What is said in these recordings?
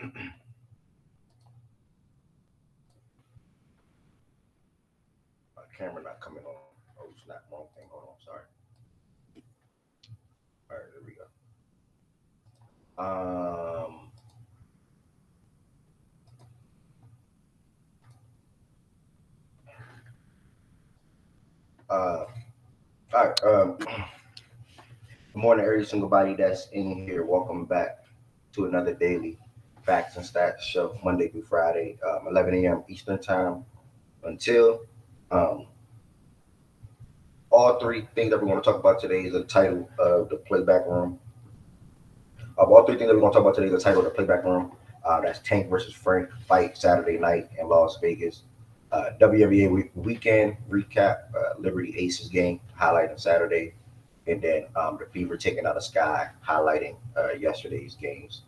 My camera not coming on. Oh, it's not wrong thing. Hold on, sorry. All right, there we go. Um, uh, all right. Good morning, every single body that's in here. Welcome back to another daily facts and stats show, Monday through Friday, 11 a.m. Eastern time until um, all three things that we're going to talk about today is the title of the playback room. All three things that we're going to talk about today is the title of the playback room. That's Tank versus Frank fight Saturday night in Las Vegas. WNBA weekend recap, Liberty Aces game highlighting Saturday, and then the Fever taking out the Sky highlighting yesterday's games.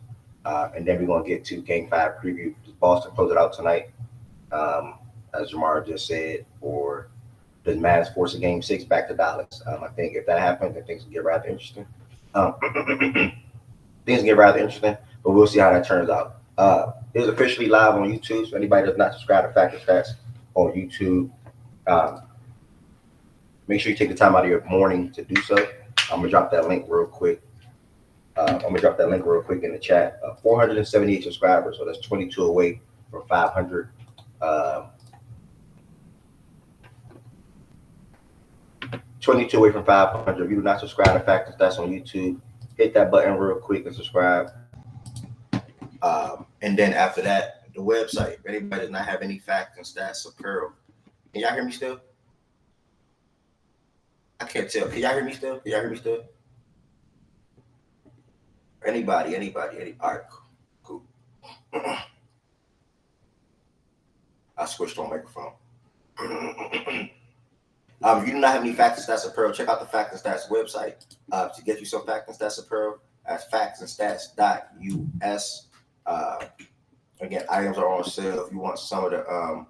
And then we're going to get to Game 5 preview. Does Boston close it out tonight, as Jamar just said, or does Mavs force a Game 6 back to Dallas? I think if that happens, then things can get rather interesting. Um, things get rather interesting, but we'll see how that turns out. It's officially live on YouTube, so anybody does not subscribe to Fact and Stats on YouTube, um, make sure you take the time out of your morning to do so. I'm gonna drop that link real quick. In the chat. 478 subscribers, so that's 22 away from 500. 22 away from 500. If you do not subscribe to Fact and Stats on YouTube, hit that button real quick and subscribe. And then after that, the website. If anybody does not have any Facts and Stats apparel, can y'all hear me still? I can't tell. Can y'all hear me still? Anybody? All right, cool. I switched on microphone. If you do not have any Facts and Stats apparel, check out the Facts and Stats website to get you some Facts and Stats apparel. That's factsandstats.us. Again, items are on sale. If you want some of the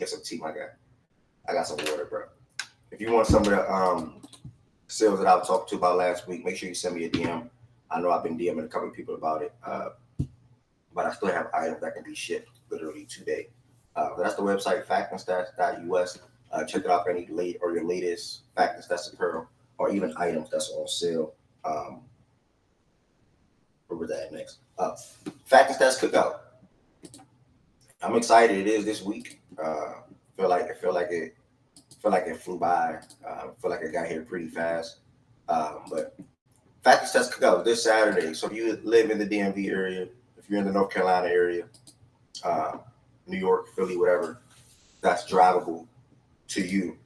get some tea, my guy. I got some water, bro. If you want some of the sales that I was talking to about last week, make sure you send me a DM. I know I've been DMing a couple of people about it, but I still have items that can be shipped literally today. That's the website, factsandstats.us. Check it out for any late or your latest Fact and Stats apparel or even items that's on sale. Where was that next? Fact and Stats cookout. I'm excited. It is this week. Feel like it flew by. Feel like it got here pretty fast. But Fact and Stats cookout this Saturday. So if you live in the DMV area, if you're in the North Carolina area, New York, Philly, whatever, that's drivable to you.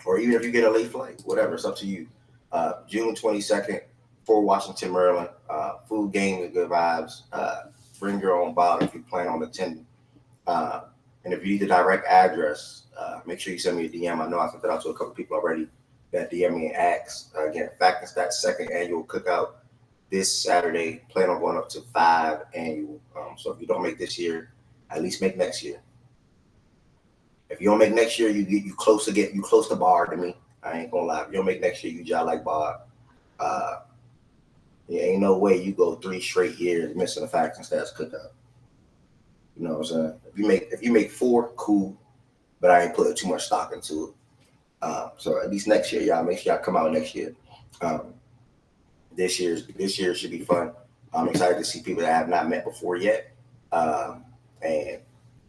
Or even if you get a late flight, whatever, it's up to you. June 22nd, Fort Washington, Maryland. Food, games, and good vibes. Bring your own bottle if you plan on attending. And if you need the direct address, make sure you send me a DM. I know I sent that out to a couple people already that DM me and ask. Again, Fact and Stats second annual cookout this Saturday. Plan on going up to 5 annual. So if you don't make this year, at least make next year. If you don't make next year, you close to bar to me. I ain't gonna lie. If you don't make next year, you jive like bar. Yeah, ain't no way you go 3 straight years missing a Facts and Stats cookout. You know what I'm saying? If you make 4, cool, but I ain't putting too much stock into it. So at least next year, y'all make sure y'all come out next year. This year should be fun. I'm excited to see people that I have not met before yet. And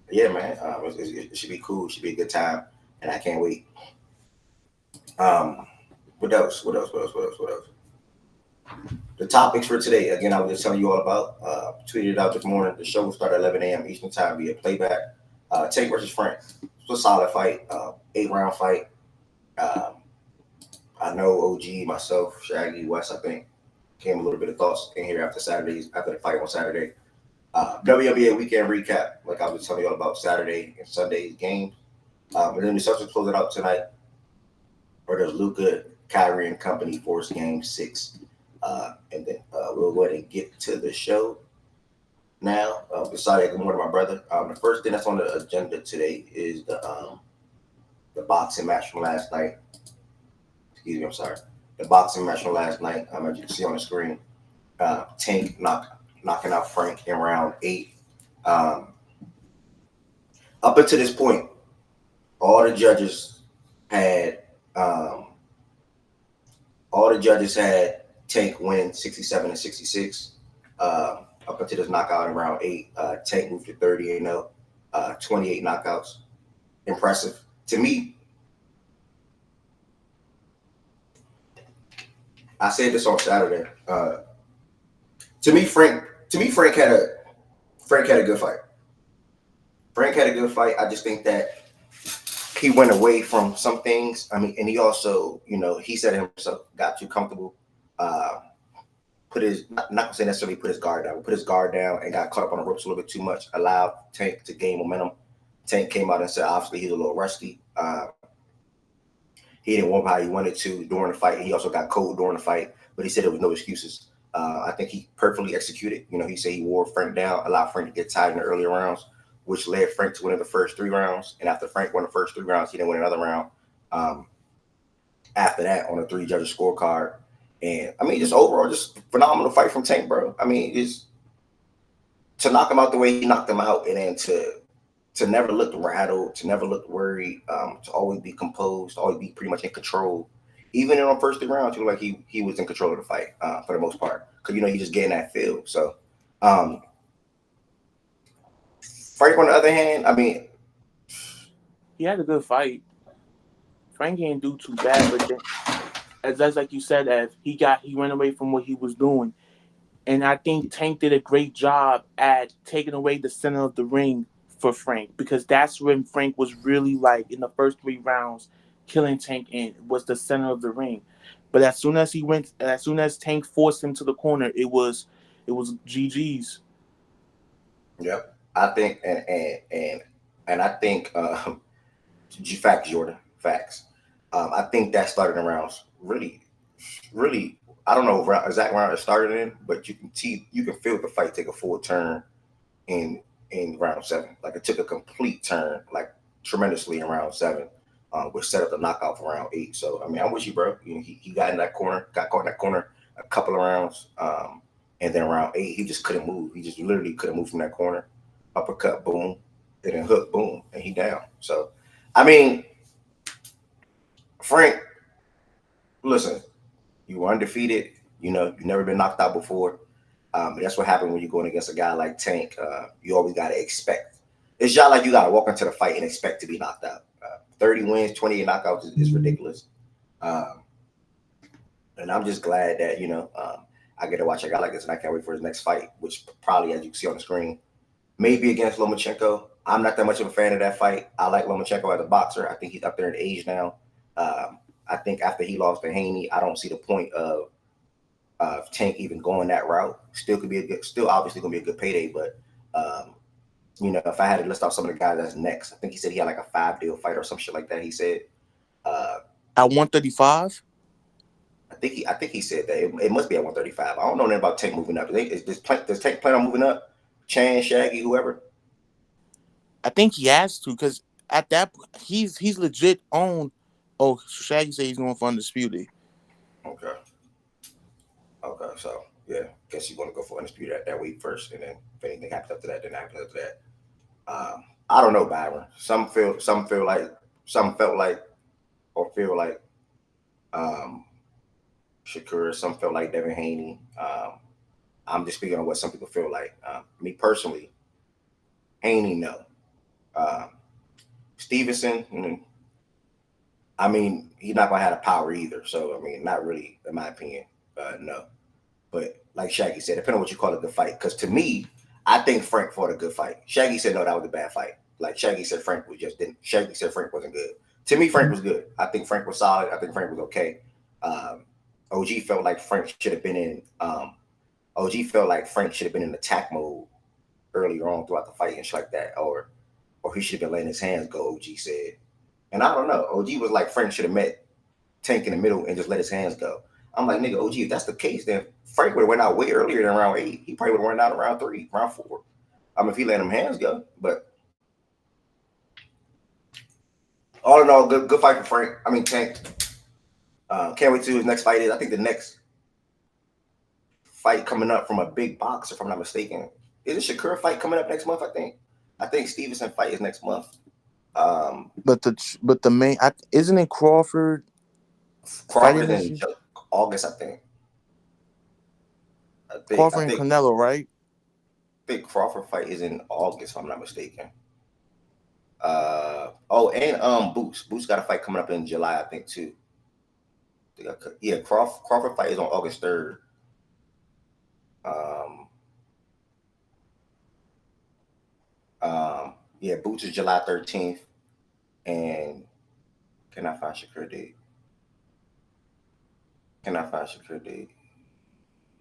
yeah, man, it should be cool. It should be a good time, and I can't wait. What else? The topics for today, again, I was just telling you all about. Tweeted it out this morning. The show will start at 11 a.m. Eastern time via playback. Tank versus Frank. It was a solid fight, 8-round fight. I know OG, myself, Shaggy, West, I think, came a little bit of thoughts in here after the fight on Saturday. WNBA weekend recap, like I was telling you all about Saturday and Sunday's games. And then the Celtics close it out tonight. Or does Luka, Kyrie, and company force Game 6? And then we'll go ahead and get to the show now. Besides, good morning, my brother. The first thing that's on the agenda today is the boxing match from last night. Excuse me, I'm sorry. The boxing match from last night. As you can see on the screen, Tank knocked knocking out Frank in round 8. Um, up until this point, all the judges had um, Tank win 67-66. Up until this knockout in round 8, Tank moved to 30-0, 28 knockouts. Impressive to me. I said this on Saturday. To me, Frank had a good fight. Frank had a good fight. I just think that he went away from some things. I mean, and he also, he said himself, got too comfortable. Put his not gonna say necessarily put his guard down, but put his guard down and got caught up on the ropes a little bit too much. Allowed Tank to gain momentum. Tank came out and said, obviously he's a little rusty. He didn't want how he wanted to during the fight. He also got cold during the fight, but he said there was no excuses. I think he perfectly executed. He said he wore Frank down, allowed Frank to get tired in the earlier rounds, which led Frank to win the first 3 rounds. And after Frank won the first 3 rounds, he didn't win another round. After that, on a 3 judges scorecard. And I mean, just overall, just phenomenal fight from Tank, bro. I mean, just to knock him out the way he knocked him out, and then to never look rattled, to never look worried, to always be composed, always be pretty much in control. Even in the first 3 rounds, you look like he was in control of the fight for the most part, because he just getting that feel. So, Frank on the other hand, I mean, he had a good fight. Frank didn't do too bad, but then, as like you said, he went away from what he was doing, and I think Tank did a great job at taking away the center of the ring for Frank, because that's when Frank was really like in the first 3 rounds killing Tank in was the center of the ring. But as soon as Tank forced him to the corner, it was GG's. Yep. I think and I think facts, Jordan, facts. I think that started in rounds really, really. I don't know exact round it started in, but you can feel the fight take a full turn in round 7. Like it took a complete turn, like tremendously in round 7, which set up the knockout for round 8. So I mean, I'm with you, bro. He got in that corner, got caught in that corner a couple of rounds, and then round 8, he just couldn't move. He just literally couldn't move from that corner. Uppercut, boom, and then hook, boom, and he down. So, I mean, Frank, listen, you were undefeated. You've never been knocked out before. That's what happened when you're going against a guy like Tank. You always got to expect. It's not like you got to walk into the fight and expect to be knocked out. 30 wins, 28 knockouts is ridiculous. And I'm just glad that, I get to watch a guy like this, and I can't wait for his next fight, which probably, as you can see on the screen, maybe against Lomachenko. I'm not that much of a fan of that fight. I like Lomachenko as a boxer. I think he's up there in age now. I think after he lost to Haney, I don't see the point of Tank even going that route. Still obviously gonna be a good payday, but if I had to list off some of the guys that's next, I think he said he had like a 5-deal fight or some shit like that. He said at 135. I think he said that it must be at 135. I don't know anything about Tank moving up. Does Tank plan on moving up? Chan, Shaggy, whoever. I think he has to, because at that point, he's legit on. Oh, Shaggy said he's going for undisputed. Okay. So yeah, guess you want to go for undisputed at that week first, and then if anything happens after that, then happens after that. I don't know, Byron. Some felt like Shakur. Some felt like Devin Haney. I'm just speaking on what some people feel like. Me personally, Haney, no. Stevenson, I mean, he's not gonna have the power either. So I mean, not really, in my opinion. No. But like Shaggy said, depending on what you call a good fight. Because to me, I think Frank fought a good fight. Shaggy said no, that was a bad fight. Like Shaggy said, Frank Frank wasn't good. To me, Frank was good. I think Frank was solid. I think Frank was okay. OG felt like Frank should have been in. OG felt like Frank should have been in attack mode earlier on throughout the fight and shit like that, or he should have been letting his hands go. OG said, and I don't know. OG was like Frank should have met Tank in the middle and just let his hands go. I'm like, nigga, OG, if that's the case, then Frank would have went out way earlier than round 8. He probably would have went out around 3, round 4. I mean, if he let him hands go. But all in all, good fight for Frank. I mean, Tank. Can't wait to his next fight is. I think the next fight coming up from a big box, if I'm not mistaken. Is it Shakur fight coming up next month? I think Stevenson fight is next month. But the main isn't it Crawford Crawford fighting is this in year? August, I think. Crawford and Canelo, right? I think Crawford fight is in August, if I'm not mistaken. And Boots. Boots got a fight coming up in July, I think, too. Yeah, Crawford fight is on August 3rd. Yeah, Boots is July 13th. And can I find Shakur date?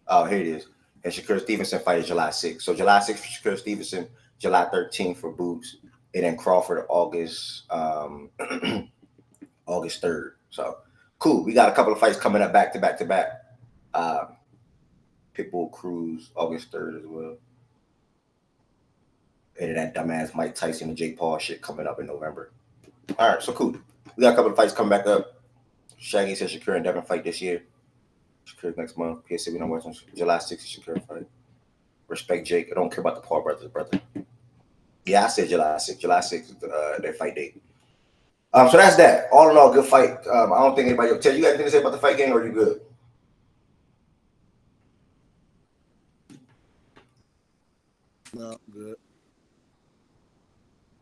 Oh, here it is. And Shakur Stevenson fight is July 6th. So July 6th for Shakur Stevenson, July 13th for Boots, and then Crawford August August 3rd. So cool. We got a couple of fights coming up back to back to back. Pitbull Cruz August 3rd as well. And then that dumbass Mike Tyson and Jake Paul shit coming up in November. All right, so cool. We got a couple of fights coming back up. Shaggy said Shakur and Devin fight this year. Shakur next month. PSA we don't watch on July 6th Shakur fight. Respect Jake. I don't care about the Paul brothers, brother. Yeah, I said July 6th. July 6th is their fight date. So that's that. All in all, good fight. I don't think anybody. Ted, you got anything to say about the fight game, or are you good? No, good.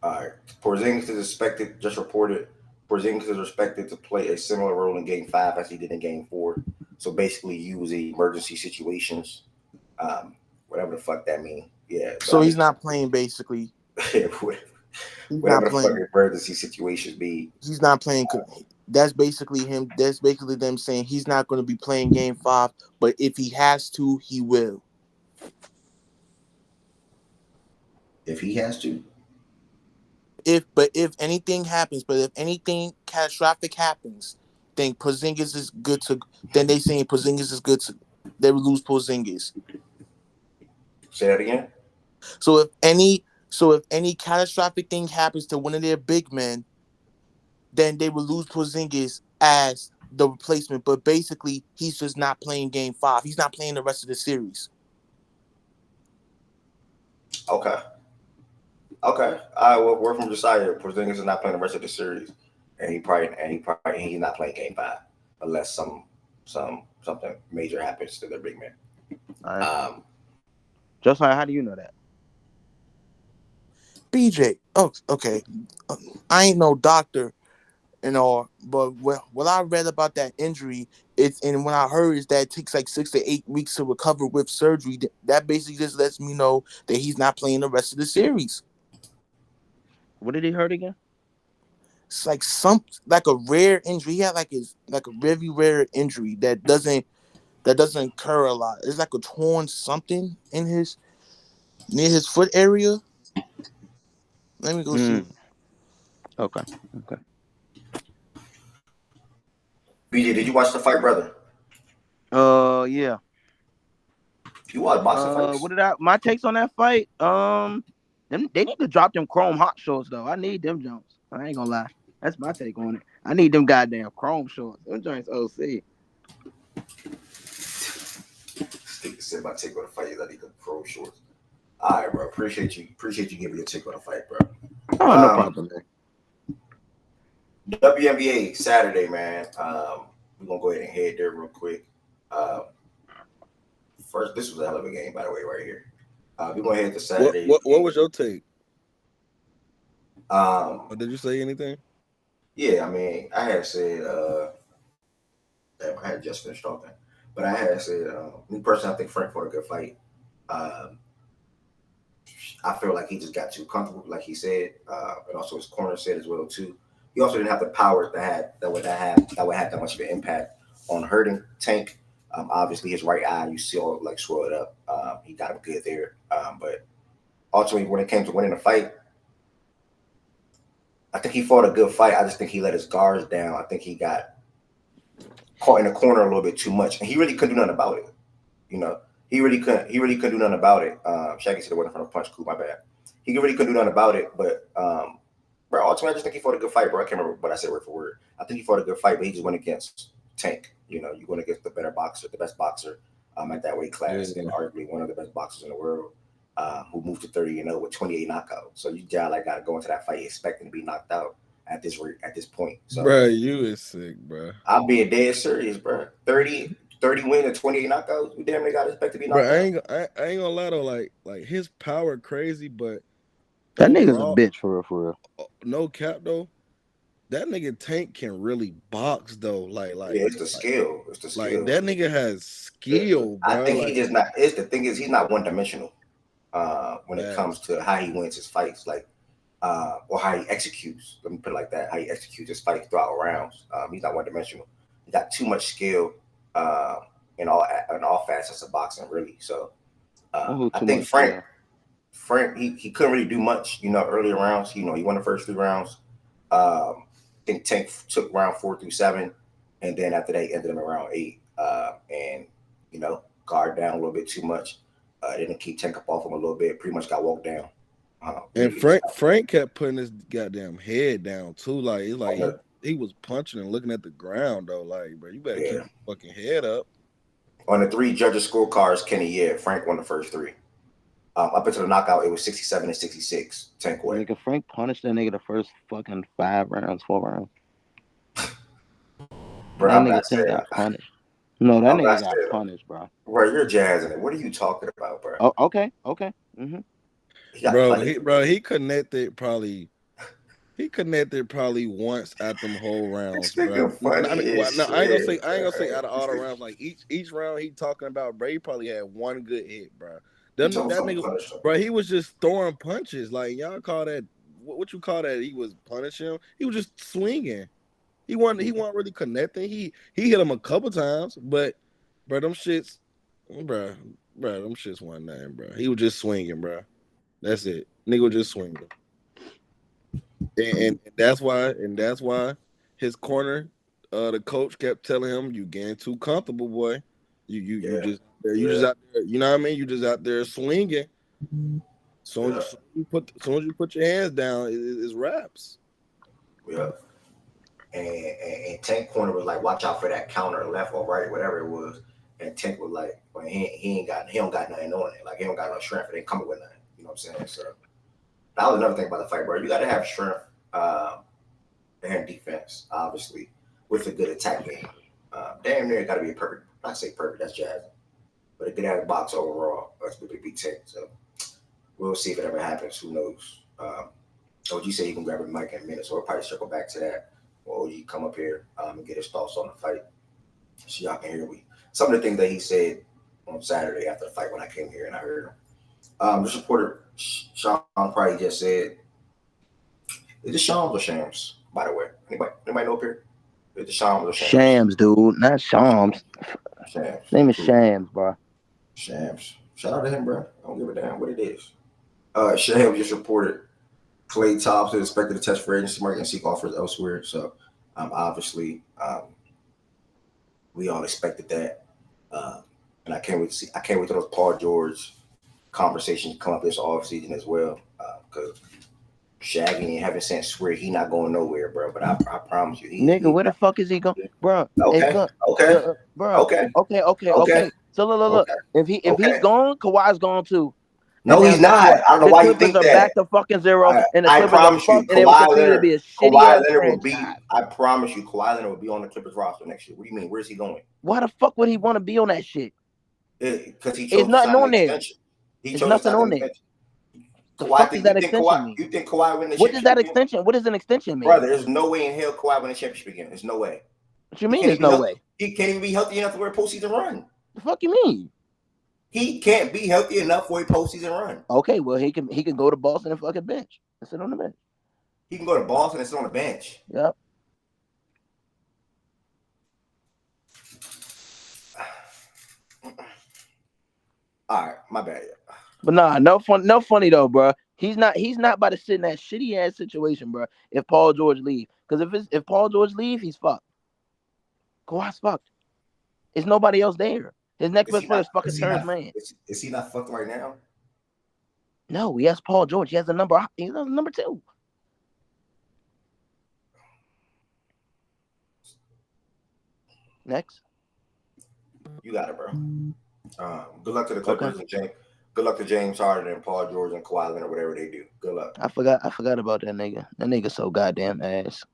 All right. Porzingis is expected, just reported, Porzingis is expected to play a similar role in Game 5 as he did in Game 4. So basically use emergency situations, whatever the fuck that means. Yeah. So he's not playing, basically. Whatever the fuck emergency situations be. He's not playing. That's basically him. That's basically them saying he's not going to be playing Game 5, but if he has to, he will. If he has to. If anything happens, but if anything catastrophic happens, then Porzingis is good to. Then they saying Porzingis is good to. They will lose Porzingis. Say that again. So if any catastrophic thing happens to one of their big men, then they will lose Porzingis as the replacement. But basically, he's just not playing Game 5. He's not playing the rest of the series. Okay. Well, word from Josiah, Porzingis is not playing the rest of the series, and he's not playing Game 5 unless something major happens to their big man. All right. Josiah, how do you know that? BJ, oh, okay. I ain't no doctor and all, but what I read about that injury, and when I heard is that it takes like 6 to 8 weeks to recover with surgery. That basically just lets me know that he's not playing the rest of the series. What did he hurt again? It's like a rare injury. He had like a very rare injury that doesn't occur a lot. It's like a torn something in near his foot area. Let me go see. Okay. BJ, did you watch the fight, brother? Yeah. You watch boxing fights? My takes on that fight? They need to drop them chrome hot shorts though. I need them Jones. I ain't gonna lie. That's my take on it. I need them goddamn chrome shorts. Them joints OC. Said my take on the fight is I need them chrome shorts. All right, bro. Appreciate you giving me a take on the fight, bro. Oh, no problem, man. WNBA Saturday, man. We're gonna go ahead and head there real quick. First, this was a hell of a game, by the way, right here. We're gonna head to Saturday. What was your take? Did you say anything? Yeah, I mean, I had said, damn, I had just finished talking, but I had said, me personally, I think Frank fought a good fight. I feel like he just got too comfortable, like he said, and also his corner said as well too. He also didn't have the power that would have that much of an impact on hurting Tank. Obviously, his right eye, you see all like swelled up. He got him good there, but ultimately, when it came to winning the fight, I think he fought a good fight. I just think he let his guards down. I think he got caught in the corner a little bit too much, and he really couldn't do nothing about it. You know, he really couldn't do nothing about it. Shaggy said it wasn't from a punch. Cool, my bad. He really couldn't do nothing about it, but bro, ultimately, I just think he fought a good fight, bro. I can't remember what I said word for word. I think he fought a good fight, but he just went against Tank. You know, you went against the better boxer, the best boxer. at that weight class, and arguably one of the best boxers in the world, who moved to 30-0 with 28 knockouts. So you got to go into that fight expecting to be knocked out at this point. So, bro, you is sick, bro. I'm being dead serious, bro. 30 wins and 28 knockouts. We damn near got to expect to be knocked Bro, out. I ain't gonna lie though, like his power crazy, but that nigga's a bitch for real. No cap though. That nigga Tank can really box though. Like yeah, it's the skill. It's the skill. Like that nigga has skill, bro. I think he just not. It's the thing is he's not one dimensional. When it comes to how he wins his fights, like or how he executes. Let me put it like that: how he executes his fights throughout rounds. He's not one dimensional. He got too much skill in all facets of boxing, really. So I think Frank, he couldn't really do much, earlier rounds. He won the first 3 rounds. I think Tank took round 4 through 7, and then after that, he ended him in round 8. And guard down a little bit too much. Didn't keep Tank up off him a little bit. Pretty much got walked down. And Frank kept putting his goddamn head down too. Like it's like he was punching and looking at the ground though. Like, bro, you better keep your fucking head up. On the 3 judges' scorecards, Kenny, Frank won the first 3. Up until the knockout, it was 67 and 66. Tank won. Nigga, Frank punished that nigga the first fucking 4 rounds. Bro, that nigga Tank got punished. No, that nigga got punished, bro. Bro, you're jazzing it. What are you talking about, bro? Oh, okay. Mm-hmm. He connected probably once at them whole rounds, bro. I ain't gonna say out of all the rounds. Like each round he talking about, bro, he probably had one good hit, bro. That nigga, bro, he was just throwing punches. Like y'all call that? What you call that? He was punishing him. He was just swinging. He wasn't really connecting. He hit him a couple times, but bro, them shits wasn't nothing, bro. He was just swinging, bro. That's it. Nigga was just swinging. And that's why his corner, the coach kept telling him, "You getting too comfortable, boy. You just out there. You know what I mean? You just out there swinging. So as you put your hands down, it's wraps." Yeah. And Tank corner was like, "Watch out for that counter, left or right, whatever it was." And Tank was like, "Well, he don't got nothing on it. Like he don't got no strength. It ain't coming with nothing." You know what I'm saying? So that was another thing about the fight, bro. You got to have strength and defense, obviously, with a good attack game. Damn near got to be a perfect. I say perfect. That's jazz, but a good at box overall. That's the big Tank. So we'll see if it ever happens. Who knows? OG said you can grab a mic in a minute, so we'll probably circle back to that. Well, OG come up here and get his thoughts on the fight, so y'all can hear some of the things that he said on Saturday after the fight when I came here and I heard him. This reporter, Sean, probably just said, "Is it Shams or Shams?" By the way, anybody know up here? Is it Shams or Shams? Shams, dude, not Shams. Shams. His name is Shams, bro. Shams. Shout out to him, bro. I don't give a damn what it is. Shams just reported Clay Thompson is expected to test for agency market and seek offers elsewhere. So, obviously, we all expected that, and I can't wait to those Paul George conversations come up this offseason as well, because Shaggy and Heaven Sent swear he not going nowhere, bro. But I promise you, where the fuck is he going, bro? Okay. So look. If he's gone, Kawhi's gone too. No, he's not. I don't know why you think that. Back to fucking 0, and the I promise you, Kawhi Leonard will be. I promise you, Kawhi Leonard will be on the Clippers roster next year. What do you mean? Where's he going? Why the fuck would he want to be on that shit? Because he chose nothing on there. There's nothing on there. The fuck is that extension mean? You think Kawhi win the championship? What is that extension? What does an extension mean? Brother, there's no way in hell Kawhi win the championship again. There's no way. What you mean there's no way? He can't even be healthy enough to wear a postseason run. The fuck you mean? He can't be healthy enough for a postseason run. Okay, well he can go to Boston and fucking bench and sit on the bench. He can go to Boston and sit on the bench. Yep. All right, my bad. But nah, no funny though, bro. He's not about to sit in that shitty ass situation, bro. If Paul George leave, because if Paul George leave, he's fucked. Kawhi's fucked. There's nobody else there. His next best player is fucking Terrence Mann. Is he not fucked right now? No, he has Paul George. He has a number. He's number 2. Next. You got it, bro. Good luck to the Clippers and James. Good luck to James Harden and Paul George and Kawhi Leonard, whatever they do. Good luck. I forgot about that nigga. That nigga so goddamn ass.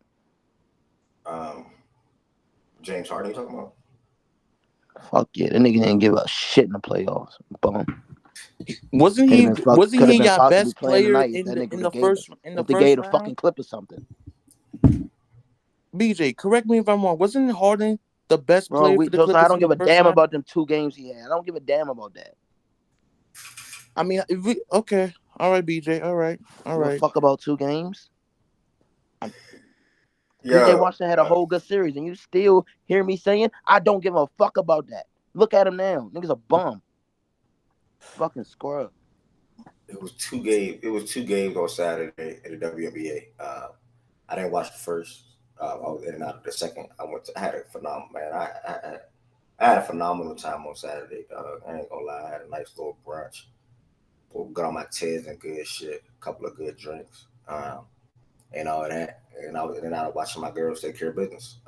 James Harden, you talking about? Fuck yeah, that nigga didn't give a shit in the playoffs. Bum. Wasn't he your best player in the first gave the round? fucking Clippers something. BJ, correct me if I'm wrong. Wasn't Harden the best player for the Clippers? I don't give a damn about them 2 games he had. I don't give a damn about that. I mean, okay, all right, BJ, all right. Fuck about 2 games. Yeah, PJ Washington had a whole good series, and you still hear me saying I don't give a fuck about that. Look at him now, nigga's a bum. Fucking scrub. It was 2 games. It was 2 games on Saturday in the WNBA. I didn't watch the first. I was in and out of the second. I had a phenomenal man. I had a phenomenal time on Saturday. I ain't gonna lie. I had a nice little brunch. Got on my tits and good shit. A couple of good drinks. And all that. And I was in and out watching my girls take care of business.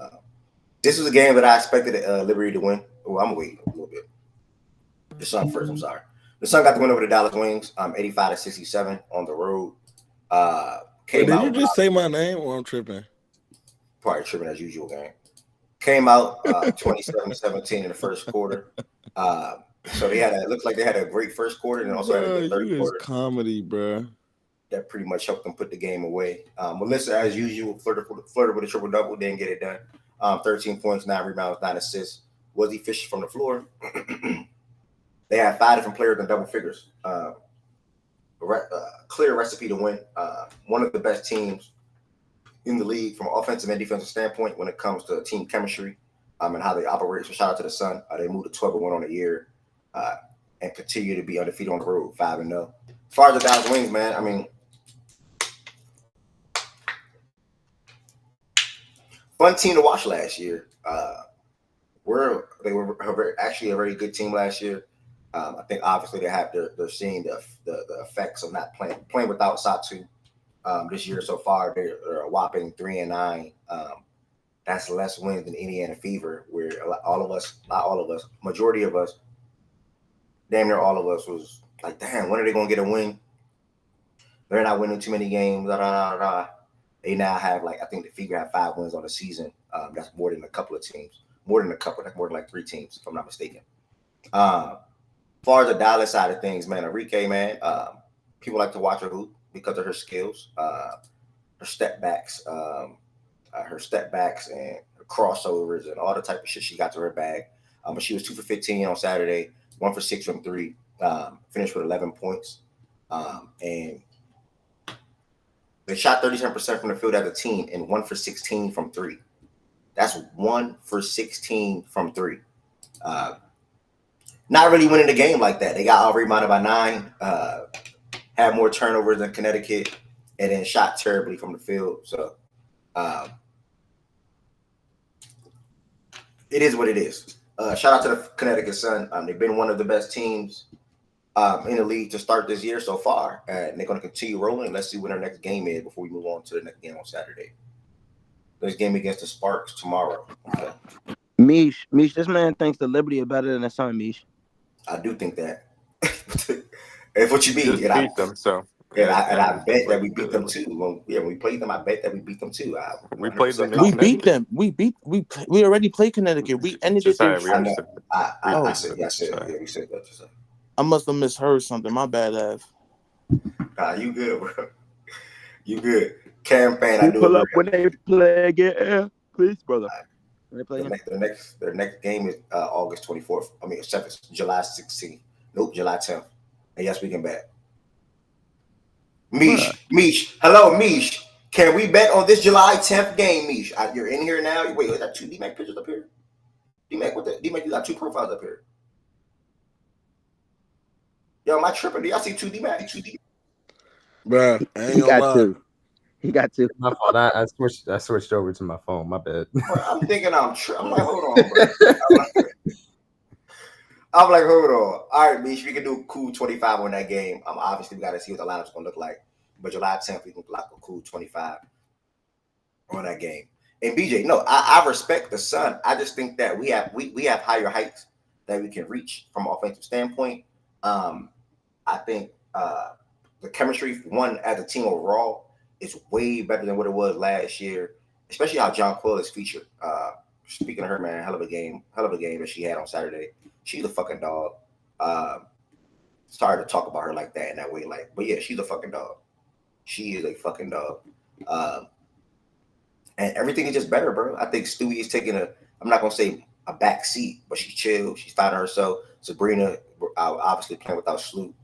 This was a game that I expected Liberty to win. Oh, I'm waiting a little bit. The Sun first. I'm sorry. The Sun got the win over the Dallas Wings. 85-67 on the road. Did you just say my name or I'm tripping? Probably tripping as usual, game. Came out 27-17 in the first quarter. So it looked like they had a great first quarter and also had a good third quarter. Comedy, bro. That pretty much helped them put the game away. Melissa, as usual, flirted with a triple-double, didn't get it done. 13 points, 9 rebounds, 9 assists. Was efficient from the floor. They had 5 different players in double figures. Clear recipe to win. One of the best teams in the league from an offensive and defensive standpoint when it comes to team chemistry and how they operate. So shout out to the Sun. They moved to 12-1 on the year and continue to be undefeated on the road, 5-0. As far as the Dallas Wings, man, I mean, fun team to watch last year. They were actually a very good team last year. I think obviously they're seeing the effects of not playing without Satu this year so far. They're a whopping 3-9. That's less wins than Indiana Fever, where all of us, not all of us, majority of us, damn near all of us was like, damn, when are they gonna get a win? They're not winning too many games. They now have I think the Fever have 5 wins on the season. That's more than a couple of teams. That's more than like 3 teams, if I'm not mistaken. As far as the Dallas side of things, man, Enrique, man, people like to watch her hoop because of her skills, her step backs and her crossovers and all the type of shit she got to her bag. But she was 2 for 15 on Saturday, 1 for 6 from 3, finished with 11 points. And they shot 37% from the field as a team and 1 for 16 from 3. That's 1 for 16 from 3. Not really winning the game like that. They got out rebounded by 9, had more turnovers than Connecticut, and then shot terribly from the field. So it is what it is. Shout out to the Connecticut Sun. They've been one of the best teams in the league to start this year so far, and they're going to continue rolling. Let's see what our next game is before we move on to the next game on Saturday. This game against the Sparks tomorrow. Okay. Mish, this man thinks the Liberty is better than the Sun, Mish. I do think that. If what you mean, just beat them, so. I bet that we beat them too. When we played them, I bet that we beat them too. We played them. We beat them. We already played Connecticut. We ended it. I said that. We said that. Just I must have misheard something. My bad, Ev. You good, bro? You good? Campaign. I do. Pull up when they play again, please, brother. When they play their next game is August 24th. I mean, 7th, July 16th. Nope, July 10th. And yes, we can bet. Mish. Hello, Mish. Can we bet on this July 10th game, Mish? You're in here now. Wait, is that 2 D-Mac pictures up here? D-Mac, what the? D-Mac, you got 2 profiles up here. Yo, am I tripping? Do y'all see 2 D-Mac? Bro, he got 2. He got 2. My fault. I switched over to my phone. My bad. I'm thinking I'm like, hold on, bro. I'm like, hold on. All right, Mish, we can do a cool 25 on that game. Obviously, we got to see what the lineup's going to look like. But July 10th, we can block a cool 25 on that game. And BJ, no, I respect the Sun. I just think that we have higher heights that we can reach from an offensive standpoint. I think the chemistry, one, as a team overall, is way better than what it was last year, especially how John Quill is featured. Speaking of her, man, hell of a game that she had on Saturday. She's a fucking dog. Sorry to talk about her like that in that way, but yeah, she's a fucking dog. She is a fucking dog. And everything is just better, bro. I think Stewie is taking I'm not gonna say a back seat, but she's chill. She's finding herself. Sabrina, obviously playing without Sloot.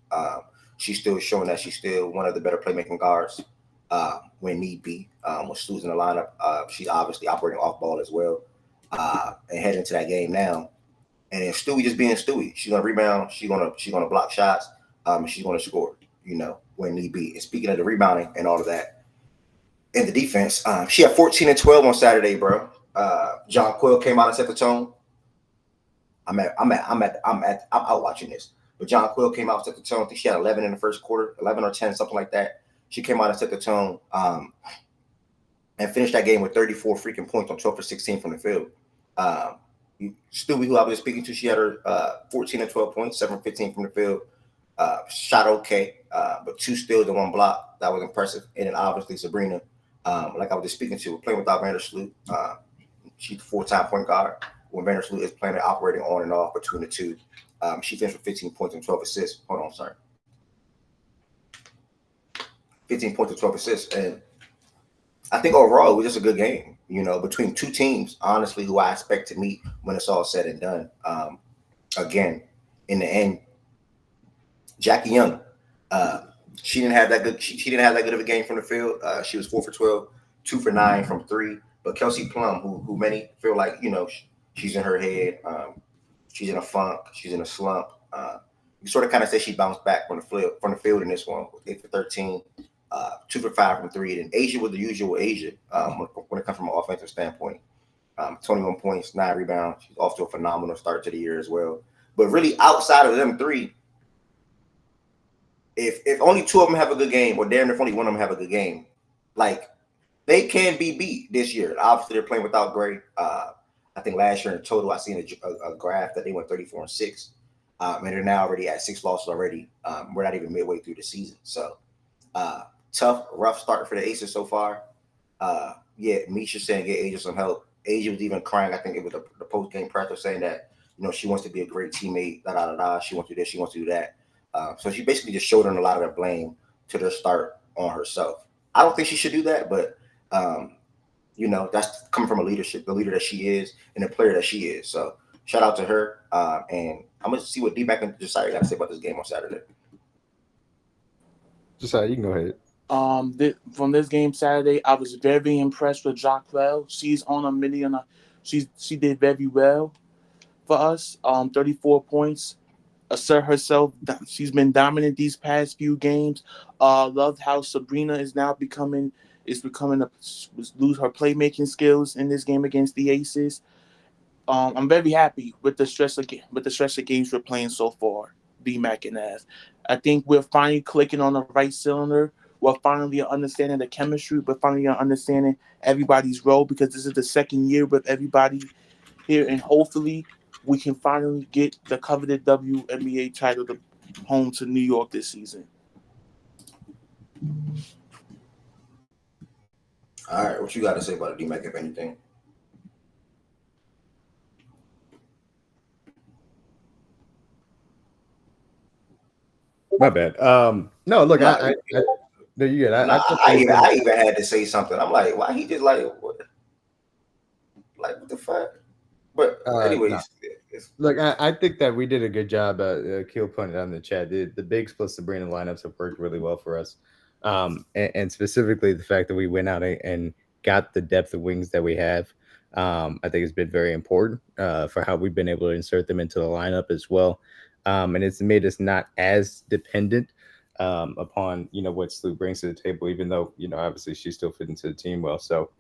She's still showing that she's still one of the better playmaking guards when need be. When Sloot's in the lineup, she's obviously operating off ball as well. And heading into that game now. And then Stewie just being Stewie. She's gonna rebound. She's gonna block shots. She's gonna score. When need be. And speaking of the rebounding and all of that, and the defense, she had 14 and 12 on Saturday, bro. John Quill came out and set the tone. I'm out watching this. But John Quill came out and set the tone. I think she had 11 in the first quarter, 11 or 10, something like that. She came out and set the tone and finished that game with 34 freaking points on 12 for 16 from the field. Stewie, who I was speaking to, she had her 14 and 12 points, 7 for 15 from the field. Shot okay, but 2 steals and 1 block. That was impressive. And then obviously Sabrina, like I was just speaking to, playing without Vandersloot. She's a full-time point guard. When Vandersloot is playing and operating on and off between the two. She finished with 15 points and 12 assists. 15 points and 12 assists. And I think overall it was just a good game, between two teams, honestly, who I expect to meet when it's all said and done. Again, in the end, Jackie Young, she didn't have that good. She didn't have that good of a game from the field. She was 4 for 12, 2 for 9 from 3. But Kelsey Plum, who many feel like she's in her head, she's in a funk, she's in a slump. You sort of kind of say she bounced back from the field in this one, 8 for 13, 2 for 5 from 3. And Asia was the usual Asia when it comes from an offensive standpoint. 21 points, 9 rebounds. She's off to a phenomenal start to the year as well. But really, outside of them 3. If only 2 of them have a good game, or damn if only one of them have a good game, they can be beat this year. Obviously, they're playing without Gray. I think last year in total, I seen a graph that they went 34 and 6, and they're now already at 6 losses already. We're not even midway through the season, so tough, rough start for the Aces so far. Misha saying get Asia some help. Asia was even crying. I think it was the post game press saying that she wants to be a great teammate. She wants to do this. She wants to do that. So she basically just shouldering a lot of the blame to their start on herself. I don't think she should do that, but that's coming from the leader that she is, and the player that she is. So shout out to her. And I'm gonna see what D-Mac and Josiah got to say about this game on Saturday. Josiah, you can go ahead. From this game Saturday, I was very impressed with Jacquel. She's on a million. She did very well for us. 34 points. Assert herself. She's been dominant these past few games. Loved how Sabrina is now lose her playmaking skills in this game against the Aces. I'm very happy with the stress of games we're playing so far. B-Mac and As. I think we're finally clicking on the right cylinder. We're finally understanding the chemistry. We're finally understanding everybody's role, because this is the second year with everybody here, and hopefully we can finally get the coveted WNBA title home to New York this season. All right, what you got to say about it, D-Mac, if anything? My bad. No, look, no, you good. I even had to say something. I'm like, why he just what the fuck? But anyways, no. Look, I think that we did a good job. Keel pointed out in the chat. The Bigs plus Sabrina lineups have worked really well for us. And specifically the fact that we went out and got the depth of wings that we have, I think has been very important for how we've been able to insert them into the lineup as well. And it's made us not as dependent upon what Sloot brings to the table, even though obviously she still fit into the team well. So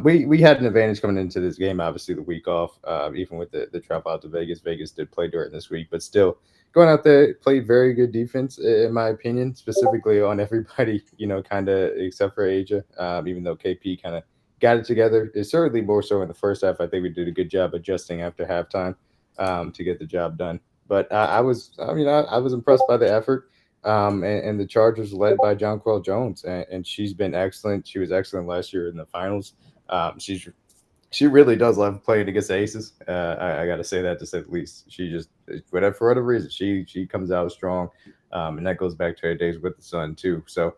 we had an advantage coming into this game. Obviously, the week off, even with the travel out to Vegas. Vegas did play during this week, but still going out there, played very good defense, in my opinion, specifically on everybody, kind of except for Asia, even though KP kind of got it together. It's certainly more so in the first half. I think we did a good job adjusting after halftime. to get the job done. But I was impressed by the effort. And the Chargers led by Jonquel Jones, and she's been excellent. She was excellent last year in the finals. She really does love playing against the Aces. I got to say that, to say the least. She just, whatever, for whatever reason, she comes out strong, and that goes back to her days with the Sun too. So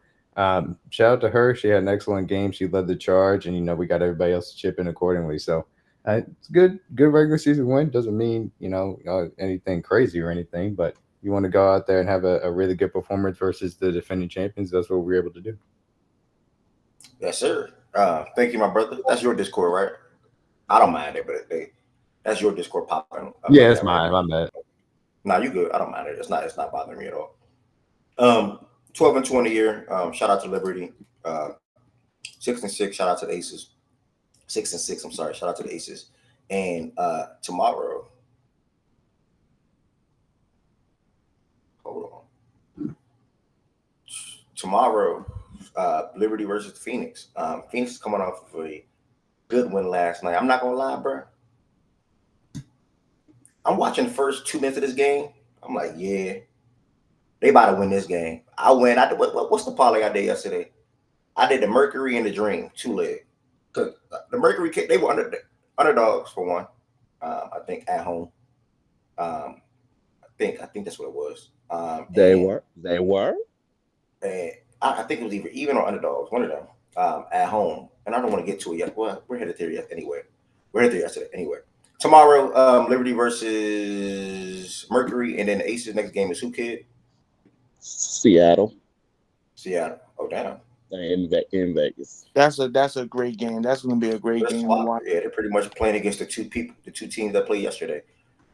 shout out to her. She had an excellent game. She led the charge, and we got everybody else to chip in accordingly. So it's good regular season win. Doesn't mean anything crazy or anything, but you want to go out there and have a really good performance versus the defending champions. That's what we're able to do. Yes, sir. Thank you, my brother. That's your Discord, right? I don't mind it, but that's your Discord popping. Yeah, it's mine. I'm bad. Nah, you good. I don't mind it. It's not bothering me at all. 12 and 20 year. Shout out to Liberty. 6-6. Shout out to the Aces. 6-6. I'm sorry. Shout out to the Aces. And tomorrow. Hold on. Tomorrow, Liberty versus Phoenix. Phoenix is coming off of a good win last night. I'm not gonna lie, bro. I'm watching the first 2 minutes of this game. I'm like, yeah, they about to win this game. I win. What's the parlay I did yesterday? I did the Mercury and the Dream 2-leg. Cause the Mercury, they were underdogs for one. I think at home. I think that's what it was. They were. And I think it was either even or underdogs, one of them, at home. And I don't want to get to it yet. Well, we're headed there anyway. Tomorrow, Liberty versus Mercury, and then the Aces next game is who, kid? Seattle. Oh, damn. In Vegas. That's a great game. That's going to be a great game to watch. Yeah, they're pretty much playing against the two teams that played yesterday.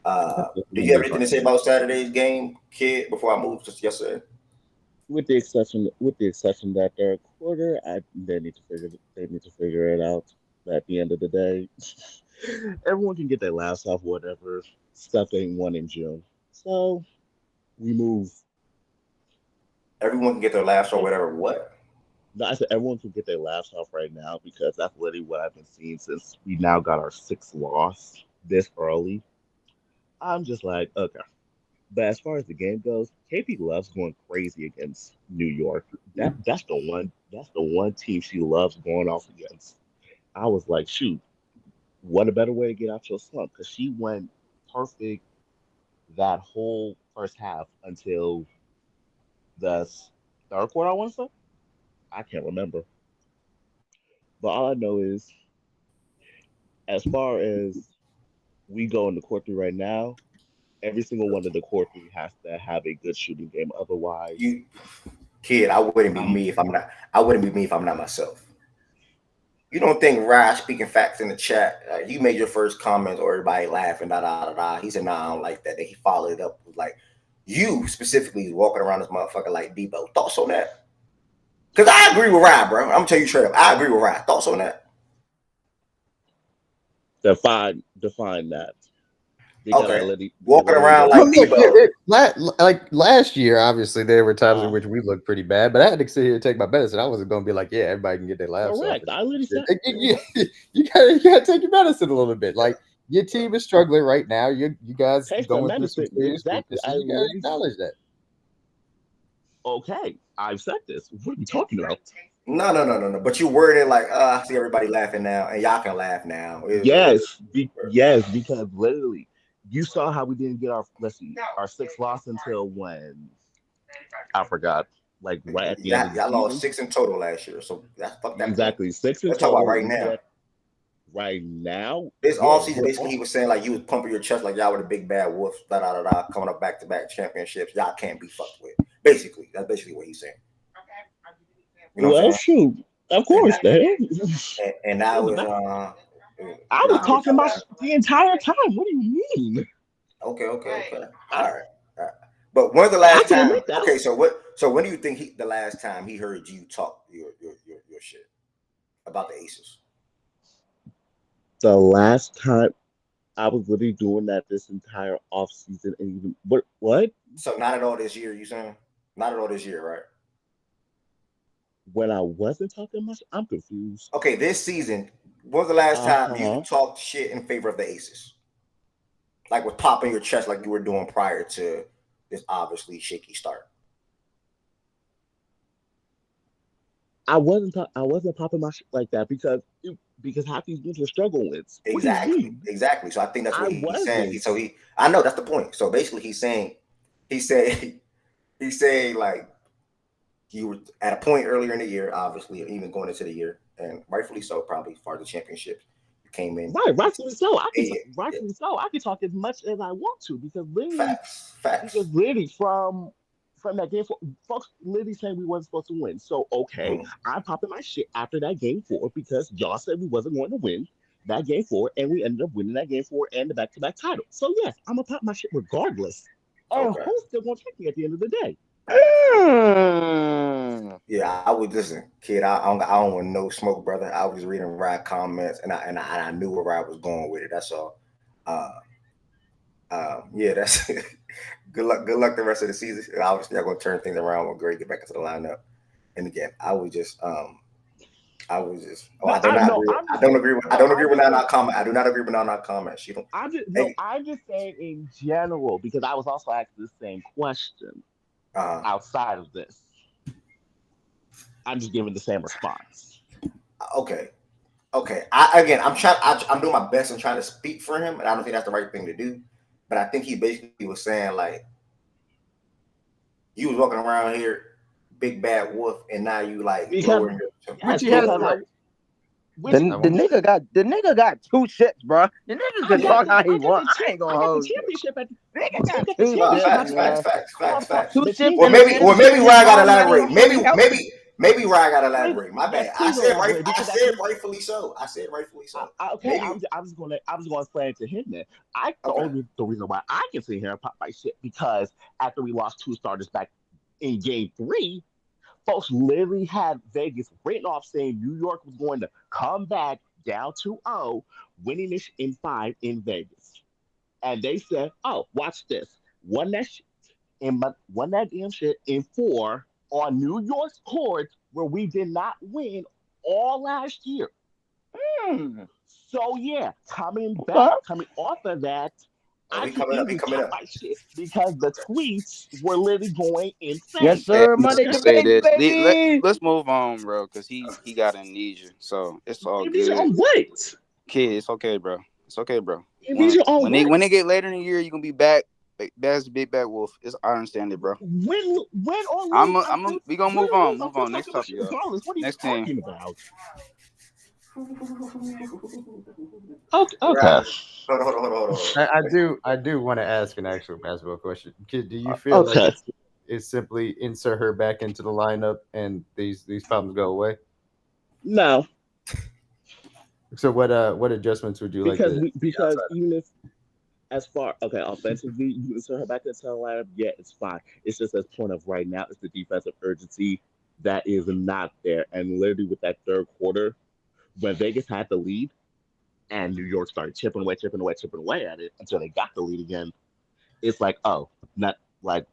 Do you have anything to say about Saturday's game, kid, before I move to yesterday? With the exception that third quarter, they need to figure it out. At the end of the day, everyone can get their laughs off whatever stuff they won in June. So we move. Everyone can get their laughs or whatever. What? No, I said everyone can get their laughs off right now because that's literally what I've been seeing since we now got our 6th loss this early. I'm just like, okay. But as far as the game goes, KP loves going crazy against New York. That's the one team she loves going off against. I was like, shoot, what a better way to get out your slump? Because she went perfect that whole first half until the third quarter, I want to say. I can't remember. But all I know is, as far as we go in the court 3 right now, every single one of the court 3 has to have a good shooting game. Otherwise, kid, I wouldn't be me if I'm not myself. You don't think Raj speaking facts in the chat? You made your first comment or everybody laughing, da da da da. He said, "Nah, I don't like that." Then he followed it up with like, "You specifically walking around this motherfucker like Debo." Thoughts on that? Because I agree with Raj, bro. I'm gonna tell you straight up. I agree with Raj. Thoughts on that? Define that. Okay. Walking around like Debo. Like last year, obviously there were times in which we looked pretty bad, but I had to sit here and take my medicine. I wasn't going to be like, yeah, everybody can get their laughs. Correct. I literally said you gotta take your medicine a little bit. Like your team is struggling right now. You guys going through some serious weaknesses. You gotta acknowledge that. Okay, I've said this. What are you talking about? No. But you worded it like, I see everybody laughing now, and y'all can laugh now. Yes, because literally, you saw how we didn't get our 6th loss until when? I forgot. Like right at the end of the season. Y'all lost 6 in total last year, so that's fuck that. Exactly, 6 in Let's total. talk about right now. Right now, this offseason, basically, he was saying like you was pumping your chest like y'all were the big bad wolves, coming up back-to-back championships. Y'all can't be fucked with. Basically, that's basically what he's saying. You know well, shoot, of course, and now it's I was talking about the entire time. What do you mean? Okay. All right. But when's the last time? Okay, so when do you think the last time he heard you talk your shit about the Aces? The last time I was literally doing that this entire offseason, and even what? So not at all this year, you saying? Not at all this year, right? When I wasn't talking much, I'm confused. Okay, this season, when was the last time you talked shit in favor of the Aces? like with popping your chest like you were doing prior to this obviously shaky start? I wasn't popping my shit like that because half these dudes were struggle wins. What do you mean? Exactly. So I think that's what he's saying. wasn't. I know that's the point. So basically, he's saying like you were at a point earlier in the year, obviously, even going into the year, and rightfully so, probably for the championships. You came in rightfully so. I can talk as much as I want to because literally, facts. Because literally from that game, folks literally saying we wasn't supposed to win. So okay, I'm popping my shit after that game 4 because y'all said we wasn't going to win that game 4, and we ended up winning that game 4 and the back-to-back title. So yes, I'm gonna pop my shit regardless. And who's still gonna check me at the end of the day? Yeah, I would listen, kid. I don't want no smoke, brother. I was just reading Rod comments, and I knew where I was going with it. That's all. Yeah, that's good luck the rest of the season. And obviously, I'm gonna turn things around when Gray get back into the lineup. And again, I don't agree with that comment. I do not agree with that comment. She don't. I'm just saying in general because I was also asked the same question outside of this. I'm just giving the same response. Okay. I'm doing my best and trying to speak for him, and I don't think that's the right thing to do. But I think he basically was saying like, you was walking around here, big bad wolf, and now you like lowering your. The nigga got 2 ships, bro. The nigga can talk how he want. I ain't gonna hold you. Nigga got 2 Facts. 2 ships. Well, maybe Ryan got to elaborate. Maybe Ryan got to elaborate. My bad. I said rightfully so. Okay, I'm just gonna explain it to him then. The reason why I can sit here and pop my shit because after we lost 2 starters back in game 3, folks literally had Vegas written off saying New York was going to come back down 2-0, winning this in 5 in Vegas. And they said, "Oh, watch this. Won that damn shit in 4 on New York's court where we did not win all last year." So yeah, coming off of that, I can even pop my shit because the tweets were literally going insane. Yes, sir. Monday to say this. Let's move on, bro, because he got amnesia, so it's all amnesia good. On what? Kid, it's okay, bro. Amnesia on what? When they get later in the year, you gonna be back. Back as Big Bad Wolf. I understand it, bro. When on we gonna move on. Move on. Next topic, y'all. What are you Next talking team. about? Okay. Hold on. I do want to ask an actual basketball question. Kid, do you feel like it's simply insert her back into the lineup and these problems go away? No. So what adjustments would you like to because even if offensively, you insert her back into the lineup, yeah, it's fine. It's just as point of right now, it's the defensive urgency that is not there. And literally with that third quarter, when Vegas had the lead and New York started chipping away at it until they got the lead again, it's like, oh, not like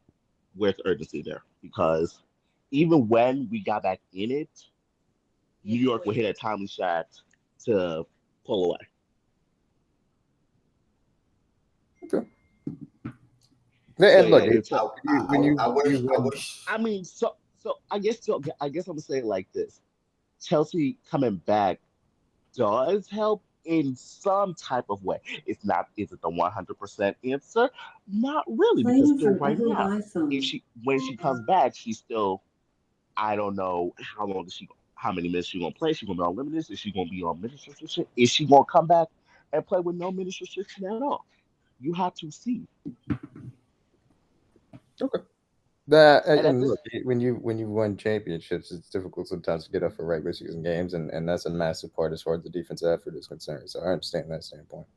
where's the urgency there? Because even when we got back in it, New York would hit a timely shot to pull away. Okay. And look, I guess I'm gonna say it like this: Chelsea coming back does help in some type of way. Is it the 100% answer? Not really, because still right now, when she comes back, she's still, I don't know how many minutes she's gonna play. She's gonna be on limited. Is she gonna be on minutes restriction? Is she gonna come back and play with no minutes restriction at all? You have to see. Okay. Look, when you win championships, it's difficult sometimes to get up for regular season games, and that's a massive part as far as the defensive effort is concerned. So I understand that standpoint.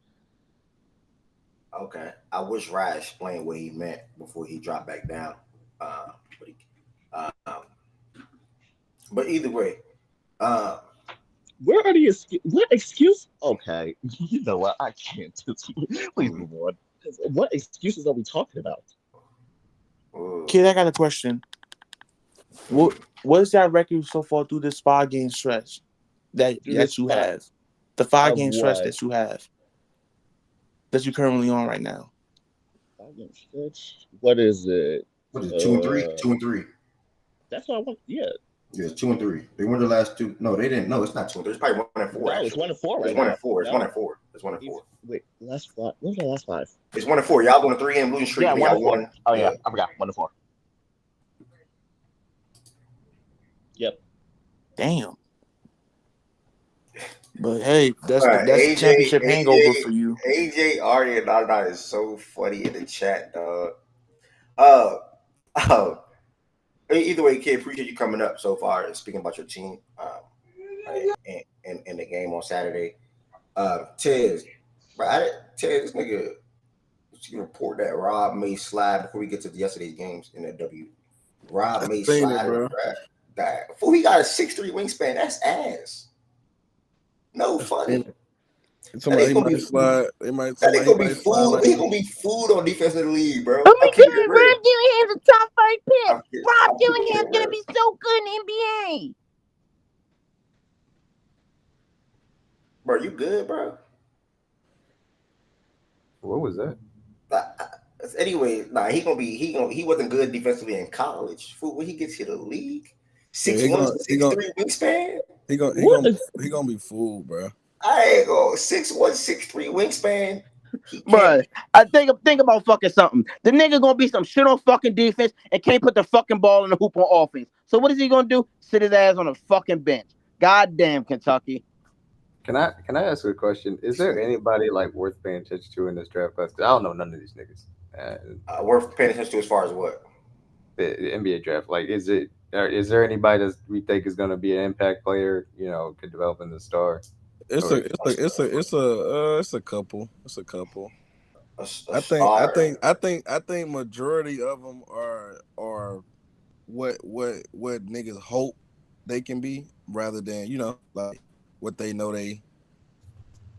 Okay, I wish Ryan explained what he meant before he dropped back down. But either way, where are the excuses? What excuse? Okay, you know what? I can't. Please move on. What excuses are we talking about? Kid, I got a question. What is that record so far through this 5-game stretch that you have? The 5-game stretch that you have. that you're currently on right now? 5-game stretch. What is it? What is it, 2-3? 2-3. That's what I want. Yeah. Yeah, 2-3. They won the last two. No, they didn't. No, it's not 2-3. It's probably 1-4. No, it's 1-4 right It's now. 1-4. It's No. 1-4. It's 1-4. Wait, last 5. What was the last 5? It's 1-4. Y'all on a 3-game losing streak. Yeah, Y'all 1-4. won. Oh yeah, I forgot. 1-4. Yep. Damn. But hey, that's Right, that's AJ, championship hangover for you. AJ Artie and Nana is so funny in the chat, dog. Oh, either way, kid, appreciate you coming up so far and speaking about your team and the game on Saturday. Tez, bro, Tez, this nigga, you report that Rob may slide before we get to yesterday's games in that W. Rob may slide, bro. Before he got a 6'3" wingspan, that's ass. No funny. Somebody might slide. They might. That ain't gonna be food. He gonna be food on defense in the league, bro. Oh my God, Rob Dillingham's a top 5 pick. Rob Dillingham's gonna be so good in the NBA. Bro, you good, bro? What was that? Anyway, he wasn't good defensively in college. Fool, when he gets to the league, 6'1", 6'3" wingspan. He gonna be fooled, bro. I ain't go 6'1", 6'3" wingspan. Bro, I think about fucking something. The nigga gonna be some shit on fucking defense and can't put the fucking ball in the hoop on offense. So what is he gonna do? Sit his ass on the fucking bench. Goddamn, Kentucky. Can I ask you a question? Is there anybody like worth paying attention to in this draft class? Because I don't know none of these niggas. Worth paying attention to as far as what? The NBA draft. Like, is there anybody that we think is going to be an impact player? You know, could develop in the star. It's a couple. I think majority of them are what niggas hope they can be, rather than like what they know they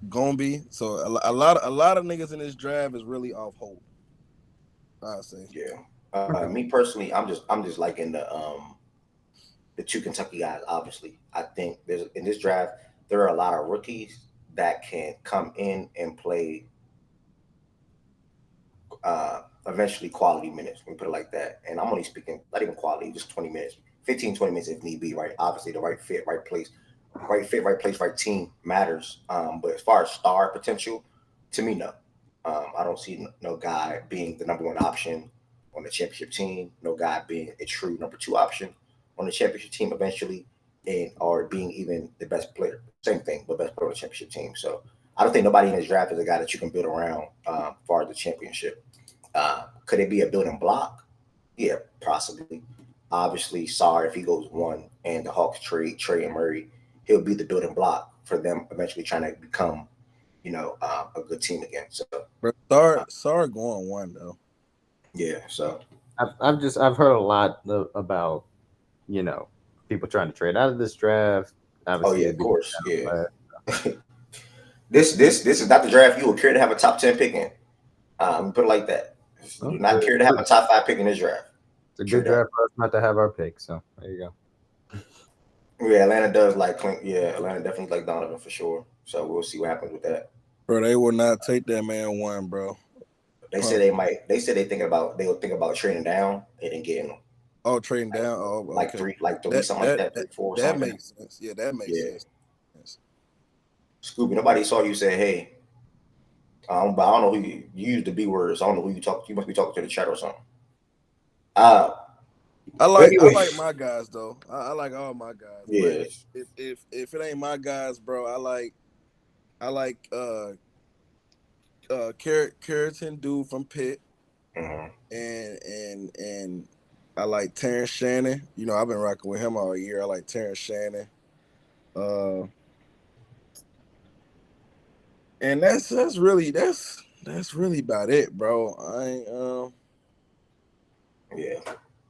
gonna be. So a lot of niggas in this draft is really off hope, I say. Yeah. Me personally, I'm just liking the two Kentucky guys. Obviously, I think in this draft there are a lot of rookies that can come in and play eventually quality minutes. Let me put it like that. And I'm only speaking not even quality, just 20 minutes, 15, 20 minutes if need be. Right. Obviously, the right fit, right place. Right fit, right place, right team matters. But as far as star potential, to me, no. I don't see no guy being the number one option on the championship team. No guy being a true number 2 option on the championship team eventually, or being even the best player. Same thing, but best player on the championship team. So I don't think nobody in this draft is a guy that you can build around as far as the championship. Could it be a building block? Yeah, possibly. Obviously, sorry if he goes 1 and the Hawks trade Trey and Murray, he'll be the building block for them eventually trying to become, a good team again. So, Sar going 1 though. Yeah. So I've heard a lot about, people trying to trade out of this draft. Obviously, of course. Yeah. This is not the draft you would care to have a top 10 pick in. Put it like that. You do not care to have a top 5 pick in this draft. It's a good draft for us not to have our pick. So there you go. Yeah, Atlanta does like Clint. Yeah, Atlanta definitely like Donovan for sure. So we'll see what happens with that. Bro, they will not take that man 1, bro. They said they might. They said they'll think about trading down and then getting them. Oh, trading down. Oh, okay. Like three, something like that. 3, 4. That makes sense. Yeah, that makes sense. Scooby, nobody saw you say, "Hey." But I don't know who you used the B words. I don't know who you talk. You must be talking to the chat or something. I like my guys though. I like all my guys. Yeah. But if it ain't my guys, bro, I like Carrington dude from Pitt, and I like Terrence Shannon. I've been rocking with him all year. I like Terrence Shannon. And that's really about it, bro. Yeah,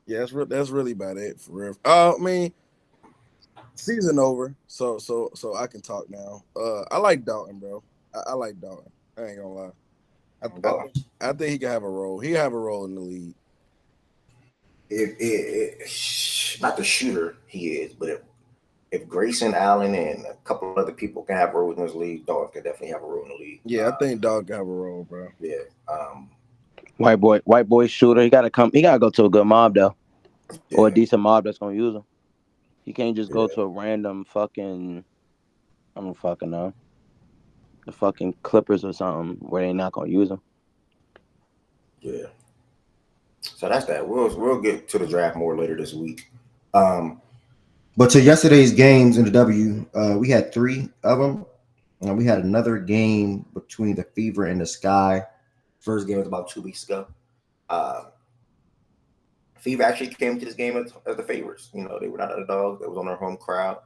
that's really about it for real. I mean, season over, so I can talk now. I like Dalton, bro. I like Dalton. I ain't gonna lie. I think he can have a role. He have a role in the league. Not the shooter he is, but if Grayson Allen and a couple other people can have a role in this league, Dog can definitely have a role in the league. Yeah, I think Dog can have a role, bro. Yeah. White boy shooter. He gotta go to a good mob though, or a decent mob that's gonna use him. He can't just go to a random fucking, I don't fucking know, the fucking Clippers or something where they not gonna use him. Yeah. So that's that. We'll get to the draft more later this week. But to yesterday's games in the W, we had 3 of them. We had another game between the Fever and the Sky. First game was about 2 weeks ago. Fever actually came to this game as the favorites. You know, they were not underdogs. They was on their home crowd.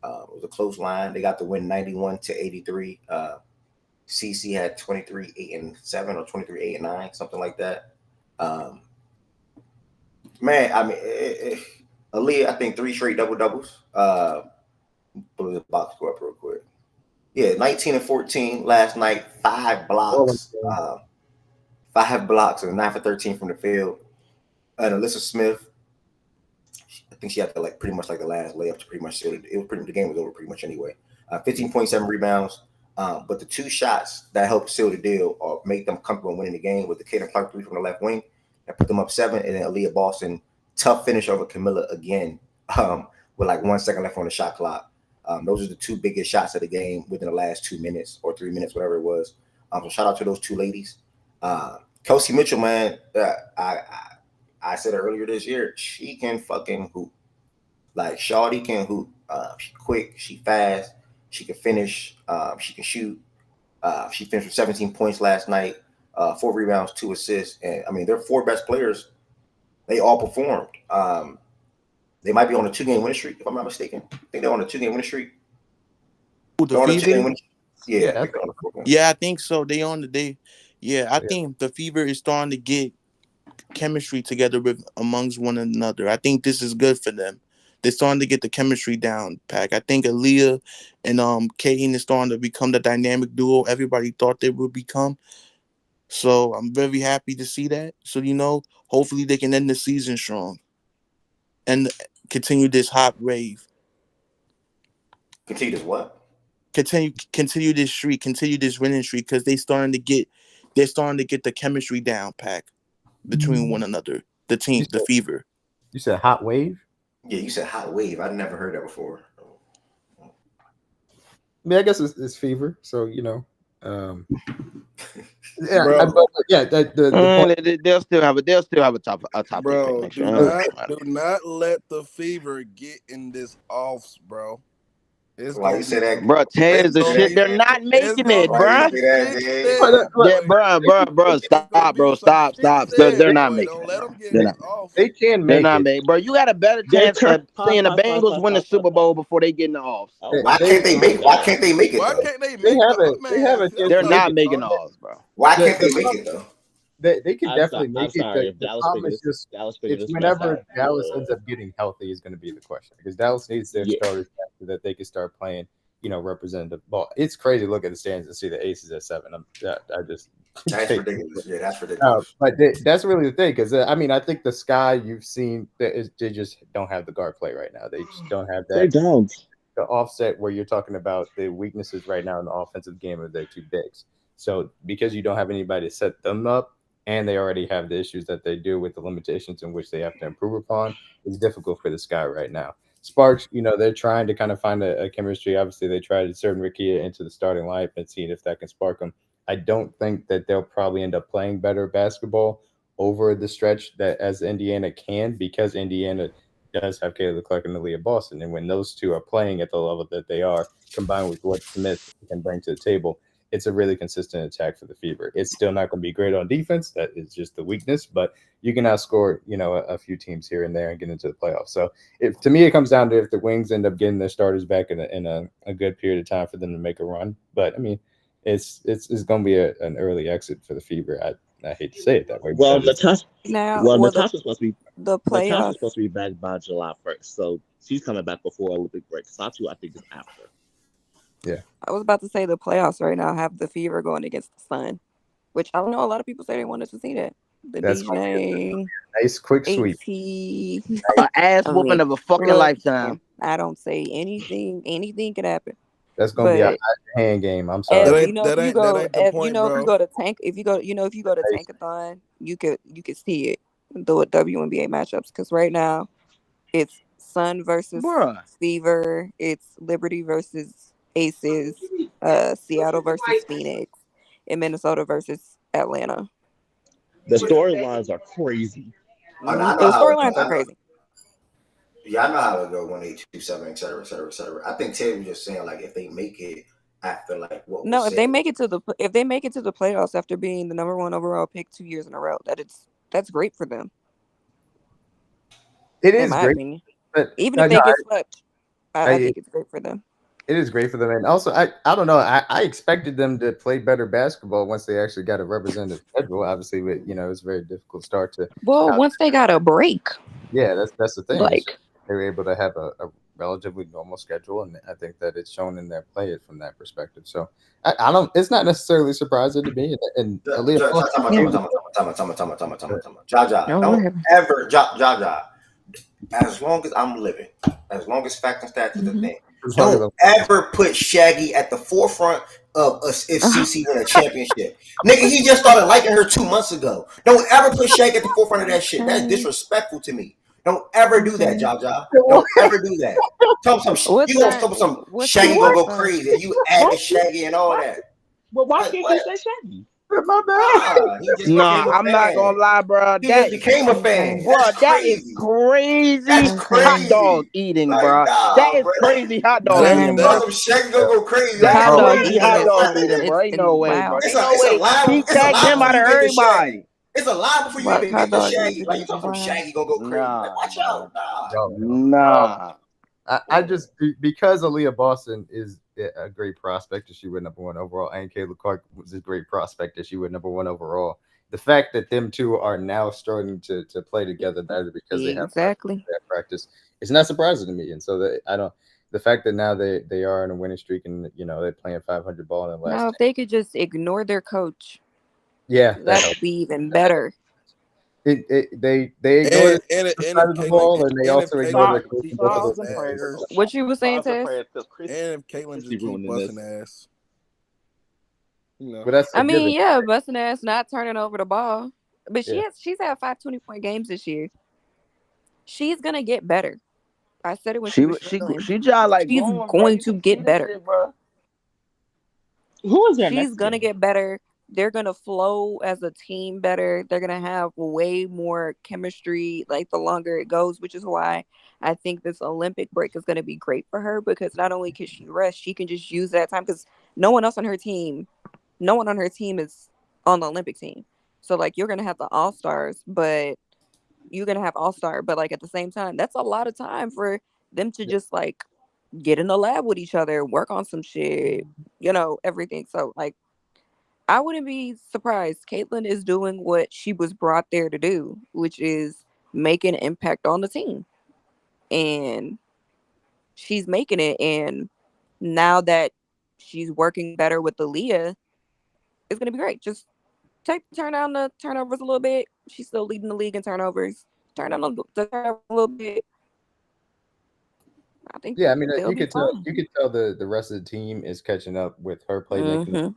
It was a close line. They got the win 91-83. CC had 23-8-7 or 23-8-9, something like that. Man, I mean, Aaliyah, I think 3 straight double-doubles. Put the box score up real quick. Yeah, 19 and 14 last night, 5 blocks. 5 blocks and 9 for 13 from the field. And Alyssa Smith, I think she had to pretty much the last layup to pretty much seal it. The game was over pretty much anyway. 15.7 rebounds. But the 2 shots that helped seal the deal or make them comfortable winning the game was the Kaden Clark 3 from the left wing that put them up 7, and then Aaliyah Boston tough finish over Camilla again with 1 second left on the shot clock. Those are the 2 biggest shots of the game within the last 2 minutes or 3 minutes, whatever it was. So shout out to those 2 ladies. Kelsey Mitchell, man, I said it earlier this year, she can fucking hoop. Shawty can hoop. She quick, she fast, she can finish, she can shoot. She finished with 17 points last night, 4 rebounds, 2 assists. And I mean, their 4 best players, they all performed. They might be on a 2-game winning streak, if I'm not mistaken. I think they're on a 2-game winning streak. Yeah, I think so. They on the day. Yeah, I think the Fever is starting to get chemistry together amongst one another. I think this is good for them. They're starting to get the chemistry down, Pack. I think Aaliyah and Kaden is starting to become the dynamic duo everybody thought they would become. So I'm very happy to see that. So, hopefully they can end the season strong and continue this hot wave. Continue this what? Continue this streak, continue this winning streak, because they're starting to get the chemistry down, Pack, between one another. The team, the Fever. You said hot wave? Yeah, you said hot wave. I'd never heard that before. I mean, I guess it's Fever, so Bro, they'll still have a top bro, pick. Do not let the Fever get in this offs, bro. Why you say that, bro? Tears the shit. They're not making it, bro. Bro. Stop. They're not making it. They can make They're not it. making. Bro, you got a better chance of seeing the Bengals win the Super Bowl before they get in the offs. Why can't they make it? Why can't they make They have a chance. They're not making the offs, bro. Why can't they make it though? They can definitely make it. Sorry, The problem is just it's whenever Dallas ends up getting healthy is going to be the question, because Dallas needs their starters so that they can start playing, representative ball. It's crazy to look at the stands and see the Aces at 7. That's ridiculous. Yeah, that's ridiculous. But that's really the thing, because I think the Sky you've seen they just don't have the guard play right now. They just don't have that. They don't. The offset where you're talking about the weaknesses right now in the offensive game of their 2 bigs. So because you don't have anybody to set them up, and they already have the issues that they do with the limitations in which they have to improve upon, it's difficult for the Sky right now. Sparks, they're trying to kind of find a chemistry. Obviously, they tried to insert Rikia into the starting lineup and seeing if that can spark them. I don't think that they'll probably end up playing better basketball over the stretch that as Indiana can, because Indiana does have Caleb Clark and Aaliyah Boston. And when those 2 are playing at the level that they are, combined with what Smith can bring to the table, it's a really consistent attack for the Fever. It's still not going to be great on defense. That is just the weakness, but you can outscore, a few teams here and there and get into the playoffs. So to me, it comes down to if the Wings end up getting their starters back in a good period of time for them to make a run. But I mean, it's going to be an early exit for the Fever. I hate to say it that way. Well, Natasha's supposed to be the playoffs. Natasha's supposed to be back by July 1st, so she's coming back before Olympic break. Satu, I think, is after. Yeah, I was about to say the playoffs right now have the Fever going against the Sun, which I don't know. A lot of people say they wanted to see that. That's DJ, nice quick sweep. Ass whooping of a fucking lifetime. I don't say anything. Anything can happen. That's gonna be a But hot hand game. I'm if sorry. you know, if you that go, ain't the if you point, know, if you bro. go to tank, if you go, if you go to Tankathon, you could see it. The WNBA matchups, because right now it's Sun versus Bruh. Fever, it's Liberty versus Aces, Seattle versus Phoenix, and Minnesota versus Atlanta. The storylines are crazy. And I know The how. storylines are crazy. Yeah, I know how it go 1-8-2-7, et cetera, et cetera, et cetera. I think Ted was just saying like if they make it after like what was No, if said. they make it to the playoffs after being the number 1 overall pick 2 years in a row, that's great for them. It in is my great, opinion. but Even if they get swept, I think it's great for them. It is great for them, and also I don't know. I expected them to play better basketball once they actually got a representative schedule. Obviously, but it was a very difficult start to. Well, once they got a break, Yeah, that's the thing. like They were able to have a relatively normal schedule, and I think that it's shown in their play from that perspective. So I don't. It's not necessarily surprising to me. And Jaja, no, don't ever Jaja. As long as I'm living, as long as fact and stats is the thing, don't ever put Shaggy at the forefront of us if CC win a championship. Nigga, he just started liking her 2 months ago. Don't ever put Shaggy at the forefront of that shit. That's disrespectful to me. Don't ever do that, Jaja. Don't ever do that. Tell him you gonna stop some Shaggy gonna go crazy. And you add the Shaggy and all that. Well, why can't you say Shaggy? My bad. He just Nah, became a I'm fan. not gonna lie, bro. He just became a fan. Bro, That's that is crazy. crazy. That's Hot crazy. dog eating, Like, bro. nah, That is bro. crazy hot dog Tell eating, bro. some Shaggy gonna go crazy. That's hot dog crazy eating hot is dog eating, bro. Ain't no way, wow. bro. It's Ain't no a way. lie. He It's a tagged lie him before out of you get to Shaggy. everybody. It's a lie before you What even hot get to dog Shaggy. eating Like you is talking some wild. Shaggy gonna go crazy. Like, watch out, Nah. I just because Aaliyah Boston is a great prospect that she went number 1 overall, and Kayla Clark was a great prospect that she went number 1 overall. The fact that them two are now starting to play together better because they have practice, it's not surprising to me. And so the fact that now they are in a winning streak and they're playing 500 ball in the last. Now, if they could just ignore their coach, yeah, that would be even better. They ignored the ball, and they also ignored the prayers. What you were saying, Tess? And if Caitlyn just keep busting ass. But that's I mean, yeah, busting ass, not turning over the ball. But she's had 5 20-point games this year. She's gonna get better. I said it when she was struggling. She just like she's going to get better. Shit, bro. Who is that? She's gonna get better. They're gonna flow as a team better. They're gonna have way more chemistry like the longer it goes, which is why I think this Olympic break is gonna be great for her, because not only can she rest, she can just use that time, because no one on her team is on the Olympic team. So like you're gonna have the all-stars, but you're gonna have all-star, but like at the same time, that's a lot of time for them to just like get in the lab with each other, work on some shit, everything. So like I wouldn't be surprised. Caitlyn is doing what she was brought there to do, which is make an impact on the team. And she's making it. And now that she's working better with Aaliyah, it's going to be great. Just turn down the turnovers a little bit. She's still leading the league in turnovers. Turn down the turnovers a little bit. I think I mean, you could tell the rest of the team is catching up with her playmaking.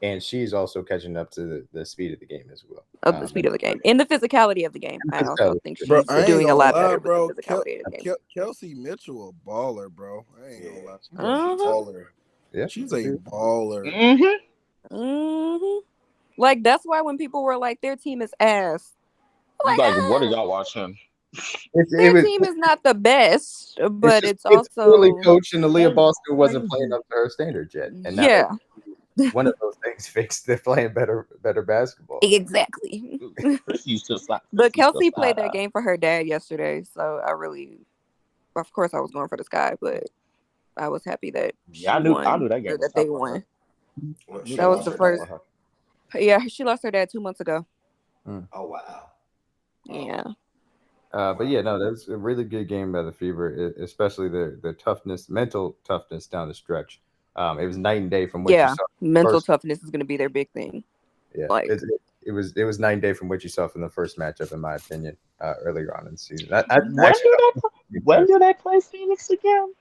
And she's also catching up to the speed of the game as well. Of the speed of the game. And the physicality of the game. I also think she's doing a lot better with the physicality of the game. Kelsey Mitchell a baller, bro. I ain't gonna lie. She's a baller. Yeah. She's a baller. Like, that's why when people were like, their team is ass. Like, what did y'all watch him? Their team is not the best, but it's also really coached, and Aaliyah Boston wasn't playing up to her standards yet. And now one of those things fixed. They're playing better basketball. Exactly. But Kelsey played that game for her dad yesterday, so of course I was going for the Sky, but I was happy that I knew that game that they won. That was the first. Yeah, she lost her dad 2 months ago. Oh wow. Yeah. But yeah, no, that's a really good game by the Fever, especially the toughness, mental toughness down the stretch. It was night and day from what you saw. Mental toughness is going to be their big thing. Yeah, like it was night and day from what you saw from the first matchup, in my opinion, earlier on in the season. When do they play Phoenix again?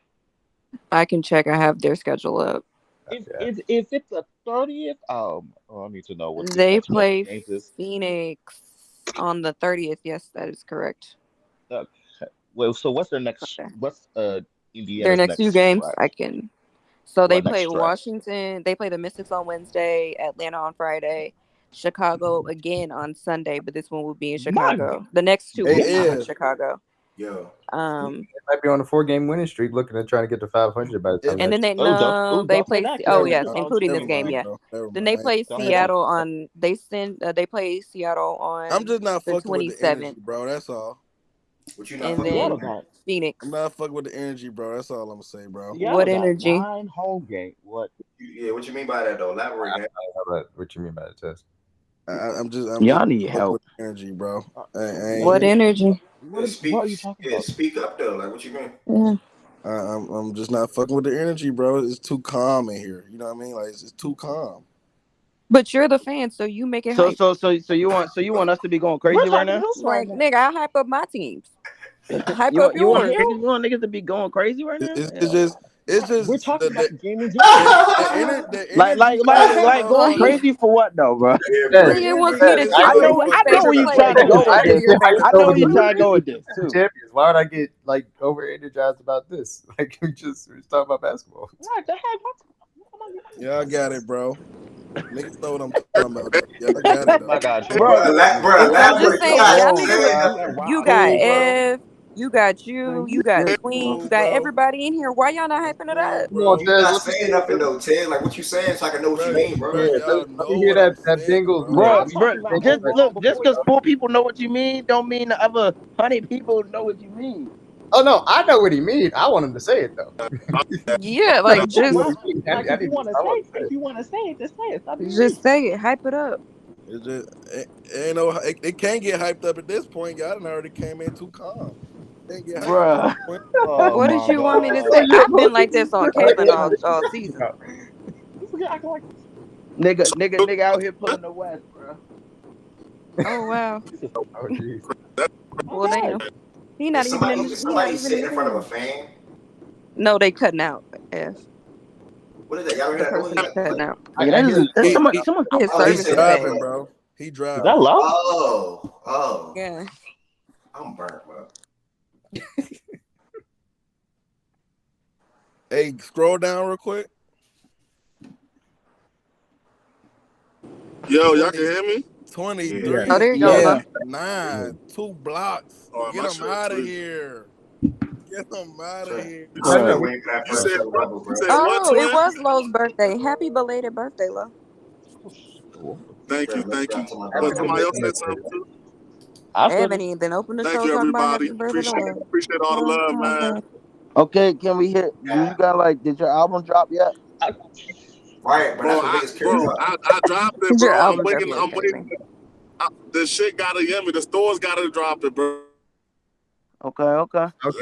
I can check. I have their schedule up. Is it the 30th? I need to know what the They next stretch of play games is. Phoenix on the 30th. Yes, that is correct. Okay. Well, so what's their next? Okay. What's Their Indiana's next few next games, stretch? I can. So they What next play stretch? Washington. They play the Mystics on Wednesday, Atlanta on Friday, Chicago again on Sunday, but this one will be in My Chicago. The next two will be in Chicago. Yo. They might be on a 4-game winning streak, looking at trying to get to 500 by the time. And then they don't play. say that, Oh Kevin. yes, Don't including say this game. that. Yeah. Never Then they mind. play Don't say Seattle on. They play Seattle on. I'm just not the fucking with the energy, 27th. bro. That's all. What you not And fucking then with? Phoenix. I'm not fucking with the energy, bro. That's all I'm gonna say, bro. What energy? 9 home game. What? Yeah, what you mean by that though? Elaborate. Man. What you mean by the test? I'm just Y'all need fucking help. with the energy, bro. What energy? What are you talking about? Speak up though. Like what you mean? Yeah. I'm just not fucking with the energy, bro. It's too calm in here. You know what I mean? Like it's too calm. But you're the fan, so you make it hype. So you want us to be going crazy right now? Like, nigga, I hype up my teams. Hype You up yours. want niggas to be going crazy right now? It's just we're talking about the game in like going crazy for what though, bro? It wants me to tell I you know what where you trying to go with this. I know where you trying to go with this too. Champions. Why would I get like over energized about this? Like we're just talking about basketball. What the heck? Yeah, I got it, bro. Niggas know what I'm talking about. Yeah, I got it. My God, I'm just saying, y'all niggas, you got Ev, you got you got Queen, you got everybody in here. Why y'all not hyping it up? You're not saying nothing though, Ted. Like what you saying, so I can know what you mean, bro. Let me hear that Bengals. Bro, just because 4 people know what you mean, don't mean the other 100 people know what you mean. Oh no, I know what he means. I want him to say it though. Yeah, like just if you want to say it, just say it. Just say it, hype it up. It's just it can't get hyped up at this point. Y'all done already came in too calm. Can't get hyped up. What did you want me to say? I've been like this on Caitlin all season. Nigga out here pulling the West, bro. Oh wow. Oh jeez. Well damn. He not even in the somebody sitting in front of a fan. No, they cutting out. F. What is that? Y'all heard that? Cutting out. Someone his He's service is driving, bad. bro. He driving. Is that low? Oh. Yeah. I'm burnt, bro. Hey, scroll down real quick. Yo, y'all can hear me? 23. Yeah. Oh, there you go. 9, 2 blocks. Oh, Get my him shit out of tweet. here. Get him out of here. You Oh, what, it twin? was Lo's birthday. Happy belated birthday, Lo. Thank you. But somebody else said something too. I haven't even opened the Thank show you, talking about everybody. happy birthday to Lo. Appreciate all the love, man. Okay, can we hit? Do you got did your album drop yet? Right, but Bro, that's what niggas care about. I dropped it, Your bro. album I'm waiting. The shit gotta yummy. The stores gotta drop it, bro. Okay.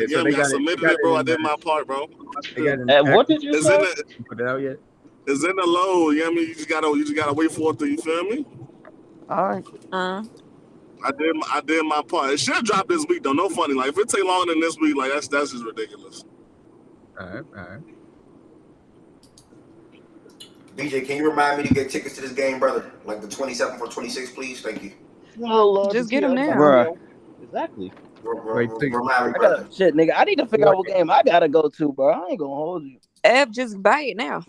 So they I submitted it, bro. I did my part, bro. What did you say? Put it out yet? It's in the load. You know what I mean? You just gotta wait for it to. You feel me? All right. I did my part. It should drop this week though. No funny. Like if it take longer than this week, like that's just ridiculous. All right. BJ, can you remind me to get tickets to this game, brother? Like the 27th or 26th, please. Thank you. Just get them now. Bruh. Exactly. Remind me, brother. Shit, nigga, I need to figure out what game I gotta go to, bro. I ain't gonna hold you. Ev, just buy it now.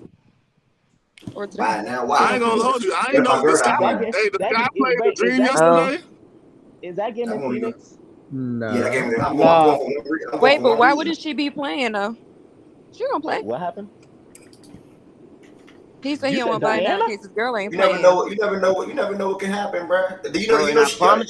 Or Buy it now. Why? I ain't gonna hold you. I ain't know this guy. Hey, the guy played the Dream yesterday. Is that game in Phoenix? No. Yeah, that game. I'm going for wait, but why wouldn't she be playing though? She gonna play. What happened? He said he don't want to buy it now in case his girl ain't You playing. never know what can happen, bro. Do you know? That's damn near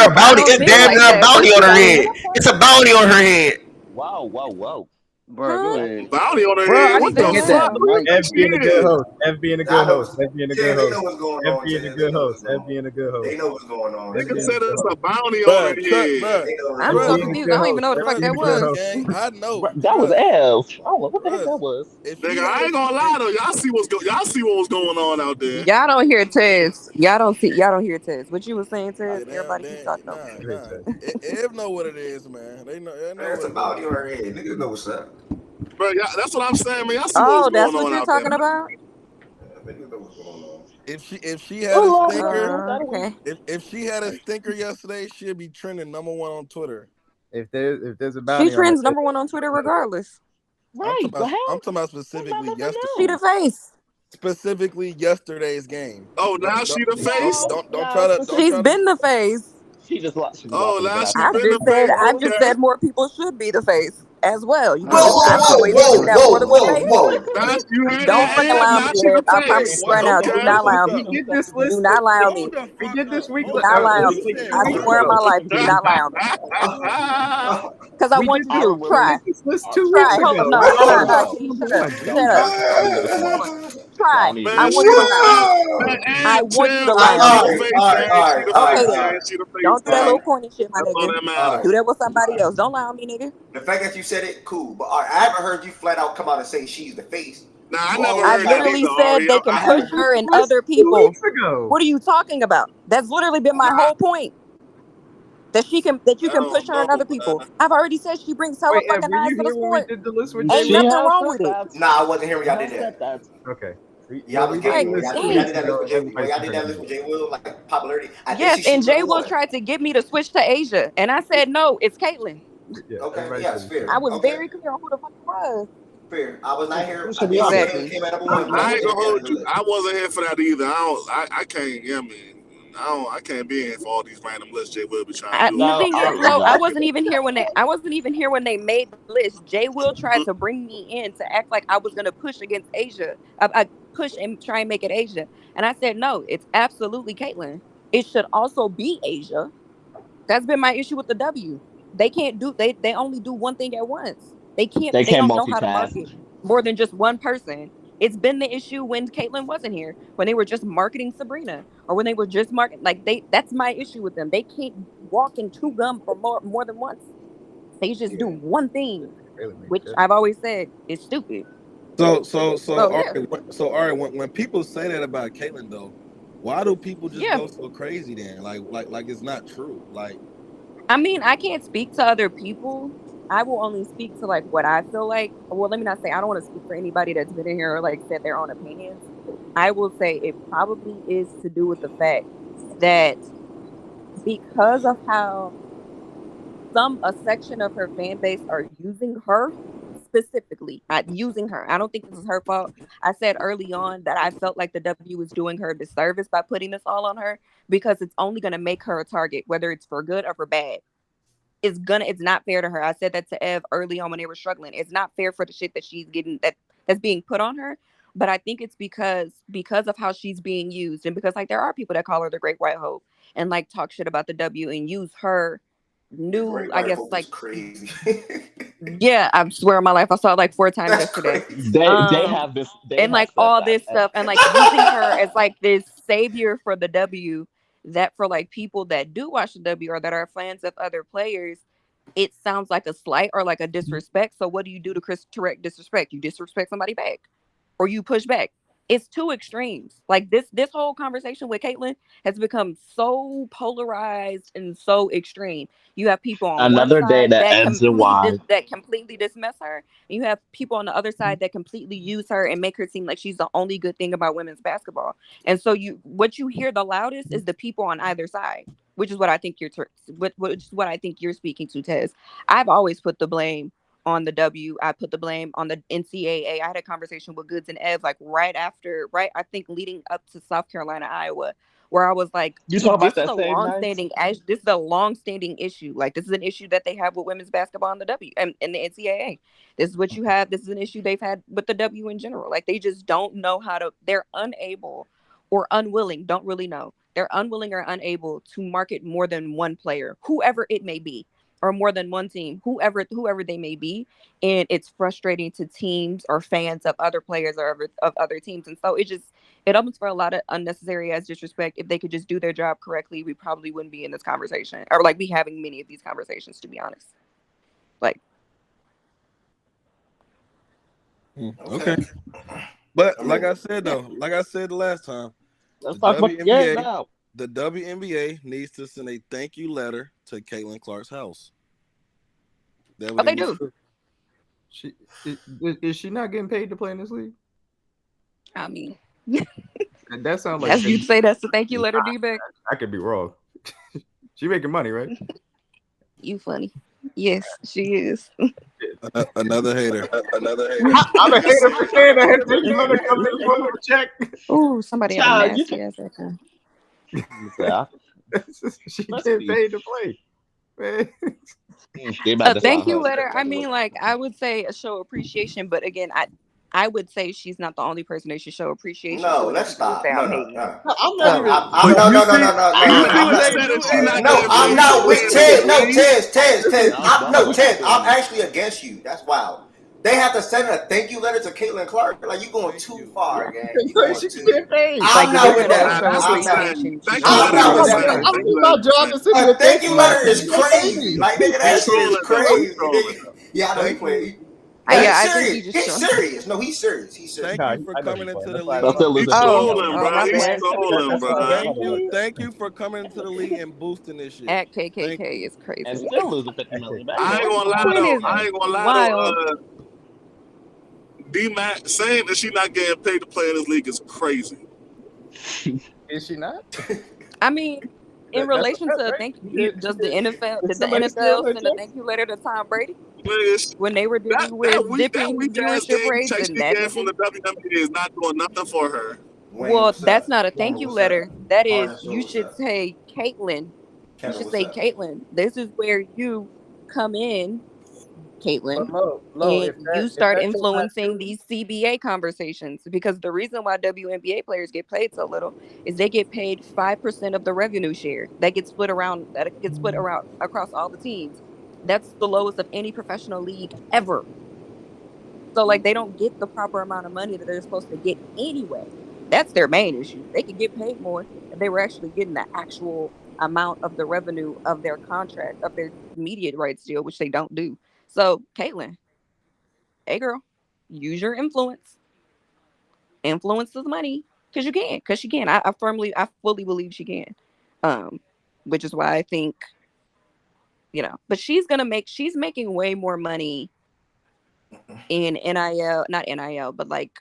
a bounty. It's damn near a bounty on her head. It's a bounty on her head. Whoa. Bro, go ahead. Bounty on her Bro, head. I What need to the get fuck? that mic. F being a good Yeah. host. F being a I good know host. F being a yeah, good they host. know what's going F on, being a Taz. They good know host. what's going F being a good on. They host. know what's going on. F Nigga being a said good it's a host. bounty on her Bruh, head. They know what's I'm going so F being a on. confused. good I don't even host. know what the F fuck being that a good trust, was. host. gang. I know. That was Ev. I don't know what the heck Trust. that was. If she Nigga, had I a, ain't gonna lie though. Y'all see what was going on out there. Y'all don't hear Tez. Y'all don't see. Y'all don't hear Tez. What you was saying, Tez? damn, Everybody keep damn, talking over nah, you. Great, nah. Taz. Ev know what it is, man. They know That's what a it is. bounty on her head. Niggas know what's up. Bro, that's what I'm saying, man. Y'all see what was Oh, that's going what on you're out there, talking man. about. Niggas know what's going on. If she had a Oh, stinker, Okay. if she had a stinker yesterday, she'd be trending #1 on Twitter. If there's a She bounty on her trends head, #1 on Twitter regardless. right. The I'm hell? talking about There's not specifically nothing yesterday. She the new. face. Specifically yesterday's game. Oh, now she the face? Don't No, try to don't She's try to been the face. she just Oh, watching the now glass she half I been empty. the just said. face. I just Okay. said more people should be the face as well. You Whoa, can. whoa, I can whoa, go ahead and do whoa, that more than whoa, one whoa, face. whoa. Now you heard Don't that, fucking Ed? allow Now me, she the Ed. I Hey, promise face. you right now. Do not allow we me. Okay. did this Do list. not allow hold me. the We fuck did this up. week. Hold Do not on. allow You This me. like said two I weeks swear on my ago. life. Do not allow me. Cause I We want did you this. All right, to wait, We try. did this list All 2 weeks Try. Hold up. ago. No. What? No. No. right, No. yo. King, shut Come up. on, Shut dude. up. Bounty this Hold one. on. Try. Bounty I this Man, want one. you to allow me. that I Ed want you to Tim, All allow she me. the right, face, all right, gang. all She right, the all Okay face, right, then. gang. She the face, Don't do that all little right, gang. corny shit, my That's all nigga. that all matters. right. Do that with somebody else. Don't allow me, nigga. The fact that you said it, cool. But I haven't heard you flat out come out and say she's the face. Nah, I You never I always heard that try. literally either, said Ari. they can I We did push haven't. this her and list other 2 weeks people. ago. What are you talking about? That's literally been my I, whole point. That you I can push don't her know, and other people. man. I've already said she brings hella Wait, Ed, fucking were eyes you to the here when we sport. did the list with Ain't Jay She Will? nothing has wrong said with it. that. Nah, I wasn't here when She y'all did has said that. that. Okay. Yeah, I We was did here the Like, when list y'all, two when y'all dang. weeks did that list ago. with Jay. When Everybody's y'all did different that list with numbers. Jay Will, like popularity. I did Yes, see she and was Jay number Will one. tried to get me to switch to Asia, and I said no. It's Caitlyn. Yeah, Okay, everybody's yes, different. I fair. was Okay, very clear on who the fuck it was. fair. I was not here. Let's I be did see honest. Caitlyn Exactly. came at number one, but I I ain't wasn't gonna here for hold that you. list. I wasn't here for that either. I can't, yeah, man. I can't be in here for all these random lists Jay will be trying to do. The Now, thing is, Ari, so I y'all. wasn't even here when they made the list. Jay Will tried to bring me in to act like I was gonna push against Asia. I push and try and make it Asia, and I said no. It's absolutely Caitlyn. It should also be Asia. That's been my issue with the W. They can't do they only do one thing at once. They They can't don't know how to multitask. market more than just one person. It's been the issue when Caitlyn wasn't here, when they were just marketing Sabrina, or when they were just marketing that's my issue with them. They can't walk and chew gum for more than once. They just do Yeah, one thing, Really makes which sense. I've always said is stupid. So So yeah. Ari, when people say that about Caitlyn though, why do people just Yeah. go so crazy then? Like it's not true. Like I mean, I can't speak to other people. I will only speak to like what I feel like. Well, let me not say I don't want to speak for anybody that's been in here or like said their own opinions. I will say it probably is to do with the fact that because of how a section of her fan base are using her specifically, using her. I don't think this is her fault. I said early on that I felt like the W was doing her a disservice by putting this all on her because it's only going to make her a target, whether it's for good or for bad. It's not fair to her. I said that to Ev early on when they were struggling. It's not fair for the shit that she's getting that's being put on her. But I think it's because of how she's being used, and because like there are people that call her the Great White Hope and like talk shit about the W and use her the new, Great I White guess, Hope is like, crazy. yeah, I swear on my life I saw it like 4 times That's yesterday. crazy. They have this. They And have like said all that. this stuff and like using her as like this savior for the W, that for like people that do watch the W or that are fans of other players, it sounds like a slight or like a disrespect. So what do you do to correct disrespect? You disrespect somebody back or you push back. It's two extremes. Like this whole conversation with Caitlyn has become so polarized and so extreme. You have people on one Another day side that ends in Y. that completely dismiss her, and you have people on the other side that completely use her and make her seem like she's the only good thing about women's basketball. And so what you hear the loudest is the people on either side, which is what I think which is what I think you're speaking to, Tez. I've always put the blame on the W. I put the blame on the NCAA. I had a conversation with Goods and Ev like I think leading up to South Carolina, Iowa, where I was like, You talk about this is that a same night? long standing issue. Like this is an issue that they have with women's basketball in the W and the NCAA. This is what you have. This is an issue they've had with the W in general. Like they just don't know they're unable or unwilling, don't really know. They're unwilling or unable to market more than one player, whoever it may be, or more than one team, whoever they may be, and it's frustrating to teams or fans of other players or of other teams, and so it opens for a lot of unnecessary as disrespect. If they could just do their job correctly, we probably wouldn't be in this conversation or like be having many of these conversations, to be honest. Like, okay. But like I said the last time, Let's talk about the game now. The WNBA needs to send a thank you letter to Caitlin Clark's house. They do. Is she not getting paid to play in this league? I mean, that sounds like as you say, that's the thank you letter, D-Back. I could be wrong. She making money, right? You funny. Yes, she is. Another hater. I'm a hater for saying that. Thank you letter coming in for a check. Oh, somebody had a nasty ass accent. She getting paid to play. Man. A thank you letter. I mean, like, I would say a show appreciation, but again, I would say she's not the only person they should show appreciation. No, let's stop. No. I'm not even. No, I'm not with Ted. No, Ted. I'm actually against you. That's wild. They have to send a thank you letter to Caitlin Clark. Like, you going too far, gang. I'm not with that. A thank you letter is crazy. Like, nigga, that shit is crazy. Yeah, I know he played. I think he's serious. No, he's serious. Thank you for coming into the league. He's stolen, bro. Thank you for coming into the league and boosting this shit. At KKK is crazy. And still losing $50 million. I ain't gonna lie though. D-Mac saying that she's not getting paid to play in this league is crazy. Is she not? I mean, in relation to thank you, does the NFL send a thank you letter to Tom Brady when they were dealing with dipping viewership rates? And that from the WNBA is not doing nothing for her. Well, that's not a thank you letter. That is, you should say, Caitlin. You should say, Caitlin, this is where you come in, Caitlin, and you start influencing these CBA conversations, because the reason why WNBA players get paid so little is they get paid 5% of the revenue share that gets split around across all the teams. That's the lowest of any professional league ever. So like, they don't get the proper amount of money that they're supposed to get anyway. That's their main issue. They could get paid more if they were actually getting the actual amount of the revenue of their contract, of their media rights deal, which they don't do. So, Caitlin, hey girl, use your influence. Influence the money, because she can. I fully believe she can. Which is why I think, but she's making way more money in NIL, not NIL, but like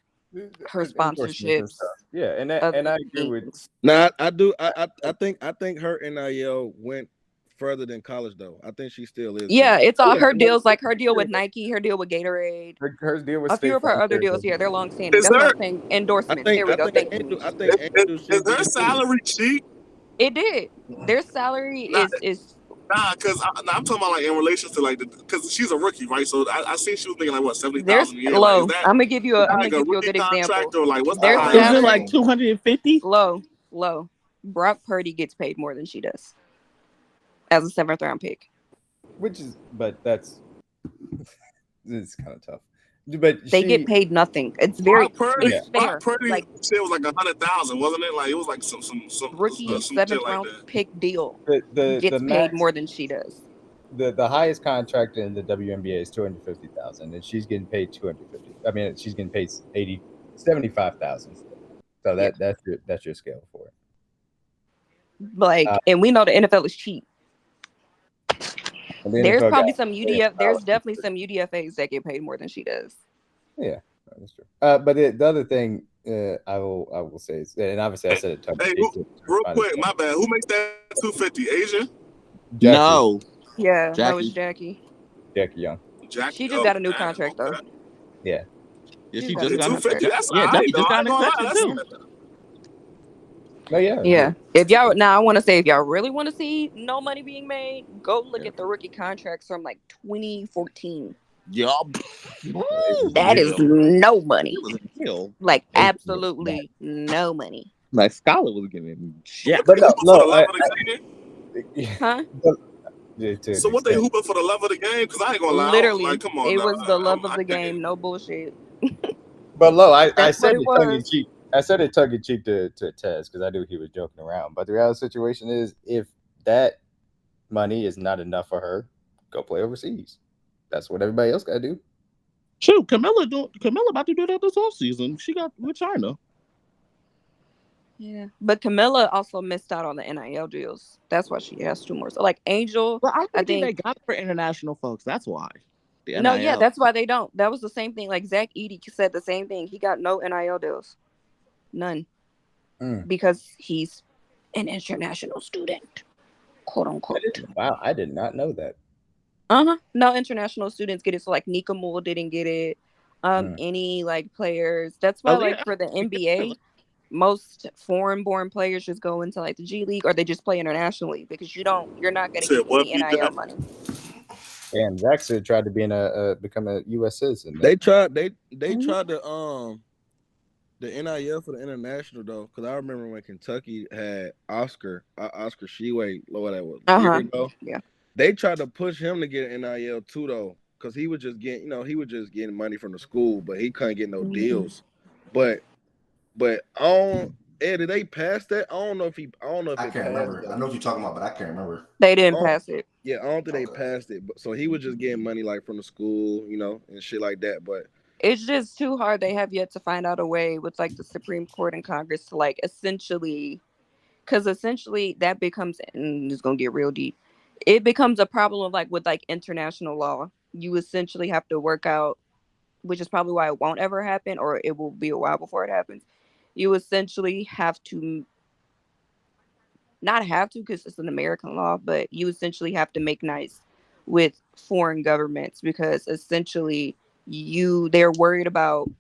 her sponsorships. Yeah, and I agree with. Nah, I do. I think her NIL went further than college though. I think she still is. Yeah, it's all her deals, like her deal with Nike, her deal with Gatorade, her deal with a few of her other deals. Yeah, they're long standing. That's what I'm saying. Endorsements. There we go. Thank you. I think is their salary cheap? It did. Their salary is. Nah, because I'm talking about like in relation to like because she's a rookie, right? So I seen she was making like what 70,000 a year. Low. Like, I'm gonna give you a good example. Or like what's their salary? Is it like 250? Low. Brock Purdy gets paid more than she does as a 7th round pick. It's kind of tough. But they get paid nothing. It's very Purdy, it's fair. Purdy like, it was like 100,000, wasn't it? Like it was like some rookie 7th round pick deal. The gets paid more than she does. The highest contract in the WNBA is $250,000, and she's getting paid $250,000. I mean, she's getting paid $75,000. So that's your scale for it. Like, and we know the NFL is cheap. There's probably some UDF. There's definitely some UDFAs that get paid more than she does. Yeah, that's true. But the other thing I will say is, and obviously I said it. Hey, real quick, my bad. Who makes that 250? Asian? Jackie. No. Yeah, that was Jackie. Jackie Young. She just got a new contract though. Yeah. Yeah, she just got 250. That's Jackie just got an extension too. Oh yeah. Yeah. If y'all I want to say, if y'all really want to see no money being made, go look at the rookie contracts from like 2014. Yup. That is no money. Like absolutely no money. Like Scholar was getting yeah, but huh? So what they hooping for the love of the game? Because I ain't gonna lie, Literally, like, come on, it now. was the love of the game. No bullshit. But Lo, I That's said what it it tongue in was. cheek. I said it tongue in cheek to Tez because I knew he was joking around. But the reality situation is, if that money is not enough for her, go play overseas. That's what everybody else got to do. Shoot, Camilla about to do that this offseason. She got with China. Yeah, but Camilla also missed out on the NIL deals. That's why she has 2 more. So like Angel, But I I think they think got it for international folks. That's why. The no, yeah, NIL. that's why they don't. That was the same thing. Like Zach Edey said the same thing. He got no NIL deals, none, because he's an international student, quote unquote. Wow, I did not know that. No international students get it. So like Nika Moore didn't get it. Any like players. That's why like for the NBA, most foreign-born players just go into like the G League or they just play internationally because you're not going to get any NIL money. And Zach said tried to be become a U.S. citizen. They tried to the NIL for the international though, because I remember when Kentucky had Oscar Sheway, that was a year ago. Yeah, they tried to push him to get an NIL too though, because he was just getting money from the school, but he couldn't get no deals. But did they pass that? I don't know if I can't remember. I know what you're talking about, but I can't remember. They didn't pass it. Yeah, I don't think they passed it. But so he was just getting money like from the school, and shit like that. But it's just too hard. They have yet to find out a way with like the Supreme Court and Congress to like essentially that becomes, and it's gonna get real deep. It becomes a problem of like with like international law. You essentially have to work out, which is probably why it won't ever happen, or it will be a while before it happens. You essentially have to not have to because it's an American law, but you essentially have to make nice with foreign governments because essentially they're worried about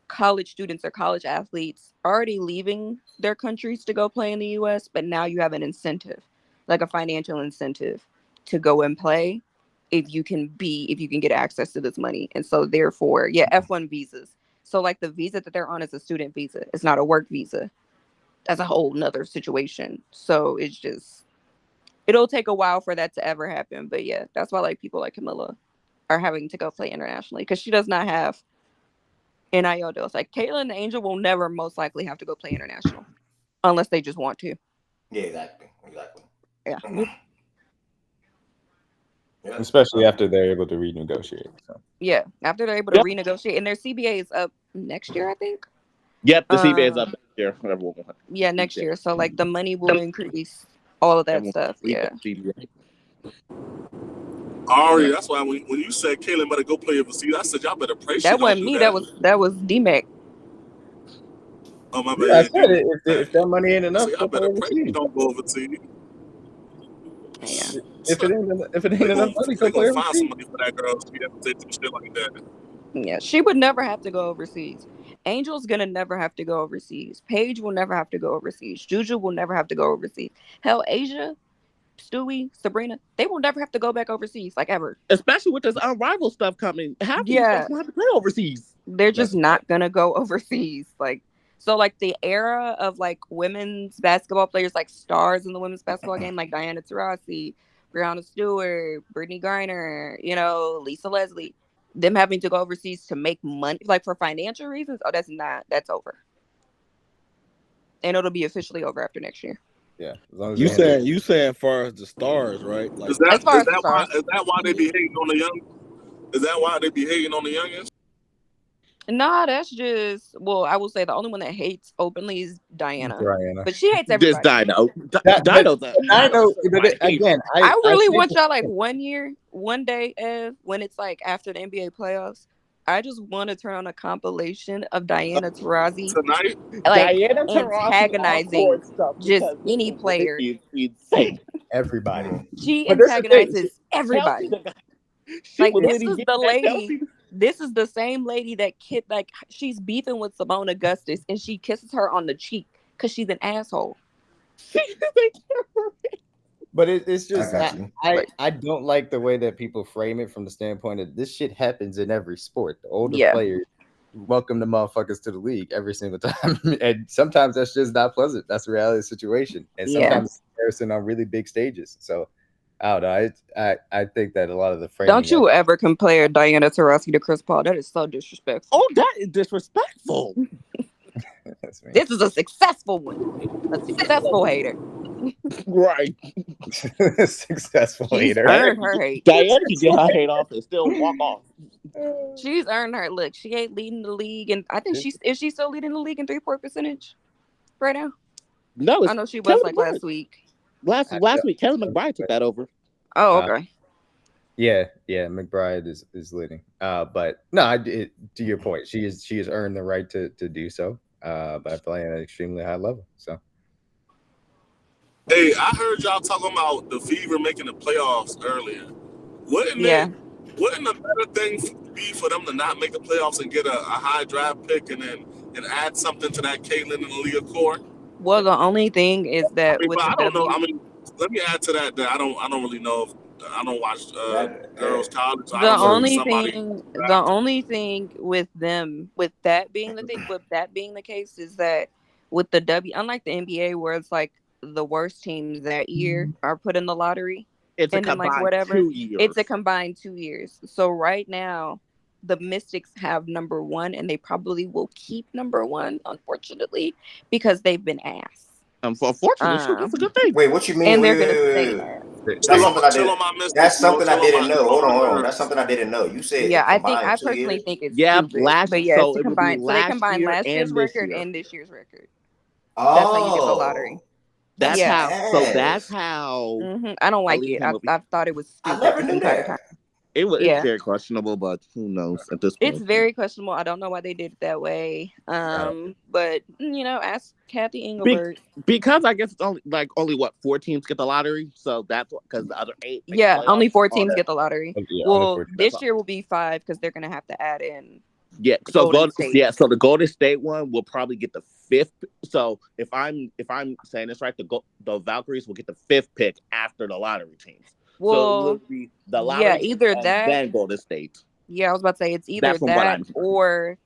college students or college athletes already leaving their countries to go play in the US, but now you have an incentive, like a financial incentive to go and play if you can get access to this money. And so therefore, F1 visas. So like the visa that they're on is a student visa. It's not a work visa. That's a whole nother situation. So it'll take a while for that to ever happen. But yeah, that's why like people like Camilla are having to go play internationally because she does not have NIL deals. Like Caitlyn and Angel will never most likely have to go play international unless they just want to. Yeah, exactly. Yeah. Especially after they're able to renegotiate. So. Yeah, after they're able to renegotiate, and their CBA is up next year, I think. Yep, the CBA is up next year. Whatever. Yeah, next year. So like the money will increase, all of that stuff. Yeah. Ari, that's why when you said Kaylin better go play overseas, I said y'all better pray. That wasn't me. That was D-Mac. Oh my bad. I said it. If that money ain't enough, y'all better pray you don't go overseas. Yeah. If it ain't enough money, go play overseas. Find somebody for that girl. She have to take some shit like that. Yeah, she would never have to go overseas. Angel's gonna never have to go overseas. Paige will never have to go overseas. Juju will never have to go overseas. Hell, Asia, Stewie, Sabrina, they will never have to go back overseas, like ever. Especially with this unrivaled stuff coming. Half these folks will have to play overseas. They're just not gonna go overseas. Like so, like the era of like women's basketball players, like stars in the women's basketball game, like Diana Taurasi, Breonna Stewart, Brittany Griner, Lisa Leslie. Them having to go overseas to make money, like for financial reasons, that's over. And it'll be officially over after next year. Yeah. As long as you saying as far as the stars, right? Like is that why they be hating on the young? Is that why they be hating on the youngest? Nah, that's just I will say the only one that hates openly is Diana. But she hates everybody. Just Dino. Again, I really want y'all like one day, when it's like after the NBA playoffs, I just want to turn on a compilation of Diana Taurasi tonight, like antagonizing just any player. Everybody. She antagonizes everybody. Like this is the lady. This is the same lady that she's beefing with Simone Augustus and she kisses her on the cheek because she's an asshole. But it's just I don't like the way that people frame it from the standpoint of this shit happens in every sport. The older players welcome the motherfuckers to the league every single time. And sometimes that's just not pleasant. That's the reality of the situation. And sometimes it's comparison on really big stages. So I don't know. I think that a lot of the framing. Don't you ever compare Diana Taurasi to Chris Paul? That is so disrespectful. Oh, that is disrespectful. This is a successful one. A successful hater. Right. Successful She's hater. earned her hate. Diana can get her hate off and still walk off. She's earned her. Look, she ain't leading the league, and I think is she still leading the league in 3-point percentage right now? No, I know she was like last week. Last week, Kelly McBride took that over. Oh, okay. Yeah, McBride is leading. But no, to your point, she has earned the right to do so. By playing at an extremely high level. So, Hey, I heard y'all talking about the Fever making the playoffs earlier. Wouldn't a better thing be for them to not make the playoffs and get a high draft pick and add something to that Caitlin and Aaliyah core? Well, the only thing is that I don't know. I mean, let me add to that I don't really know if I don't watch girls college. So the only thing with that being the case is that with the unlike the NBA where it's like the worst teams that year are put in the lottery. It's a combined 2 years. It's a combined 2 years. So right now, the Mystics have number 1, and they probably will keep number 1, unfortunately, because they've been ass. Unfortunately, that's a good thing. Wait, what you mean? And they're gonna stay ass. That's something I didn't know. Hold on. That's something I didn't know. You said I personally think it's stupid. But yeah, so it's combined. So they combine last year's record and this year's record. That's how you get the lottery. That's how. I don't like it. I thought it was stupid. I never knew that. It's very questionable, but who knows at this point. It's very questionable. I don't know why they did it that way. But ask Kathy Engelbert. Because I guess it's only what 4 teams get the lottery, so that's because the other 8. Only 4 teams get the lottery. Well, this year will be 5 because they're gonna have to add in. Yeah, so so the Golden State one will probably get the 5th. So if I'm saying this right, the Valkyries will get the 5th pick after the lottery teams. Well, so it will be the lottery either that then Golden State. Yeah, I was about to say it's either that or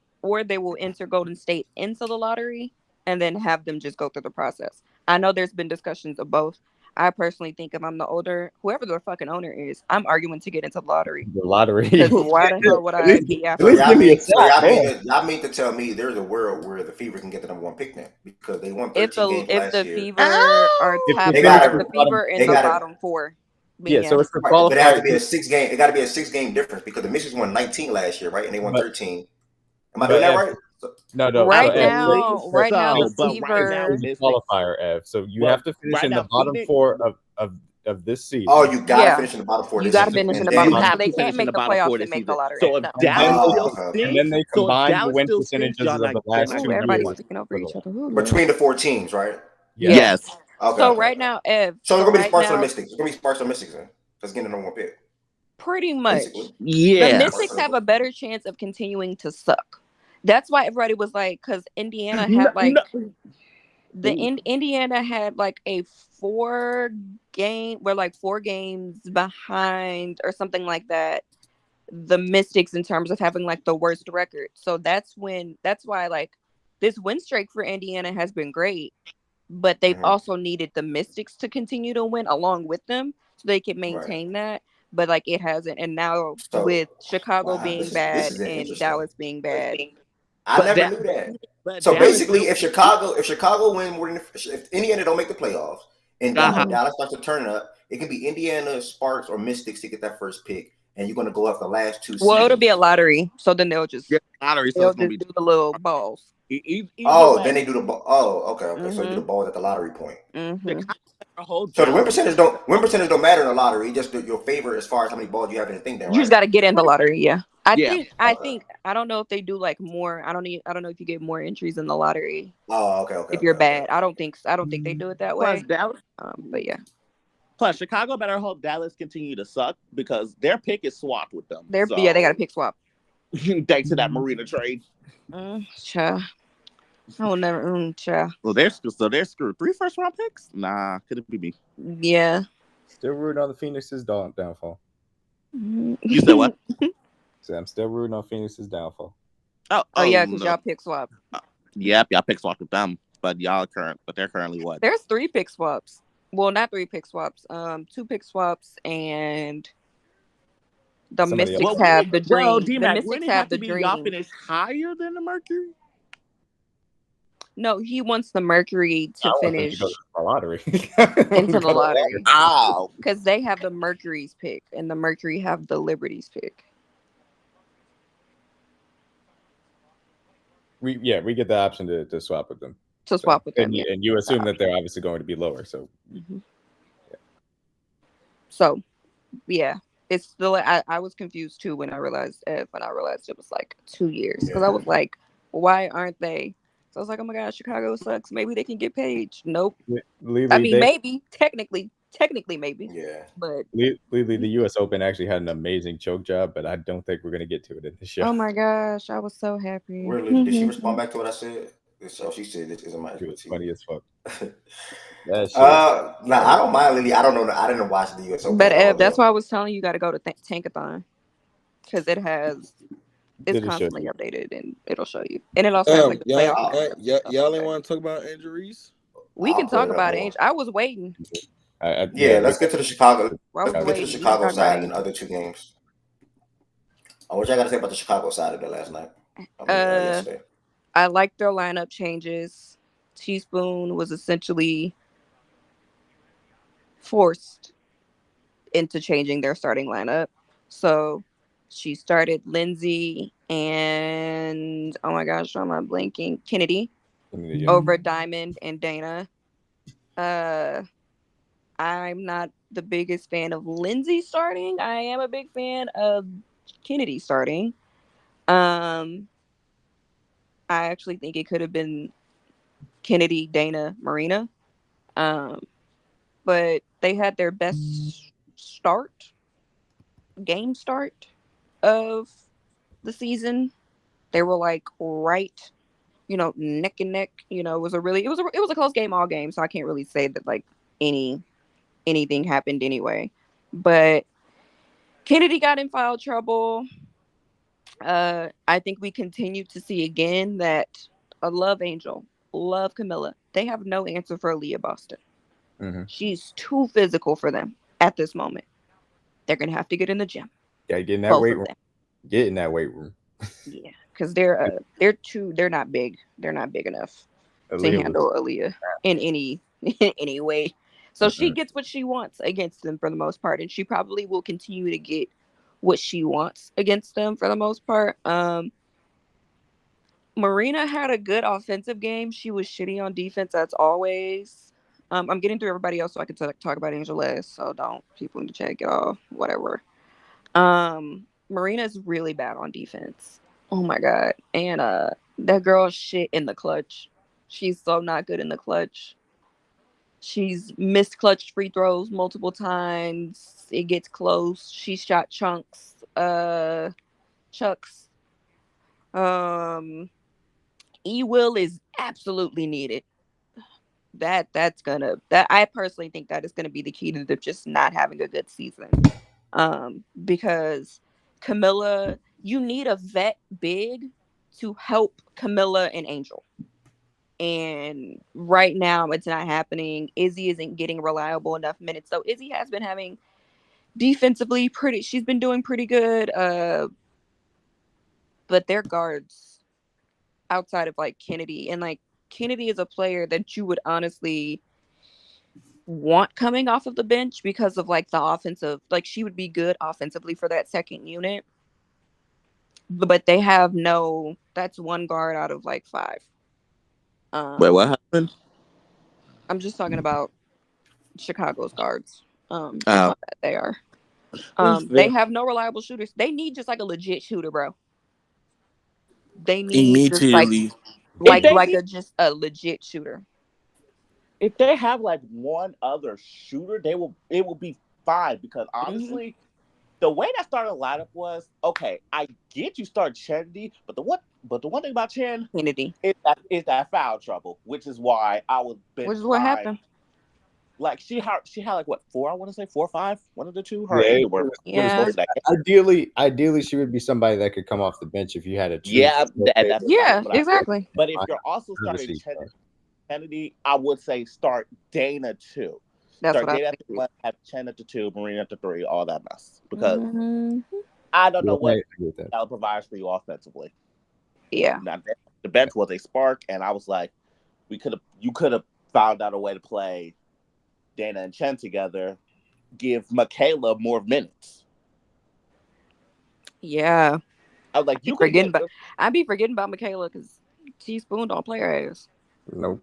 they will enter Golden State into the lottery and then have them just go through the process. I know there's been discussions of both. I personally think if I'm the whoever the fucking owner is, I'm arguing to get into the lottery. The lottery. Why the hell would I be after? Y'all mean to tell me there's a world where the Fever can get the number 1 pick now because they won 13 games last year. Fever are top, the Fever in the bottom 4. Yeah, so it's the but it has to be a 6-game. It got to be a 6-game difference because the Mystics won 19 last year, right? And they won 13. Am I doing that right? No. Right now, the Fever is a qualifier, Ev. So you have to finish in the bottom 4 of this season. Oh, you got to finish in the bottom 4. You got to finish in the bottom 4. They can't make the playoffs and make the lottery. So if Dallas and then they combine the win percentages of the last 2 everybody's speaking over each other. Between the 4 teams, right? Yes. Okay, so right now, Ev. So it's gonna be Sparks or Mystics. It's gonna be Sparks or Mystics then. Let's get the number 1 pick. Pretty much. Yeah. The Mystics have a better chance of continuing to suck. That's why everybody was like, because Indiana had Indiana had like a 4 games behind or something like that. The Mystics in terms of having like the worst record. So that's why like this win streak for Indiana has been great. But they've also needed the Mystics to continue to win along with them so they can maintain that. But like it hasn't. And now with Chicago being bad and Dallas being bad. I never knew that. So basically, if Chicago win more than if Indiana don't make the playoffs and Dallas starts to turn up, it can be Indiana, Sparks, or Mystics to get that first pick. And you're gonna go up the last 2 seasons. Well, it'll be a lottery. So then they'll just do the little balls. Then they do the ball. Oh, okay. So you do the balls at the lottery point. So the win percentage don't matter in the lottery. Just your favor as far as how many balls you have in the thing. Then, right? You just got to get in the lottery. Yeah, I think I don't know if they do like more. I don't know if you get more entries in the lottery. Oh, okay. If you're bad, I don't think they do it that way. Dallas, but yeah. Plus, Chicago better hope Dallas continue to suck because their pick is swapped with them. They got a pick swap. Thanks to that Marina trade. I will never. Well, they're screwed. 3 first-round picks? Nah, could it be me? Yeah. Still rooting on the Phoenix's downfall. You said what? So I'm still rooting on Phoenix's downfall. Oh yeah, because y'all pick swap. Yep, y'all pick swap with them, but they're currently what? There's 3 pick swaps. Well, not 3 pick swaps. 2 pick swaps, and the Somebody else. Mystics Well, have the dream. The D-Mac, Mystics wouldn't it have have the to be y'all dream. finish higher than the Mercury? No, he wants the Mercury I to want them to finish go to the lottery. into the lottery Ow. because they have the Mercury's pick and the Mercury have the Liberty's pick. We get the option to swap with them. To swap with them, and, yeah. and you assume that they're obviously going to be lower. So, Mm-hmm. So, yeah, it's still. I was confused too when I realized it was like 2 years because I was like, why aren't they? So I was like, oh my gosh, Chicago sucks. Maybe they can get paid. Nope. I mean, maybe technically maybe. Yeah. But Lily, the U.S. Open actually had an amazing choke job, but I don't think we're going to get to it in the show. oh my gosh, I was so happy. Really? Did she respond back to what I said? So she said this isn't my expertise. Funny as fuck. I don't mind Lily. I don't know. I didn't watch the U.S. Open. But that's why I was telling you got to go to Tankathon because it's constantly updated and it'll show you. And it also has like the playoff matchups. Y'all ain't want to talk about injuries? We can talk about it. I was waiting. Let's get to the Chicago. Let's get to the Chicago side and the other 2 games. What y'all got to say about the Chicago side of the last night? Yesterday. I like their lineup changes. Teaspoon was essentially forced into changing their starting lineup. So she started Lindsay and oh my gosh, I'm not blinking. Kennedy over Diamond and Dana. I'm not the biggest fan of Lindsay starting. I am a big fan of Kennedy starting. I actually think it could have been Kennedy, Dana, Marina. But they had their best game start of the season. They were like right, neck and neck. It was a close game all game, so I can't really say that like anything happened anyway. But Kennedy got in foul trouble. I think we continue to see again that a love Angel, love Camilla. They have no answer for Aaliyah Boston. Mm-hmm. She's too physical for them at this moment. They're gonna have to get in the gym. Gotta get in that weight room. Get in that weight room. Yeah, because they're not big. They're not big enough to handle Aaliyah in any way. So she gets what she wants against them for the most part, and she probably will continue to get what she wants against them for the most part. Marina had a good offensive game. She was shitty on defense as always. I'm getting through everybody else so I can talk about Angel last. So don't people in the chat get all whatever. Marina's really bad on defense. Oh my god. And that girl shit in the clutch. She's so not good in the clutch. She's missed clutch free throws multiple times. It gets close. She shot chucks. E-Will is absolutely needed. I personally think that is gonna be the key to them just not having a good season. Because Camilla, you need a vet big to help Camilla and Angel. And right now it's not happening. Izzy isn't getting reliable enough minutes. So Izzy has been having defensively she's been doing pretty good. But their guards outside of like Kennedy, and like Kennedy is a player that you would honestly want coming off of the bench because of like the offensive, like she would be good offensively for that second unit. But they have that's one guard out of like 5. Wait, what happened? I'm just talking about Chicago's guards. That's how bad they are. They have no reliable shooters. They need just like a legit shooter, bro. They need immediately just a legit shooter. If they have like one other shooter, it will be fine because honestly, the way that starting lineup was okay. I get you start Kennedy, but the one thing about Kennedy is that foul trouble, which is why I was. Which is what happened. Like she had like what 4? I want to say 4 or 5. One of the two. Ideally, she would be somebody that could come off the bench if you had a exactly. But if you're also starting Kennedy, I would say start Dana too. That's what I Jada at the figured. 1, have Chen at the 2, Marina at the 3, all that mess. Because Mhm. I don't know Yeah, I what agree with that. that provides for you offensively. Yeah. Now, the bench was a spark, and I was like, you could have found out a way to play Dana and Chen together, give Michaela more minutes. Yeah. I was like, you could Forgetting about. I be forgetting about Michaela because Teaspoon don't play her ass. Nope.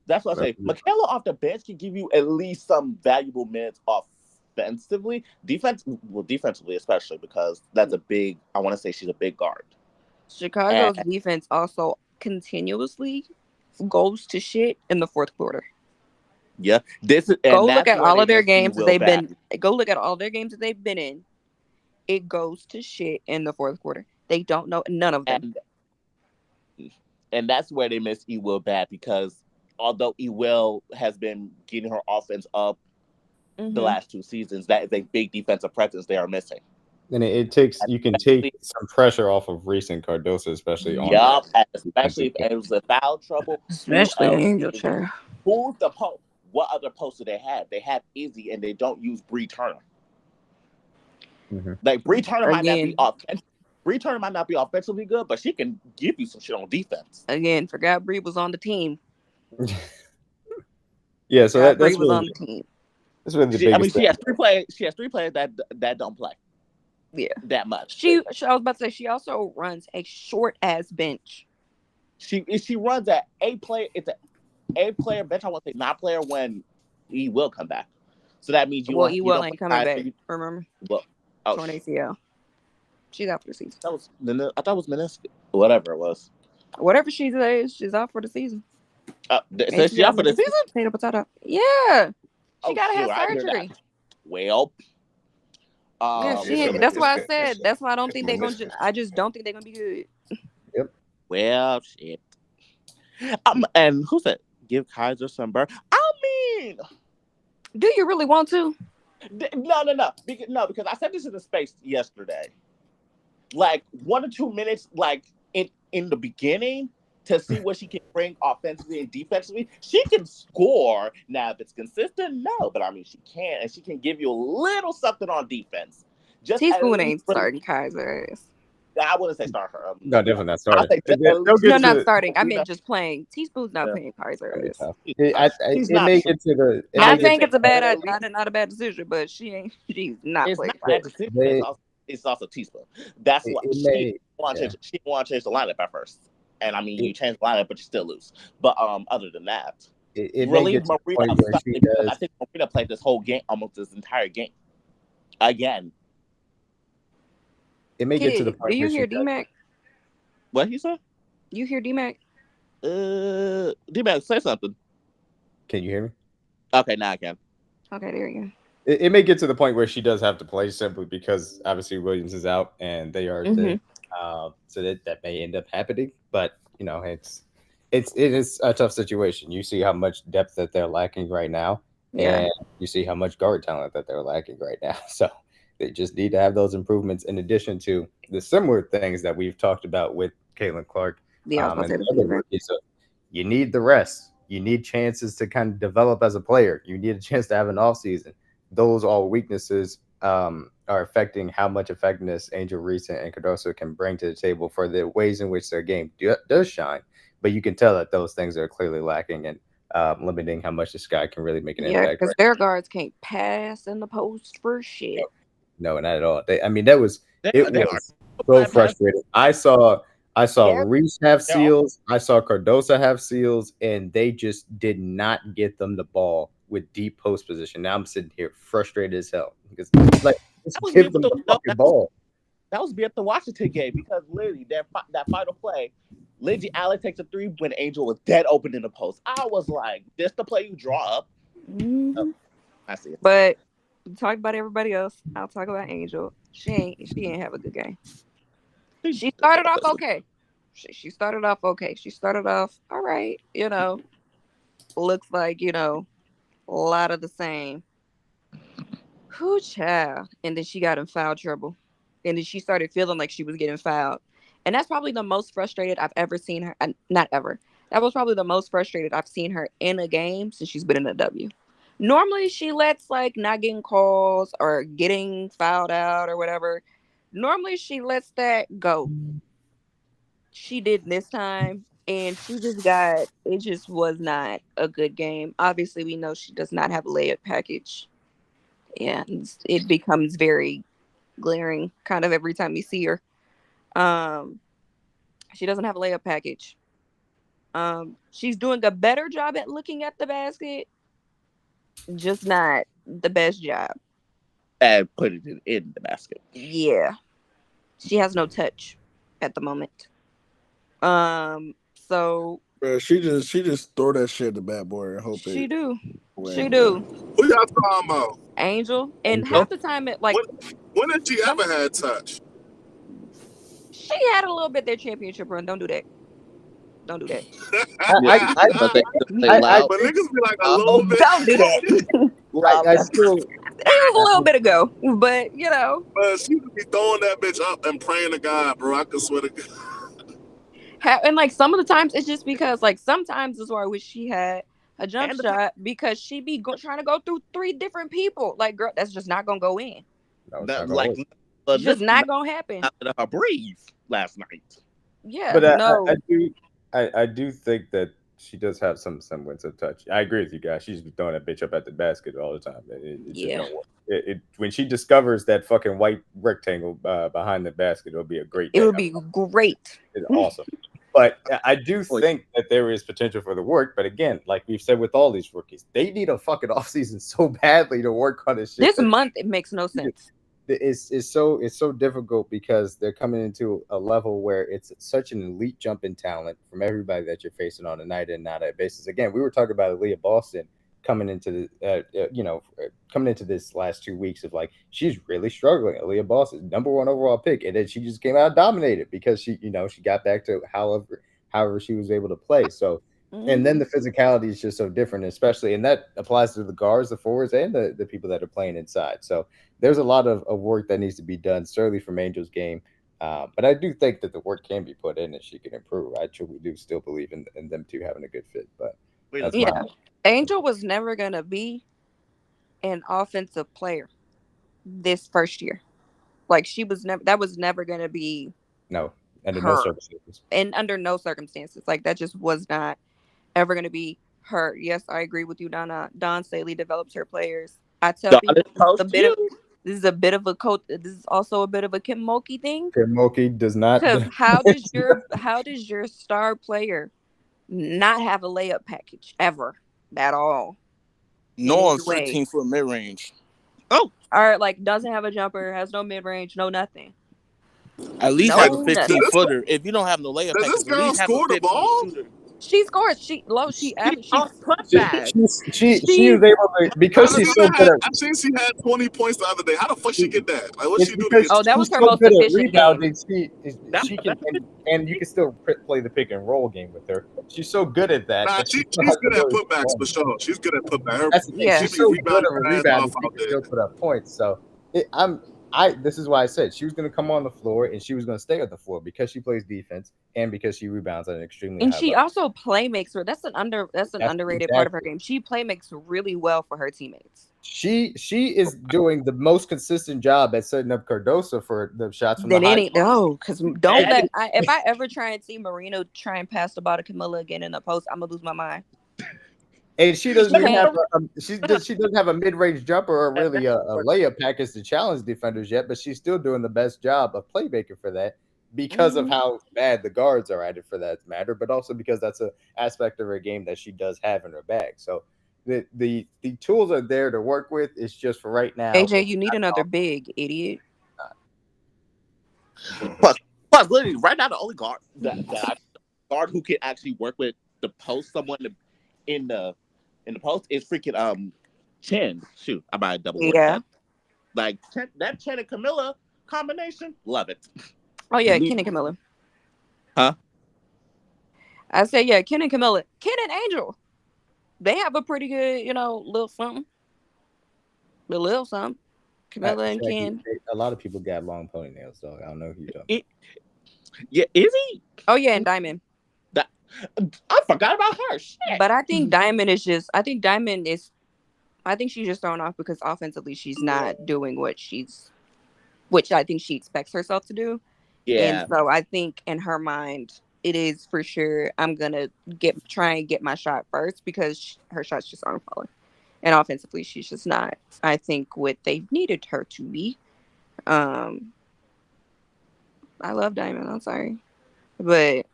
That's what I say. Michaela off the bench can give you at least some valuable minutes offensively. Defensively especially, because that's a big. I want to say she's a big guard. Chicago's defense also continuously goes to shit in the fourth quarter. Yeah, go look at all of their games that they've been. Go look at all their games that they've been in. It goes to shit in the fourth quarter. They don't know none of them. And that's where they miss Ewell bad, because although Ewell has been getting her offense up the last 2 seasons, that is a big defensive presence they are missing. And you can take some pressure off of Reese and Cardoso, especially on. Yup, especially if it was a foul trouble. Especially Angel Chair. Who's the post? What other post do they have? They have Izzy, and they don't use Bree Turner. Mm-hmm. Like Bree Turner might not be offensive. Bree Turner might not be offensively good, but she can give you some shit on defense. Again, forgot Bree was on the team. Yeah, so that's Bree was really, on the team. That's really the biggest she has 3 players. She has 3 players that don't play. Yeah, that much. I was about to say she also runs a short ass bench. She runs an 8-player. It's an 8-player bench. I want to say 9-player when he will come back. So that means you ain't coming back. Remember? Well, torn ACL. She's out for the season. I thought it was meniscus. Whatever it was. Whatever she says, she's out for the season. So she's out for the season? Potato, potato. Yeah. She gotta have surgery. Well. That's why I said. That's why I don't think they're gonna. I just don't think they're gonna be good. Yep. Well, shit. And who said give Kaiser some burn? I mean, do you really want to? No. Because I said this in the space yesterday. Like 1 or 2 minutes, like in the beginning, to see what she can bring offensively and defensively. She can score. Now, if it's consistent, no. But I mean, she can, and she can give you a little something on defense. Teaspoon ain't starting Kaiser ass. I wouldn't say start her. No, definitely not starting. Not starting. I meant just playing. Teaspoon's not playing Kaiser ass. It may get to the. I think it's not a bad decision, but she's not playing. It's also Teaspoon. That's why she wanted to change the lineup at first. And I mean, you change the lineup, but you still lose. But other than that, really, Marina. I think Marina played this whole game, almost this entire game, again. It may get to the point. Do you hear D-Mac? What he said? You hear D-Mac? D-Mac, say something. Can you hear me? Okay, now I can. Okay, there you go. It may get to the point where she does have to play simply because obviously Williams is out and they are there. So that may end up happening. But it is a tough situation. You see how much depth that they're lacking right now, and you see how much guard talent that they're lacking right now. So they just need to have those improvements in addition to the similar things that we've talked about with Caitlin Clark. So you need the rest. You need chances to kind of develop as a player. You need a chance to have an offseason. Those all weaknesses are affecting how much effectiveness Angel Reese and Cardoso can bring to the table for the ways in which their game does shine. But you can tell that those things are clearly lacking and limiting how much this guy can really make an impact. Yeah, because their guards can't pass in the post for shit. No, not at all. It was so frustrating. I saw Reese have seals. I saw Cardoso have seals, and they just did not get them the ball with deep post position. Now I'm sitting here frustrated as hell because just give them the fucking ball. That was at the Washington game because literally that final play, Lindsay Allen takes a 3 when Angel was dead open in the post. I was like, this the play you draw up. Mm-hmm. I see it. But talk about everybody else. I'll talk about Angel. She ain't have a good game. She started off okay. She started off okay. She started off all right. Looks like a lot of the same. Whoo, child. And then she got in foul trouble. And then she started feeling like she was getting fouled. And that's probably the most frustrated I've ever seen her. Not ever. That was probably the most frustrated I've seen her in a game since she's been in a W. Normally, she lets like not getting calls or getting fouled out or whatever. Normally, she lets that go. She did this time, and it just was not a good game. Obviously, we know she does not have a layup package, and it becomes very glaring kind of every time you see her. Um, she doesn't have a layup package. She's doing a better job at looking at the basket, just not the best job. And put it in the basket. Yeah, she has no touch at the moment. So Bro, she just throw that shit at the bad boy and hope she it do, win, she bro. do. Who y'all talking about? Angel, and half the time it like When did she ever had touch? she had a little bit their championship run. Don't do that. Don't do that. But niggas be like a little bit. Don't do that. I still. It was a little bit ago, but you know. But she would be throwing that bitch up and praying to God, bro. I could swear to God. And like some of the times it's just because like sometimes is where I wish she had a jump shot because she be trying to go through 3 different people. Like, girl, that's just not gonna go in. It's just not gonna happen. Her breathe last night. Yeah, But no. I do think that she does have some semblance of touch. I agree with you guys. She's throwing that bitch up at the basket all the time. It just don't work. When she discovers that fucking white rectangle behind the basket, it'll be a great day. It would be great. It's awesome. But I do think that there is potential for the work. But again, like we've said with all these rookies, they need a fucking offseason so badly to work on this shit. This month, it makes no sense. It's so difficult because they're coming into a level where it's such an elite jump in talent from everybody that you're facing on a night in, night out basis. Again, we were talking about Aaliyah Boston coming into coming into this last 2 weeks of like she's really struggling. Aaliyah Boston, number 1 overall pick, and then she just came out dominated because she got back to however she was able to play. So. And then the physicality is just so different, especially, and that applies to the guards, the forwards, and the people that are playing inside. So there's a lot of work that needs to be done, certainly from Angel's game. But I do think that the work can be put in and she can improve. I truly do still believe in them two having a good fit. But Angel was never going to be an offensive player this first year. Like that was never going to be under no circumstances. And under no circumstances. Like that just was not ever going to be her. Yes, I agree with you, Donna. Dawn Staley develops her players. I tell people this is a bit of a coach. This is also a bit of a Kim Mulkey thing. Kim Mulkey does not. Because how does your star player not have a layup package ever at all? No, 13-foot mid range. Oh, all right. Like doesn't have a jumper, has no mid range, no nothing. At least have a 15-footer. If you don't have no layup package, does this girl score the ball? She scores. She was able to because she's so good at. I seen she had 20 points the other day. How the fuck she get that? Like what she do? That was her most efficient rebounding. She can and you can still play the pick and roll game with her. She's so good at that. Nah, she's good at putbacks for sure. She's good at putbacks. She's so good at rebounding. She can still put up points. So this is why I said she was going to come on the floor and she was going to stay on the floor because she plays defense and because she rebounds at an extremely high she level. also playmakes her. That's an underrated part of her game. She playmakes really well for her teammates. She is doing the most consistent job at setting up Cardoso for the shots from because if I ever try and see Marino try and pass the ball to Camilla again in the post, I'm gonna lose my mind. And she doesn't even have she doesn't have a mid-range jumper or really a layup package to challenge defenders yet, but she's still doing the best job of playmaking for that because of how bad the guards are at it for that matter, but also because that's an aspect of her game that she does have in her bag. So the tools are there to work with. It's just for right now. AJ, you need another big idiot. Plus, literally, right now the only guard guard who can actually work with the post someone in the post is freaking Chen. Shoot, I might double that. Like that Chen and Camilla combination, love it. Oh yeah, Ken and Camilla. Huh? I say yeah, Ken and Camilla. Ken and Angel. They have a pretty good, little something. A little something. Camilla and Ken. A lot of people got long ponytails, dog. I don't know who you're talking about. Yeah, is he? Oh yeah, and Diamond. I forgot about her. Shit. But I think Diamond is I think she's just thrown off because offensively she's not doing which I think she expects herself to do. Yeah. And so I think in her mind, it is for sure I'm gonna try and get my shot first because her shots just aren't falling. And offensively, she's just not, I think, what they needed her to be. I love Diamond. I'm sorry. But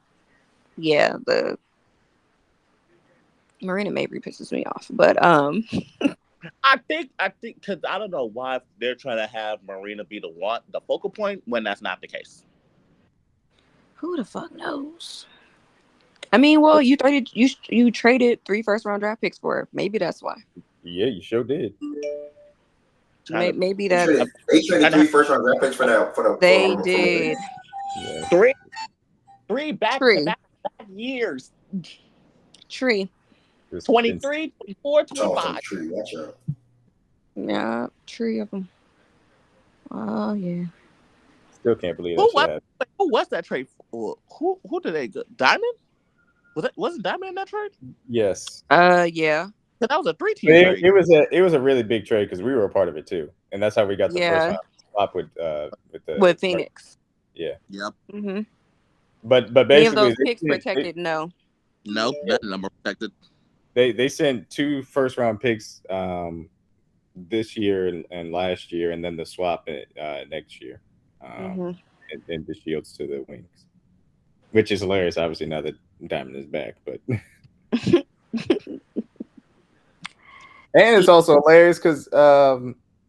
yeah, the Marina Mabry pisses me off. But I think because I don't know why they're trying to have Marina be the focal point when that's not the case. who the fuck knows? I mean, well, you traded 3 first-round draft picks for her. Maybe that's why. Yeah, you sure did. Maybe They that traded 3 first-round draft picks for the they did. Yeah. Three back-to-back years. Tree. 23, 24, 25. Tree, watch out. Yeah, 3 of them. Oh yeah. Still can't believe that. Who was that trade for? Who did they go? Diamond? Wasn't Diamond in that trade? Yes. Yeah. That was a 3-team trade. It was a really big trade because we were a part of it too, and that's how we got the first round swap with Phoenix. Yeah. Yep. Mm-hmm. But basically, any of those picks protected? No, none of them are protected. They sent 2 first-round picks this year and last year, and then the swap next year, and the Shields to the Wings, which is hilarious. Obviously, now that Diamond is back, but and it's also hilarious because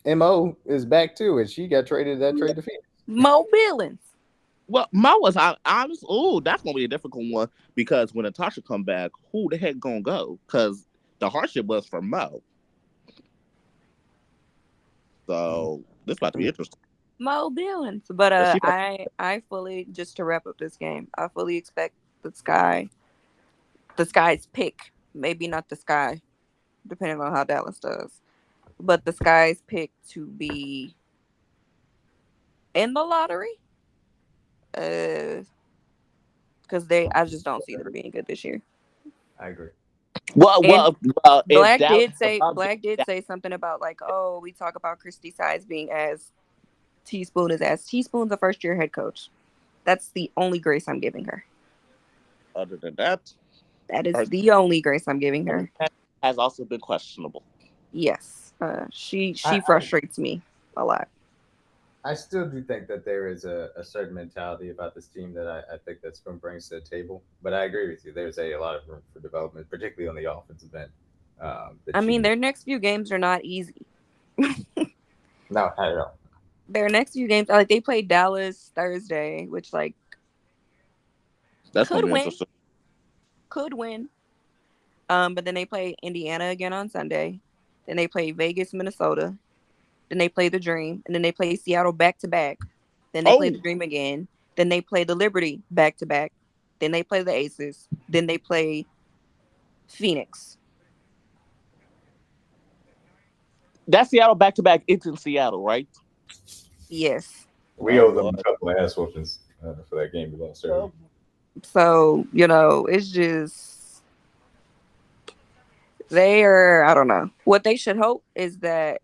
Mo is back too, and she got traded to Phoenix. Mo Billings. Well, Mo was honest. Oh, that's gonna be a difficult one because when Natasha come back, who the heck gonna go? Because the hardship was for Mo. So this about to be interesting. Mo Billings, but I fully, just to wrap up this game, I fully expect the Sky's pick, maybe not the Sky, depending on how Dallas does, but the Sky's pick to be in the lottery. Because I just don't see them being good this year. I agree. Well, Black did say something about like, oh, we talk about Christy Sides being as Teaspoon is as Teaspoon's a first-year head coach. That's the only grace I'm giving her. Other than that, that is the only grace I'm giving her. Has also been questionable. Yes, she frustrates me a lot. I still do think that there is a certain mentality about this team that I think that Spoon brings to the table. But I agree with you. There's a lot of room for development, particularly on the offensive end. I mean, their next few games are not easy. No, not at all. Their next few games, like they played Dallas Thursday, which like that's could win. But then they play Indiana again on Sunday. Then they play Vegas, Minnesota. Then they play the Dream, and then they play Seattle back-to-back. Then they play the Dream again. Then they play the Liberty back-to-back. Then they play the Aces. Then they play Phoenix. That Seattle back-to-back, it's in Seattle, right? Yes. We owe them a couple of ass whoopings for that game we lost earlier. So, it's just they are, I don't know. What they should hope is that,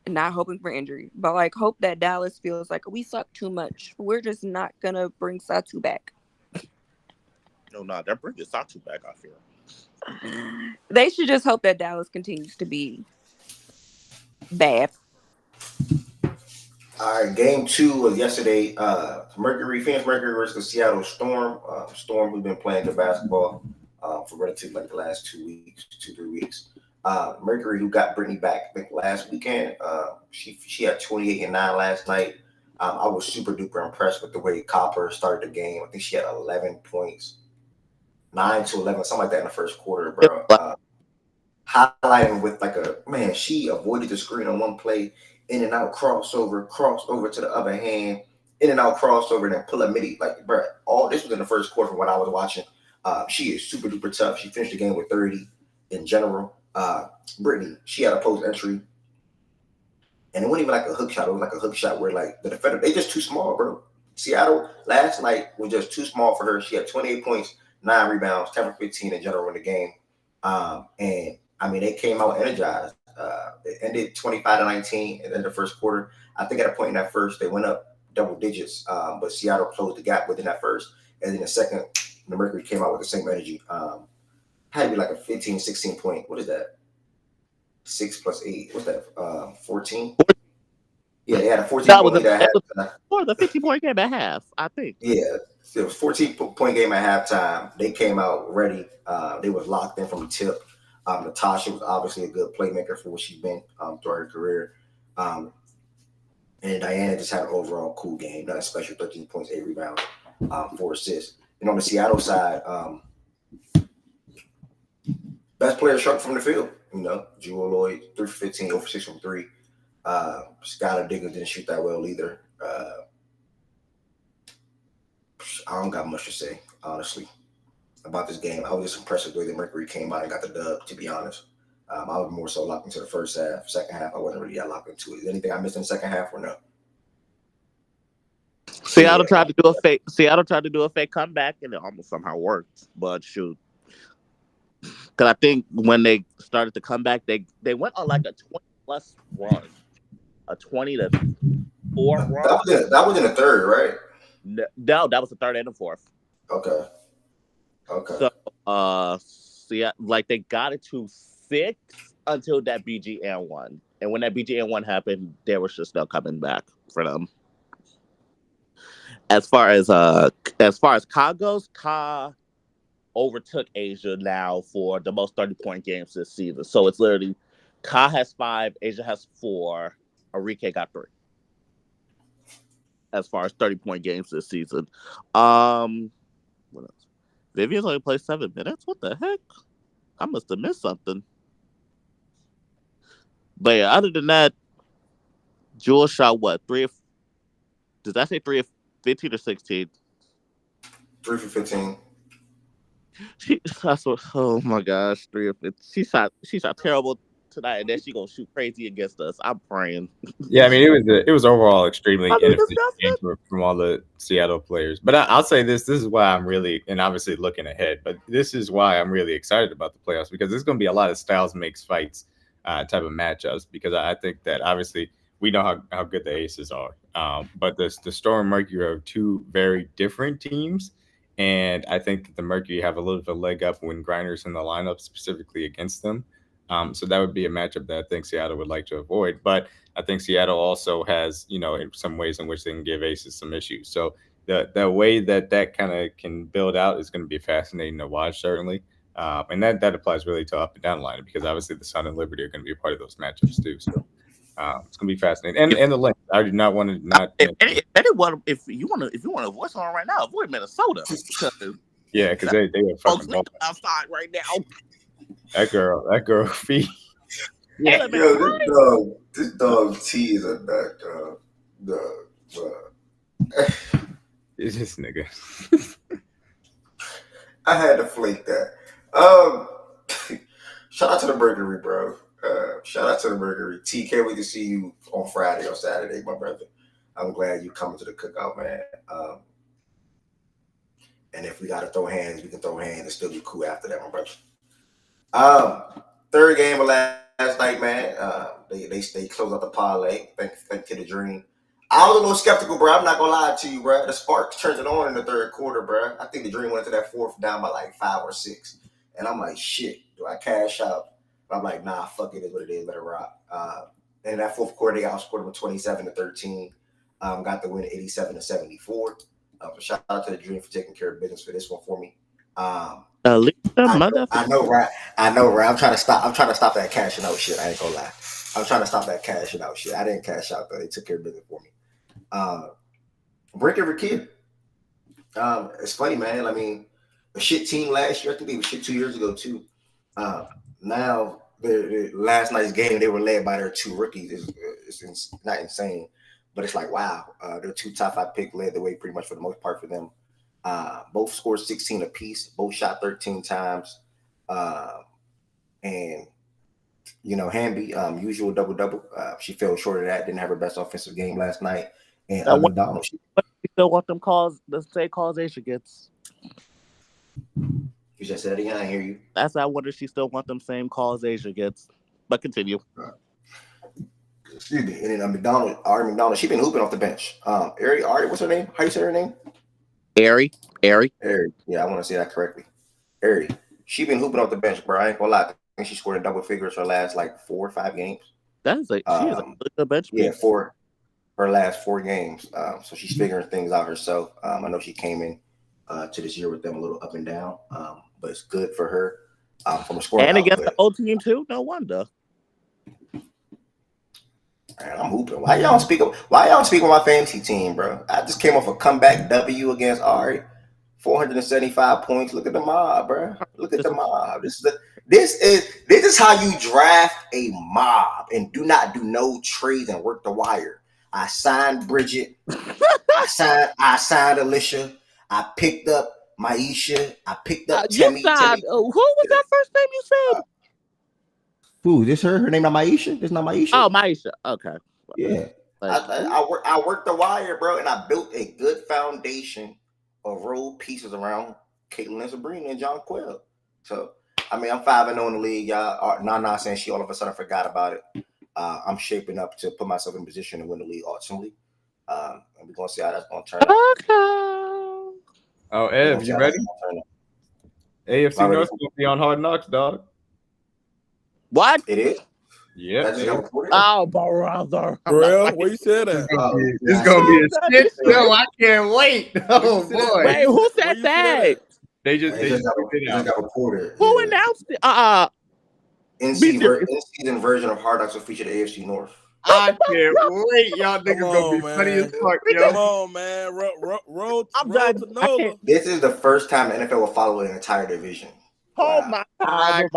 not hoping for injury, but like hope that Dallas feels like we suck too much. We're just not gonna bring Satu back. No, they're bringing Satu back, I feel. They should just hope that Dallas continues to be bad. All right, game 2 was yesterday. Phoenix Mercury versus the Seattle Storm. Storm, who've been playing good basketball for relatively like the last 2-3 weeks. Mercury, who got Brittany back, I think last weekend. She had 28 and 9 last night. I was super duper impressed with the way Copper started the game. I think she had 11 points, 9 to 11, something like that in the first quarter, bro. Highlighting with she avoided the screen on one play, in and out crossover, crossed over to the other hand, in and out crossover, and then pull up midi. Like, bro, all this was in the first quarter from what I was watching. She is super duper tough. She finished the game with 30 in general. Brittany, she had a post entry, and it wasn't even like a hook shot. It was like a hook shot where like the defender, they just too small, bro. Seattle last night was just too small for her. She had 28 points, 9 rebounds, 10 for 15 in general in the game. And I mean, they came out energized. It ended 25-19 and then the first quarter. I think at a point in that first, they went up double digits, but Seattle closed the gap within that first. And then the second, the Mercury came out with the same energy. Had to be like a 15, 16 point. What is that? 6 plus 8. What's that? 14? Yeah, they had a 14 point lead at halftime. Or the 50-point game at half, I think. Yeah, it was 14-point game at halftime. They came out ready. They was locked in from the tip. Natasha was obviously a good playmaker for what she's been throughout her career. And Diana just had an overall cool game. Not special, 13 points, 8 rebounds, 4 assists. And on the Seattle side, best player struck from the field. Jewel Lloyd, 3 for 15, 0 for 6 from 3. Skylar Diggins didn't shoot that well either. I don't got much to say, honestly, about this game. I was just impressed with the way the Mercury came out and got the dub, to be honest. I was more so locked into the first half. Second half, I wasn't really that locked into it. Is anything I missed in the second half or no? Seattle tried to do a fake comeback, and it almost somehow worked. But shoot, because I think when they started to come back, they went on like a 20+ run, a 20-4 run. That was in the third, right? No, that was the third and the fourth. Okay. So yeah, like they got it to 6 until that BGN one, and when that BGN one happened, there was just no coming back for them. As far as Ka goes, Ka overtook Asia now for the most 30-point games this season. So it's literally Ka has 5, Asia has 4, Enrique got 3. As far as 30-point games this season. What else? Vivian's only played 7 minutes? What the heck? I must have missed something. But yeah, other than that, Jewel shot what? Did I say 3 of 15 or 16? 3 for 15. Oh my gosh, 3 of 15. She shot terrible tonight, and then she gonna shoot crazy against us. I'm praying. Yeah, I mean it was overall extremely inefficient game from all the Seattle players. But I'll say this is why I'm really, and obviously looking ahead, but this is why I'm really excited about the playoffs, because there's going to be a lot of styles makes fights type of matchups, because I think that obviously we know how good the Aces are, but the Storm and Mercury are 2 very different teams. And I think that the Mercury have a little bit of a leg up when Grinder's in the lineup specifically against them. So that would be a matchup that I think Seattle would like to avoid. But I think Seattle also has, in some ways in which they can give Aces some issues. So the way that kind of can build out is going to be fascinating to watch, certainly. And that applies really to up and down line, because obviously the Sun and Liberty are going to be a part of those matchups too. So it's going to be fascinating. And the link, I do not want to not. Anyone, if you want to voice on right now, avoid Minnesota. Yeah, because they are fucking outside right now. That girl feet. Yeah, this dog T is a nut, dog. It's this nigga. I had to flake that. Shout out to the Mercury, bro. Shout out to the Mercury. T, can't wait to see you on Friday or Saturday, my brother. I'm glad you coming to the cookout, man. And if we got to throw hands, we can throw hands and still be cool after that, my brother. Third game of last night, man. They closed out the parlay. Thank to the Dream. I was a little skeptical, bro. I'm not gonna lie to you, bro. The Sparks turned it on in the third quarter, bro. I think the Dream went to that fourth down by like 5 or 6, and I'm like, shit. Do I cash out? But I'm like, nah, fuck it. Is what it is. Let it rock. And in that fourth quarter, they outscored them 27-13. Got the win 87-74. So shout out to the Dream for taking care of business for this one for me. I know, right? I'm trying to stop that cashing out shit. I ain't gonna lie. I'm trying to stop that cashing out shit. I didn't cash out though. They took care of business for me. Break every kid. It's funny, man. I mean, a shit team last year. I think they were shit 2 years ago too. Now the last night's game, they were led by their 2 rookies. It's not insane, but it's like, wow. Their 2 top 5 picks led the way pretty much for the most part for them. Both scored 16 apiece. Both shot 13 times. And Hamby, usual double-double. She fell short of that. Didn't have her best offensive game last night. And McDonald. She still want them calls. The same calls Asia gets. You just said it again. I hear you. I wonder if she still want them same calls Asia gets. But continue. Excuse me. And then Ari McDonald, she been hooping off the bench. Ari, what's her name? How you say her name? Ari. Yeah, I want to say that correctly. Ari. She been hooping off the bench, bro. I ain't gonna lie. I think she scored in double figures her last like 4 or 5 games. That's like she is a bench. Yeah, for her last 4 games. So she's figuring things out herself. I know she came in to this year with them a little up and down, but it's good for her from a scoring. And against the old team too. No wonder. Man, I'm hooping. Why y'all speak of my fantasy team, bro? I just came off a comeback W against Ari. 475 points. Look at the mob, bro. Look at the mob. This is how you draft a mob and do not do no trades and work the wire. I signed Bridget. I signed Alicia. I picked up Maisha. I picked up Tammy. Who was that first name you said? Who? This her? Her name not Maisha? This not Maisha? Oh, Maisha. Okay. Yeah. I worked the wire, bro, and I built a good foundation of role pieces around Caitlin and Sabrina and John Quill. So, I mean, I'm 5-0 in the league, y'all. Nana saying she all of a sudden forgot about it. I'm shaping up to put myself in position to win the league ultimately. And we're going to see how that's going to turn out. Okay. Oh, Ev, you ready? AFC North will be on Hard Knocks, dog. What? It is? Yeah. Oh, brother. For real? Where you said that? It's going to be a shit show. I can't wait. Oh, boy. Wait, who said that? They just got reported. Who announced it? In-season version of Hard Knocks will feature the AFC North. I can't wait. Y'all niggas gonna be funny as fuck, yo. Come on, man. Roll to NOLA. This is the first time the NFL will follow an entire division. Oh my God!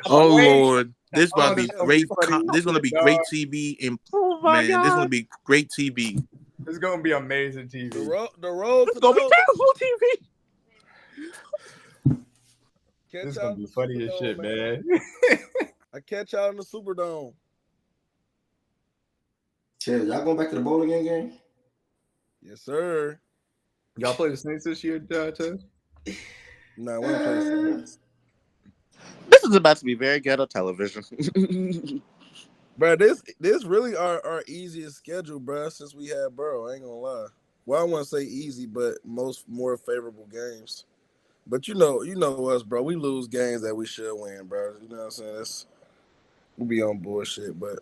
Oh Lord, this is gonna be great. This is gonna be great TV. And man, this is gonna be great TV. It's gonna be amazing TV. The road to gonna be terrible TV. This is gonna be funny as shit, man. I catch y'all in the Superdome. Chill, y'all going back to the bowling game? Yes, sir. Y'all play the Saints this year, Ted? No, we don't play the Saints. This is about to be very ghetto television. Bro, this really our easiest schedule, bro, since we had Burrow. I ain't gonna lie. Well, I want to say easy, but more favorable games. But you know us, bro. We lose games that we should win, bro. You know what I'm saying? We'll be on bullshit, but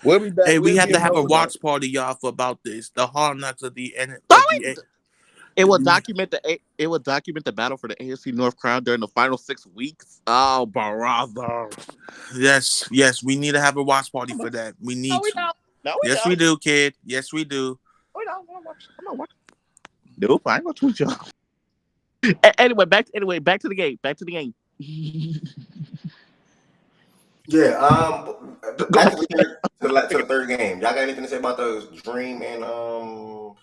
we'll be back. Hey, we have to have a watch party, y'all, for about this. The Hard Knocks of the end. It will document the battle for the AFC North crown during the final 6 weeks. Oh, brother. Yes, we need to have a watch party for that. We need to. Yes, we do, kid. Yes, we do. I'm not watching. Nope, I ain't watching with y'all. Anyway, back to the game. Back to the game. Yeah. Back to the third game. Y'all got anything to say about the Dream and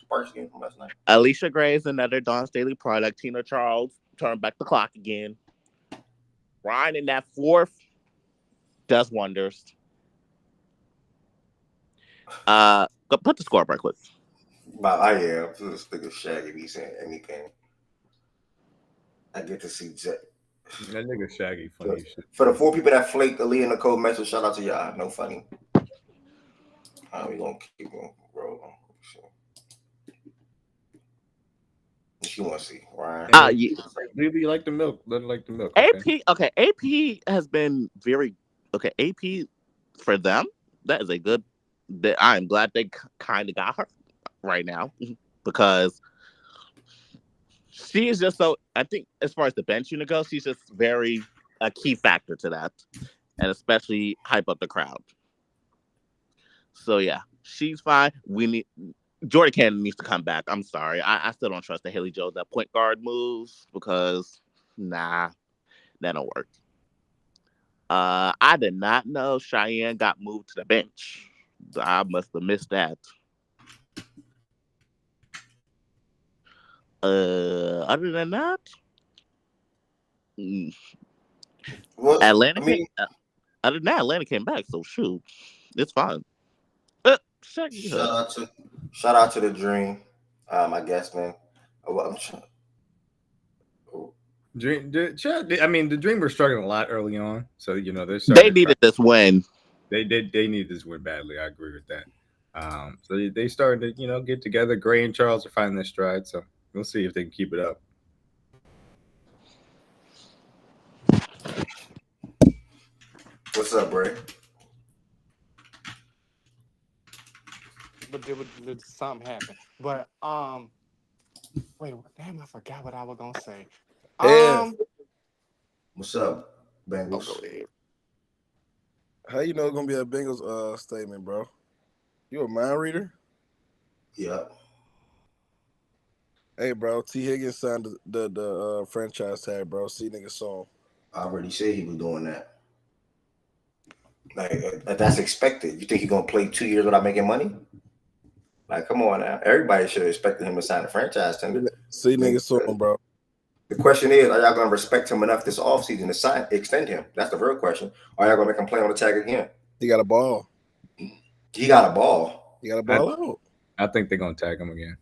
Sparks game from last night? Alicia Gray is another Dawn Staley product. Tina Charles turned back the clock again. Ryan in that fourth does wonders. Go put the score up right quick. I am. This nigga Shaggy be saying anything. I get to see Jet. That nigga Shaggy funny shit. For the 4 people that flaked Ali and Nicole message, shout out to y'all. No funny. We gonna keep going, bro. She want to see Ryan. Yeah. Really like the milk. Let her like the milk. AP has been very okay. AP for them, that is a good. I'm glad they kind of got her right now because she is just so. I think as far as the bench unit goes, she's just very a key factor to that, and especially hype up the crowd. So yeah, she's fine. We need. Jordan Cannon needs to come back. I'm sorry. I still don't trust the Haley Jones that point guard moves because that don't work. I did not know Cheyenne got moved to the bench. I must have missed that. Other than that, Atlanta came back, so shoot, it's fine. Shout out to the Dream. I guess, man. I mean, the Dream were struggling a lot early on, so they needed this win. They need this win badly. I agree with that. So they started to get together. Gray and Charles are finding their stride, so we'll see if they can keep it up. What's up, Bray? But did something happen? But wait, damn, I forgot what I was gonna say. Yeah. What's up, Bengals? Oh, go ahead. How you know it's gonna be a Bengals statement, bro? You a mind reader? Yep. Hey, bro. T. Higgins signed the franchise tag, bro. See niggas song. I already said he was doing that. Like that's expected. You think he's gonna play 2 years without making money? Like, come on now. Everybody should have expected him to sign a franchise tender. See niggas song, bro. The question is, are y'all gonna respect him enough this offseason to extend him? That's the real question. Or are y'all gonna make him play on the tag again? He got a ball. He got a ball. He got a ball out. I think they're gonna tag him again.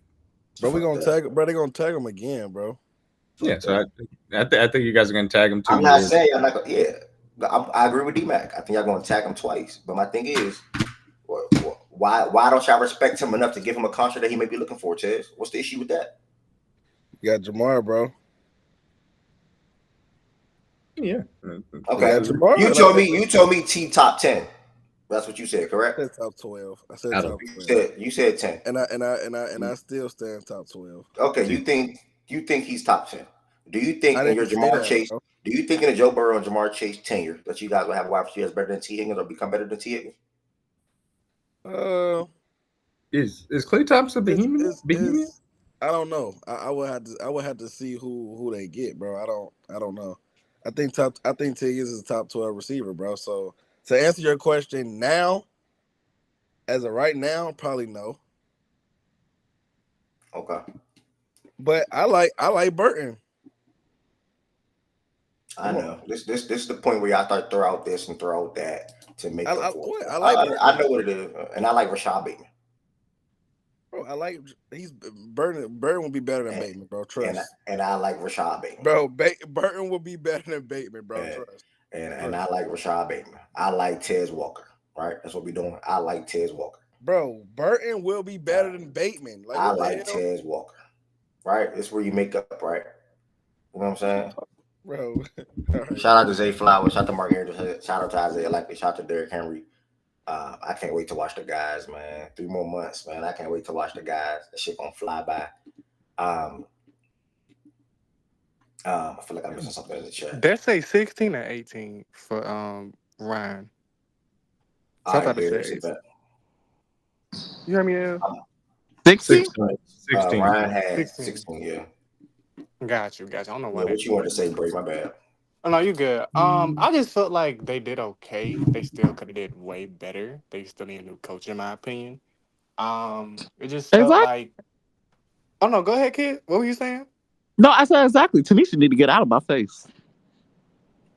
Bro, we gonna tag. Bro, they gonna tag him again, bro. Yeah, so I think you guys are gonna tag him too. I'm not saying I'm not gonna. Yeah, I agree with D-Mac. I think y'all gonna tag him twice. But my thing is, why don't y'all respect him enough to give him a contract that he may be looking for, Tez? What's the issue with that? You got Jamar, bro. Yeah. Okay. You told me T top 10. That's what you said, correct? I said top 12. I said top 12. You said 10. And I still stand top 12. Okay, you think he's top 10. Do you think in your Jamar Chase, do you think in the Joe Burrow and Jamar Chase tenure that you guys will have a wide receiver better than T. Higgins or become better than T. Higgins? Is Klay Thompson behemoth? I don't know. I would have to see who they get, bro. I don't know. I think T. Higgins is a top 12 receiver, bro. So to answer your question now, as of right now, probably no. Okay. But I like Burton. I know. This is the point where y'all start to throw out this and throw out that to make up for it. I know what it is, and I like Rashad Bateman. Bro, Burton will be better than Bateman, bro. Trust. And I like Rashad Bateman. Bro, Burton will be better than Bateman, bro. Trust. And I like Rashad Bateman. I like Tez Walker. Right? That's what we're doing. I like Tez Walker. Bro, Burton will be better than Bateman. Like, I like Tez Walker. Right? It's where you make up, right? You know what I'm saying? Bro. Shout out to Zay Flowers. Shout out to Mark Harris. Shout out to Isaiah Likely. Shout out to Derrick Henry. I can't wait to watch the guys, man. 3 more months, man. I can't wait to watch the guys. That shit gonna fly by. I feel like I'm missing something in the chat. They say 16 or 18 for Ryan. So I thought it said. You heard me? 16? 16. Ryan had 16, yeah. Got you. I don't know what. What you want to say, Bray? My bad. Oh, no, you good. I just felt like they did okay. They still could have did way better. They still need a new coach, in my opinion. It just felt like. Oh no, go ahead, kid. What were you saying? No, I said exactly. Tanisha need to get out of my face.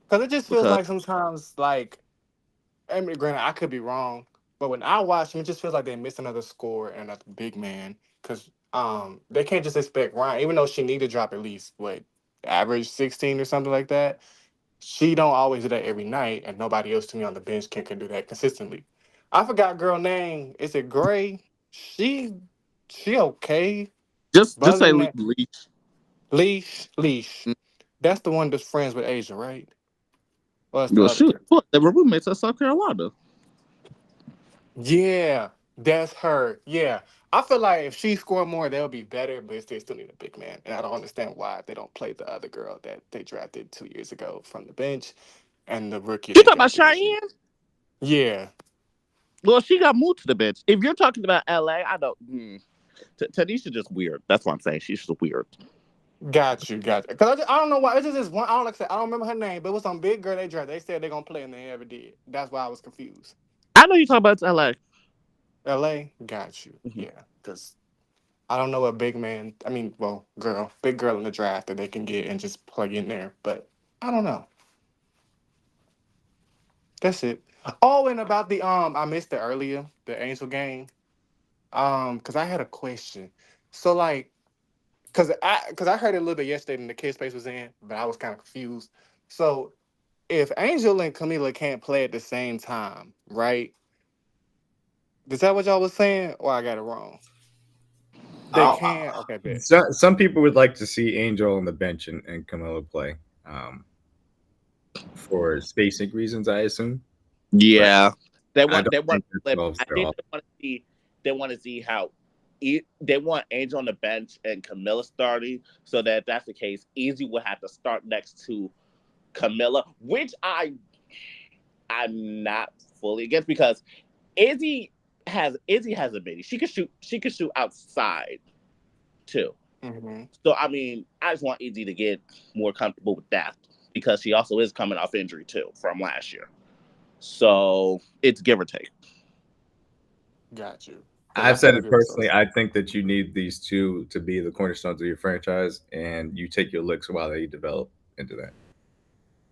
Because it just feels like sometimes, like, I mean, granted, I could be wrong, but when I watch them, it just feels like they miss another score and a big man. Because they can't just expect Ryan, even though she need to drop at least average 16 or something like that. She don't always do that every night, and nobody else to me on the bench can do that consistently. I forgot girl name. Is it Gray? She okay. Just say Leash. Leash. That's the one that's friends with Asia, right? Well, shoot. They were roommates at South Carolina. Yeah, that's her. Yeah. I feel like if she scored more, they'll be better, but they still need a big man. And I don't understand why they don't play the other girl that they drafted 2 years ago from the bench and the rookie. You talking about Cheyenne? Yeah. Well, she got moved to the bench. If you're talking about LA, I don't. Tanisha just weird. That's what I'm saying. She's just weird. Got you. Because I don't know why. It's just this one. I don't remember her name, but it was some big girl they drafted. They said they're going to play and they never did. That's why I was confused. I know you're talking about LA. LA? Got you. Mm-hmm. Yeah. Because I don't know a big man. I mean, big girl in the draft that they can get and just plug in there. But I don't know. That's it. Oh, and about the I missed it earlier, the Angel game. Because I had a question. So Because I heard it a little bit yesterday when the kid space was in, but I was kind of confused. So if Angel and Camila can't play at the same time, right? Is that what y'all was saying, or I got it wrong? They can't. Okay, bet. Some people would like to see Angel on the bench and Camilla play, for spacing reasons, I assume. Yeah, they I want don't they want think that I solves it think all. they want to see how they want Angel on the bench and Camilla starting, so that if that's the case, Easy will have to start next to Camilla, which I'm not fully against because Izzy has a baby. She could shoot outside too. Mm-hmm. So I mean, I just want Izzy to get more comfortable with that because she also is coming off injury too from last year. So it's give or take. Got you. I've said it personally. I think that you need these two to be the cornerstones of your franchise, and you take your licks while they develop into that.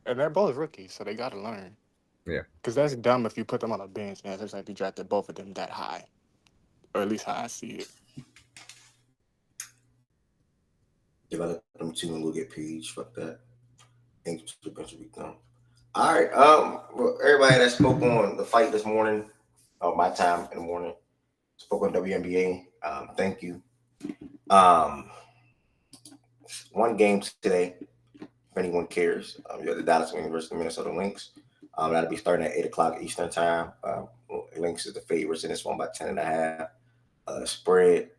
And they're both rookies, so they got to learn. Yeah. Because that's dumb if you put them on a bench and it's like you drafted both of them that high, or at least how I see it. Develop them two and we'll get Page. Fuck that. Thank you to the bench week done. All right. Well, everybody that spoke on the fight this morning, my time in the morning, spoke on WNBA. Thank you. One game today, if anyone cares. You have the Dallas University of Minnesota Lynx. That'll be starting at 8:00 Eastern time. Lynx is the favorites in this one by 10.5. Spread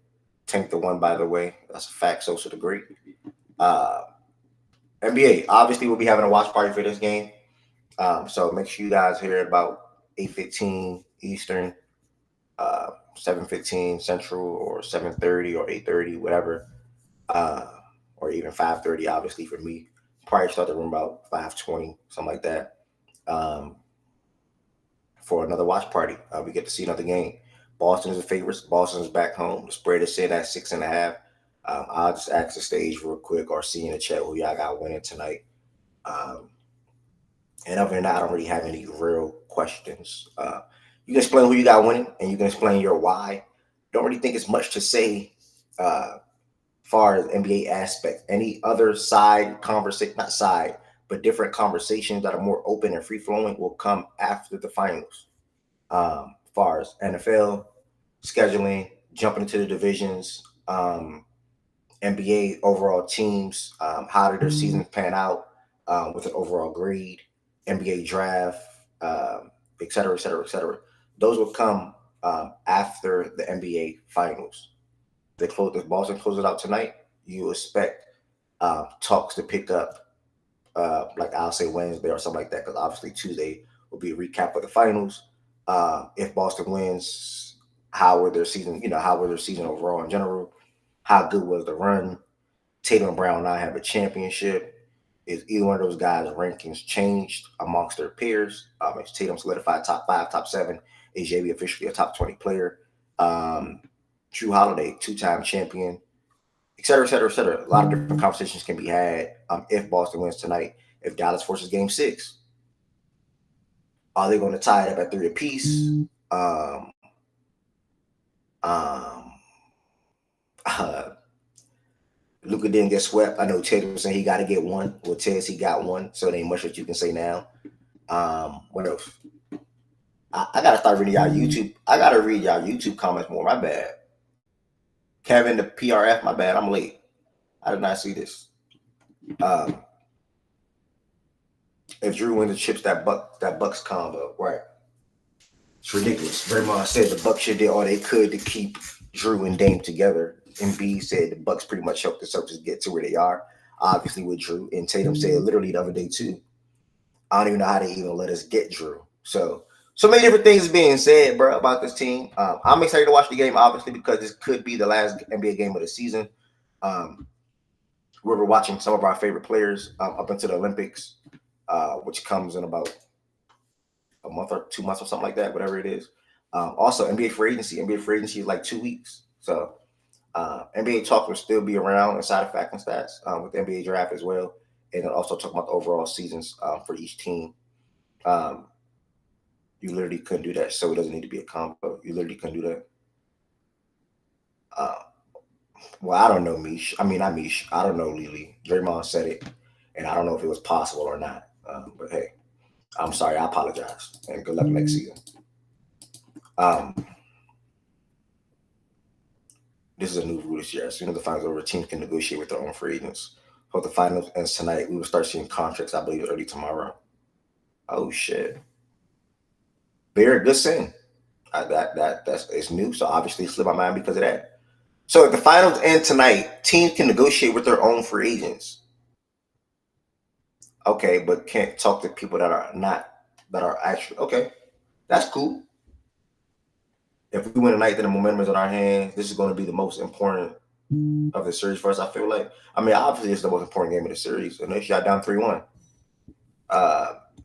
10-1, by the way. That's a fact. So should agree. NBA, obviously, we'll be having a watch party for this game. So make sure you guys hear about 8:15 Eastern, 7:15 Central, or 7:30 or 8:30, whatever, or even 5:30. Obviously, for me, probably start the room about 5:20, something like that. For another watch party, we get to see another game. Boston is the favorites. Boston is back home. The spread is set at 6.5. I'll just ask the stage real quick or see in the chat who y'all got winning tonight. And other than that, I don't really have any real questions. You can explain who you got winning, and you can explain your why. Don't really think it's much to say far as NBA aspect. Any other side conversation, not side, but different conversations that are more open and free-flowing will come after the finals. Far as NFL, scheduling, jumping into the divisions, NBA overall teams, how did their seasons pan out with an overall grade, NBA draft, et cetera, et cetera, et cetera. Those will come after the NBA finals. The Boston closes out tonight. You expect talks to pick up, like I'll say Wednesday or something like that, because obviously Tuesday will be a recap of the finals. If Boston wins, how were their season? How were their season overall in general? How good was the run? Tatum and Brown now have a championship. Is either one of those guys' rankings changed amongst their peers? Is Tatum solidified top 5, top 7? Is JB officially a top 20 player? Drew Holiday, 2-time champion, et cetera, et cetera, et cetera. A lot of different conversations can be had if Boston wins tonight. If Dallas forces Game 6, are they going to tie it up at 3 apiece? Luka didn't get swept. I know Ted was saying he got to get one. Well, Ted, he got one, so it ain't much that you can say now. What else? I gotta start reading y'all YouTube. I gotta read y'all YouTube comments more. My bad. Kevin, the PRF. My bad. I'm late. I did not see this. If Drew wins the chips, that Bucks combo, right? It's ridiculous. Draymond said the Bucks should did all they could to keep Drew and Dame together. Embiid said the Bucks pretty much helped the Celtics get to where they are, obviously with Drew. And Tatum said literally the other day too, I don't even know how they even let us get Drew. So many different things being said, bro, about this team. I'm excited to watch the game, obviously, because this could be the last NBA game of the season. We're watching some of our favorite players up into the Olympics, which comes in about a month or 2 months or something like that, whatever it is. Also, NBA free agency. NBA free agency is like 2 weeks. So NBA talk will still be around inside of Fact and Stats with the NBA draft as well. And then also talk about the overall seasons for each team. You literally couldn't do that, so it doesn't need to be a combo. You literally couldn't do that. Well, I don't know, Mish. I mean, not Mish. I don't know, Lily. Draymond said it, and I don't know if it was possible or not. But hey, I'm sorry. I apologize, and good luck next season. This is a new rule this year. As soon as the finals over, teams can negotiate with their own free agents. Hope the finals ends tonight. We will start seeing contracts, I believe, early tomorrow. Oh shit! Very good thing. That's it's new, so obviously it slipped my mind because of that. So if the finals end tonight, teams can negotiate with their own free agents. Okay, but can't talk to people that are actually okay. That's cool. If we win tonight, then the momentum is in our hands. This is going to be the most important of the series for us. I feel like. I mean, obviously, it's the most important game of the series. Unless y'all down 3-1,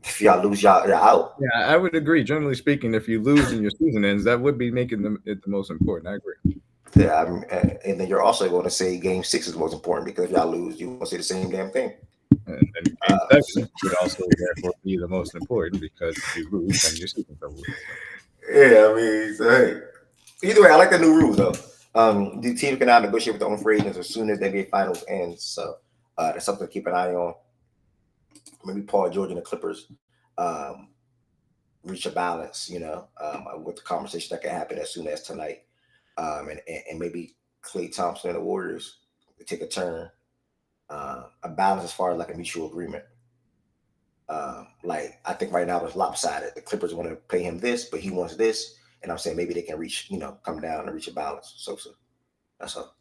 if y'all lose, y'all out. Yeah, I would agree. Generally speaking, if you lose and your season ends, that would be making it the most important. I agree. Yeah, and then you're also going to say Game 6 is the most important because if y'all lose, you will say the same damn thing. And Game 7 would also therefore be the most important because if you lose, then your season's over. Yeah, I mean, so, hey. Either way, I like the new rules though. The team can now negotiate with their own free agents as soon as the NBA Finals ends. So that's something to keep an eye on. Maybe Paul George and the Clippers reach a balance, with the conversation that can happen as soon as tonight. And maybe Klay Thompson and the Warriors take a turn. A balance as far as like a mutual agreement. Like I think right now it's lopsided. The Clippers want to pay him this, but he wants this. And I'm saying maybe they can reach, come down and reach a balance. So that's all.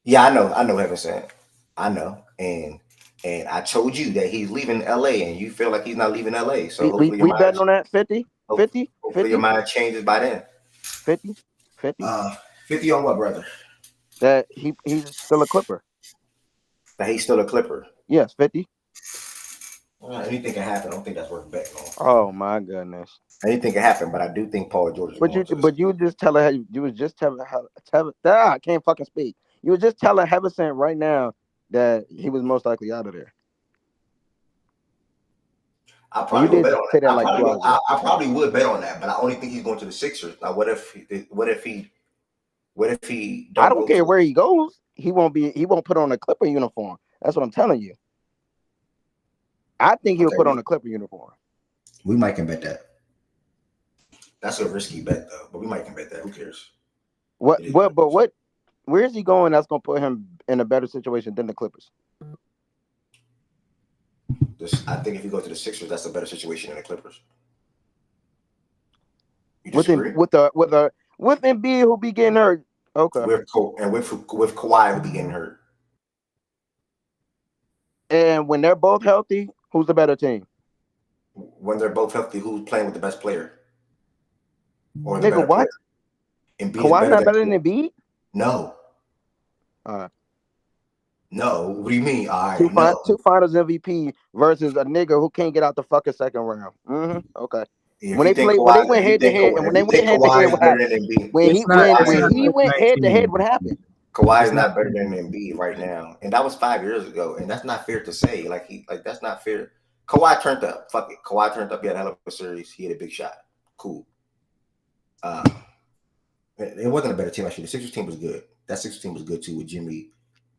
Yeah, I know Heaven said. I know. And I told you that he's leaving LA and you feel like he's not leaving LA. So hopefully we betting on that 50? 50? Hopefully your mind changes by then. 50? 50? 50 on what, brother? That he's still a Clipper. That he's still a Clipper. Yes, 50. Anything can happen. I don't think that's worth betting on. Oh my goodness. Anything can happen, but I do think Paul George is you just telling her you was just telling her I can't fucking speak. You were just telling Heverson right now that he was most likely out of there. I probably would bet on that. I probably would bet on that, but I only think he's going to the Sixers. Now, what if he? I don't care where he goes. He won't put on a Clipper uniform. That's what I'm telling you. I think he'll put on a Clipper uniform. We might can bet that. That's a risky bet though, but we might can bet that. Who cares? Where is he going that's gonna put him in a better situation than the Clippers? I think if you go to the Sixers, that's a better situation than the Clippers. With Embiid who be getting hurt. Okay. With Kawhi who be getting hurt. And when they're both healthy, who's the better team? When they're both healthy, who's playing with the best player? Or the nigga, what? Kawhi's not better than Embiid? No. No. What do you mean? Two finals MVP versus a nigga who can't get out the fucking second round. Mm-hmm. Okay. Yeah, when they went head to head, what happened? When he went head to head, what happened? Kawhi is not better than Embiid right now, and that was 5 years ago, and that's not fair to say. That's not fair. Kawhi turned up. Fuck it. Kawhi turned up. He had a hell of a series. He hit a big shot. Cool. It wasn't a better team actually. The Sixers team was good. That Sixers team was good too with Jimmy,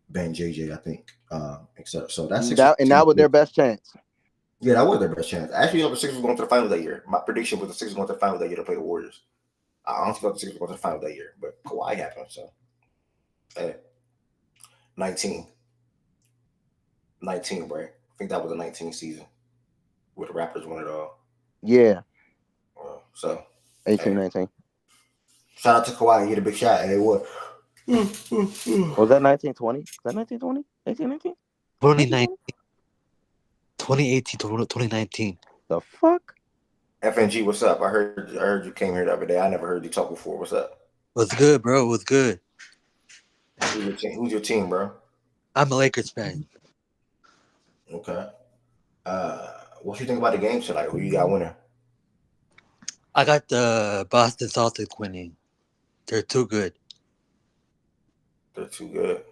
Ben, JJ, I think, etc. So that was their best chance. Yeah, that was their best chance. Actually, the Sixers were going to the finals that year. My prediction was the Sixers going to the finals that year to play the Warriors. I honestly thought the Sixers were going to the finals that year, but Kawhi happened. So, 19, right? I think that was the 19 season where the Raptors won it all. Yeah. So 18-19. Shout out to Kawhi. He hit a big shot, and it was. Was that 1920? Was that 1920? 18-19? 2019. 2018 to 2019. The fuck? FNG, what's up? I heard you came here the other day. I never heard you talk before. What's up? What's good, bro? What's good? Who's your team, bro? I'm a Lakers fan. Okay. What you think about the game tonight? Who you got winning? I got the Boston Celtics winning. They're too good. They're too good.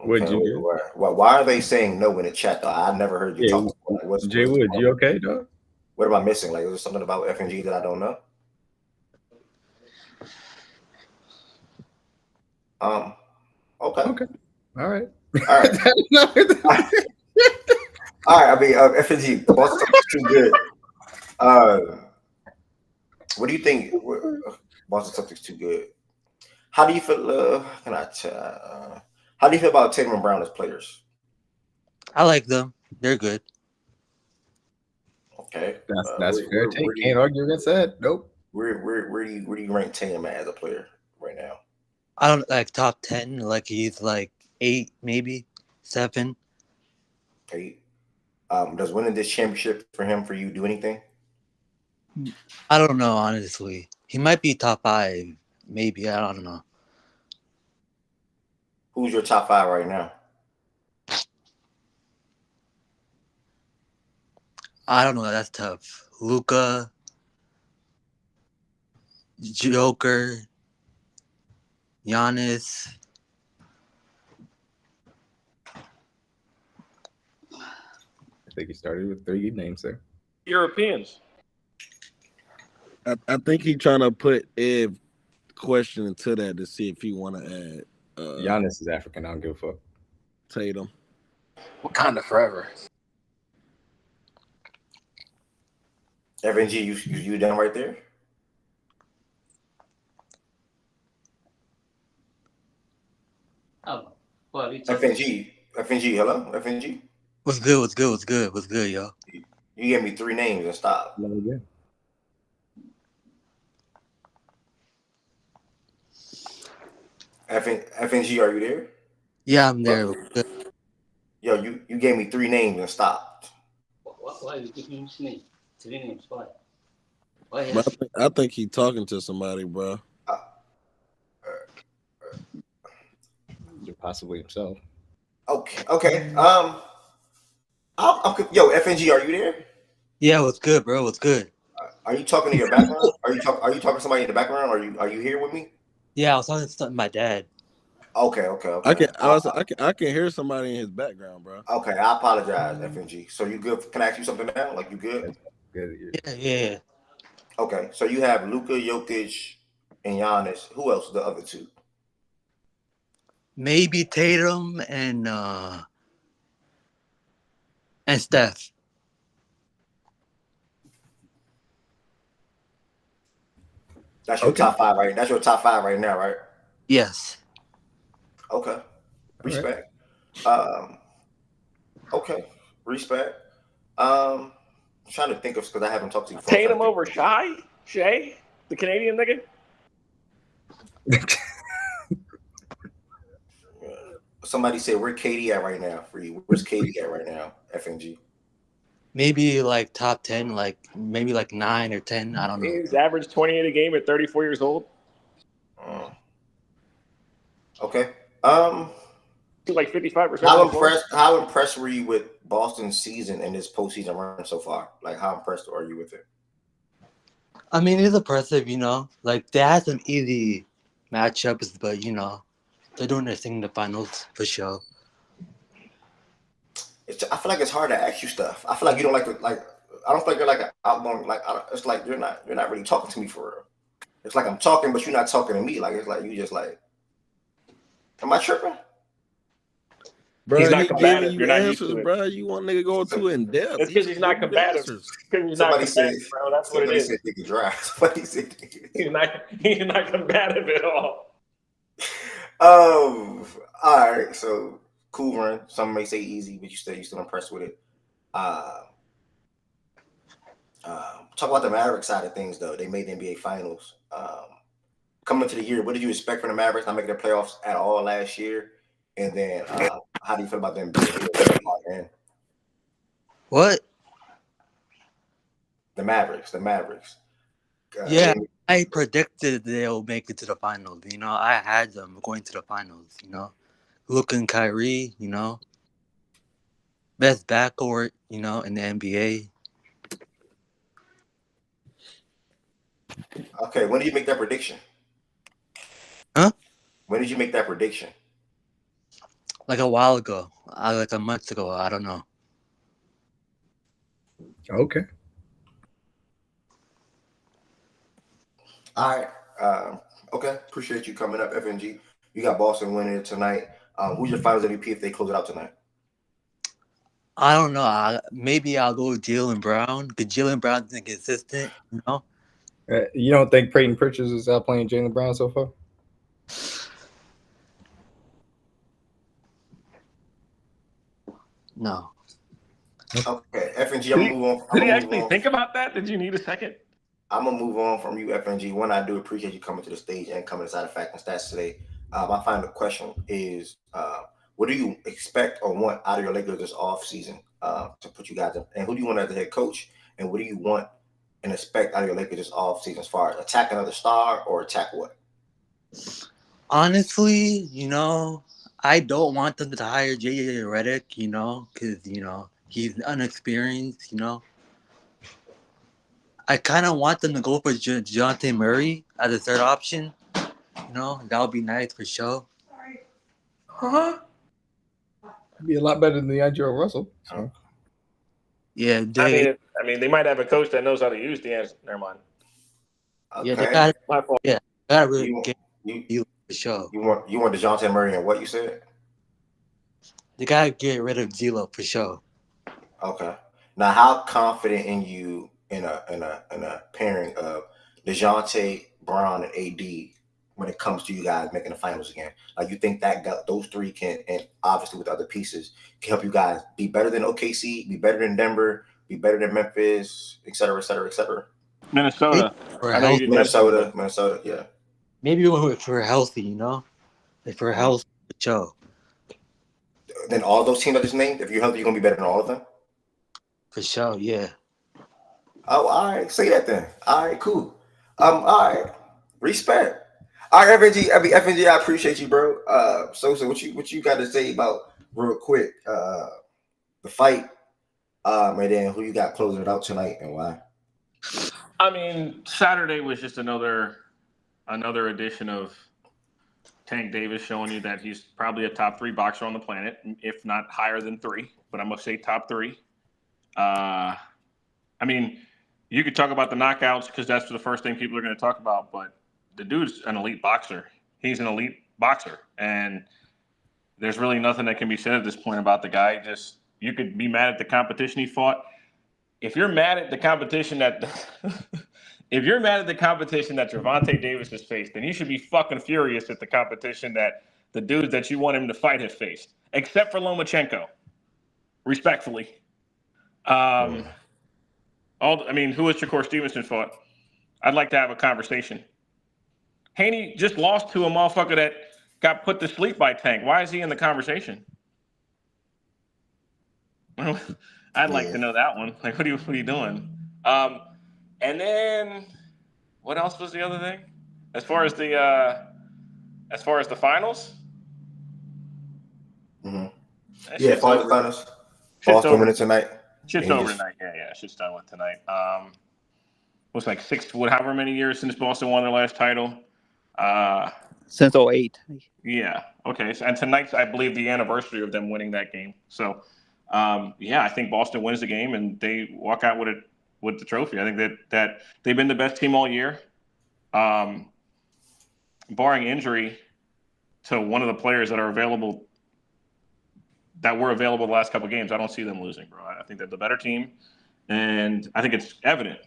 Would you? Why are they saying no in the chat though? I never heard you talk about Jay Wood, you okay, dog? What am I missing? Like, is there something about FNG that I don't know? Okay. Okay. All right. All right. All right. I mean, FNG, Boston Celtics too good. What do you think? Boston Celtics too good. How do you feel? How do you feel about Tatum and Brown as players? I like them. They're good. Okay. That's fair take. Can't argue against that. Nope. Where do you rank Tatum as a player right now? I don't like top 10. Like he's like 8, maybe 7. 8. Does winning this championship for you do anything? I don't know, honestly. He might be top 5, maybe. I don't know. Who's your top 5 right now? I don't know. That's tough. Luka, Joker, Giannis. I think he started with 3 names there. Europeans. I think he's trying to put Ed question into that to see if he want to add. Giannis is African. I don't give a fuck. Tatum. Wakanda forever. FNG, you done right there? Oh, well, FNG, hello, FNG. What's good, yo? You gave me 3 names and stop. Yeah. FNG, are you there? Yeah, I'm there. Yo, you gave me 3 names and stopped. Why did you give me 3 names? 3 names, why? I think he's talking to somebody, bro. Possibly himself. Okay. Yo, FNG, are you there? Yeah, what's good, bro? What's good? Are you talking to your background? Are you talking to somebody in the background? Are you here with me? Yeah, I was talking to my dad. Okay. I can hear somebody in his background, bro. Okay, I apologize, FNG. So you good? Can I ask you something now? Like you good? Good. Yeah. Okay, so you have Luka, Jokic, and Giannis. Who else? The other 2? Maybe Tatum and Steph. That's your top 5, right? That's your top 5 right now, right? Yes. Okay. Respect. Okay. Respect. I'm trying to think of because I haven't talked to you. Tatum over Shea, the Canadian nigga. Somebody said, where KD at right now for you? Where's KD at right now, FNG? Maybe like top 10, like maybe like 9 or 10. I don't know. He's averaged 28 a game at 34 years old. Okay. Like 55%. How impressed were you with Boston's season and this postseason run so far? Like, how impressed are you with it? I mean, it's impressive, Like, they had some easy matchups, but, they're doing their thing in the finals for sure. I feel like it's hard to ask you stuff. I feel like you don't like to, like, I don't feel like you're like an outgoing, like, it's like you're not really talking to me for real. It's like I'm talking, but you're not talking to me. Like, it's like you just like, am I tripping? Bro, he's not combative. You're not used to it, bro. You want nigga to go too in depth. It's because he's not combative. Somebody said, bro. That's what it is. Somebody said nigga dry. Somebody said he's not combative at all. All right. So cool run. Some may say easy, but you still impressed with it. Talk about the Mavericks side of things though. They made the NBA Finals. Coming into the year, what did you expect from the Mavericks not making the playoffs at all last year? And then how do you feel about them being here? What? The Mavericks. Yeah, I predicted they'll make it to the finals. I had them going to the finals. Luka and Kyrie. Best backcourt. In the NBA. Okay, when did you make that prediction? Huh? When did you make that prediction? Like a while ago. Like a month ago. I don't know. Okay. All right. Okay. Appreciate you coming up, FNG. You got Boston winning it tonight. Who's your Finals MVP if they close it out tonight? I don't know. Maybe I'll go with Jaylen Brown because Jaylen Brown's inconsistent. You know. You don't think Peyton Pritchard is outplaying Jaylen Brown so far? No. Okay, FNG, I'm gonna move on. Did he actually think about that? Did you need a second? I'm gonna move on from you, FNG. One, I do appreciate you coming to the stage and coming inside of Fact and Stats today. My final question is, what do you expect or want out of your Lakers this off season to put you guys in? And who do you want as the head coach? And what do you want and expect out of your Lakers this off season as far as attack another star or attack what? Honestly, I don't want them to hire JJ Redick, because, he's unexperienced, I kind of want them to go for DeJounte Murray as a third option. That would be nice for sure. Huh? It'd be a lot better than the D'Angelo Russell. So. Yeah, I mean, they might have a coach that knows how to use the answer. Never mind. Okay. Yeah, they got. My fault. Yeah, got to really get you for sure. You want DeJounte Murray and what you said? They gotta get rid of D'Lo for sure. Okay. Now, how confident in you in a pairing of DeJounte, Brown, and AD when it comes to you guys making the finals again? Like, you think that those three can, and obviously with other pieces, can help you guys be better than OKC, be better than Denver, be better than Memphis, et cetera, et cetera, et cetera? Minnesota. Minnesota, yeah. Maybe if we're healthy, if we're healthy, for sure. Then all those teams I just named, if you're healthy, you're going to be better than all of them? For sure, yeah. Oh, all right. Say that then. All right, cool. All right. Respect. All right, FNG, I appreciate you, bro. So what you got to say about, real quick, the fight, and then who you got closing it out tonight and why? I mean, Saturday was just another edition of Tank Davis showing you that he's probably a top 3 boxer on the planet, if not higher than 3, but I'm going to say top 3. I mean, you could talk about the knockouts because that's the first thing people are going to talk about, but the dude's an elite boxer. He's an elite boxer, and there's really nothing that can be said at this point about the guy. Just, you could be mad at the competition he fought. If you're mad at the competition that Gervonta Davis has faced, then you should be fucking furious at the competition that the dudes that you want him to fight have faced, except for Lomachenko, respectfully. Who has Shakur Stevenson fought? I'd like to have a conversation. Haney just lost to a motherfucker that got put to sleep by Tank. Why is he in the conversation? I'd like to know that one. Like, what are you doing? And then what else was the other thing? As far as the finals? Mm-hmm. Yeah, finals. Boston winning tonight. Shit's over tonight. Yeah. Shit's done with tonight. Was like however many years since Boston won their last title. Since 2008. Yeah. Okay. And tonight's, I believe, the anniversary of them winning that game. So, I think Boston wins the game and they walk out with the trophy. I think that they've been the best team all year, barring injury to one of the players that were available the last couple of games. I don't see them losing, bro. I think they're the better team, and I think it's evident.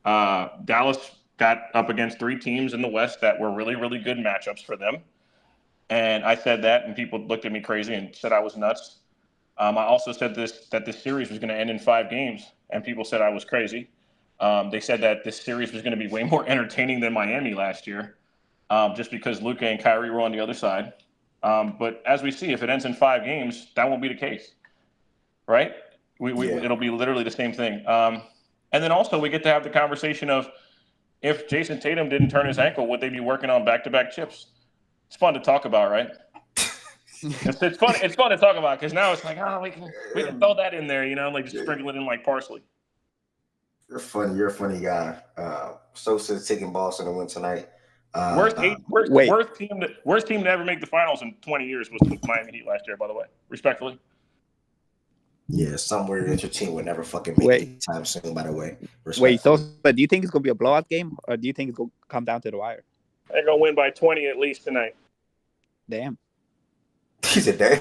Dallas got up against 3 teams in the West that were really, really good matchups for them. And I said that, and people looked at me crazy and said I was nuts. I also said that this series was going to end in 5 games, and people said I was crazy. They said that this series was going to be way more entertaining than Miami last year, just because Luka and Kyrie were on the other side. But as we see, if it ends in 5 games, that won't be the case, right? It'll be literally the same thing. And then also we get to have the conversation of if Jason Tatum didn't turn his ankle, would they be working on back-to-back chips? It's fun to talk about, right? It's fun. It's fun to talk about because now it's like, we can throw that in there, like just sprinkle it in like parsley. You're funny. You're a funny guy. Sosa's taking Boston to win tonight. Worst team to ever make the finals in 20 years was the Miami Heat last year, by the way. Respectfully. Yeah, somewhere that your team would never fucking make it anytime soon, by the way. So do you think it's going to be a blowout game, or do you think it's going to come down to the wire? They're going to win by 20 at least tonight. Damn. He said, "Damn."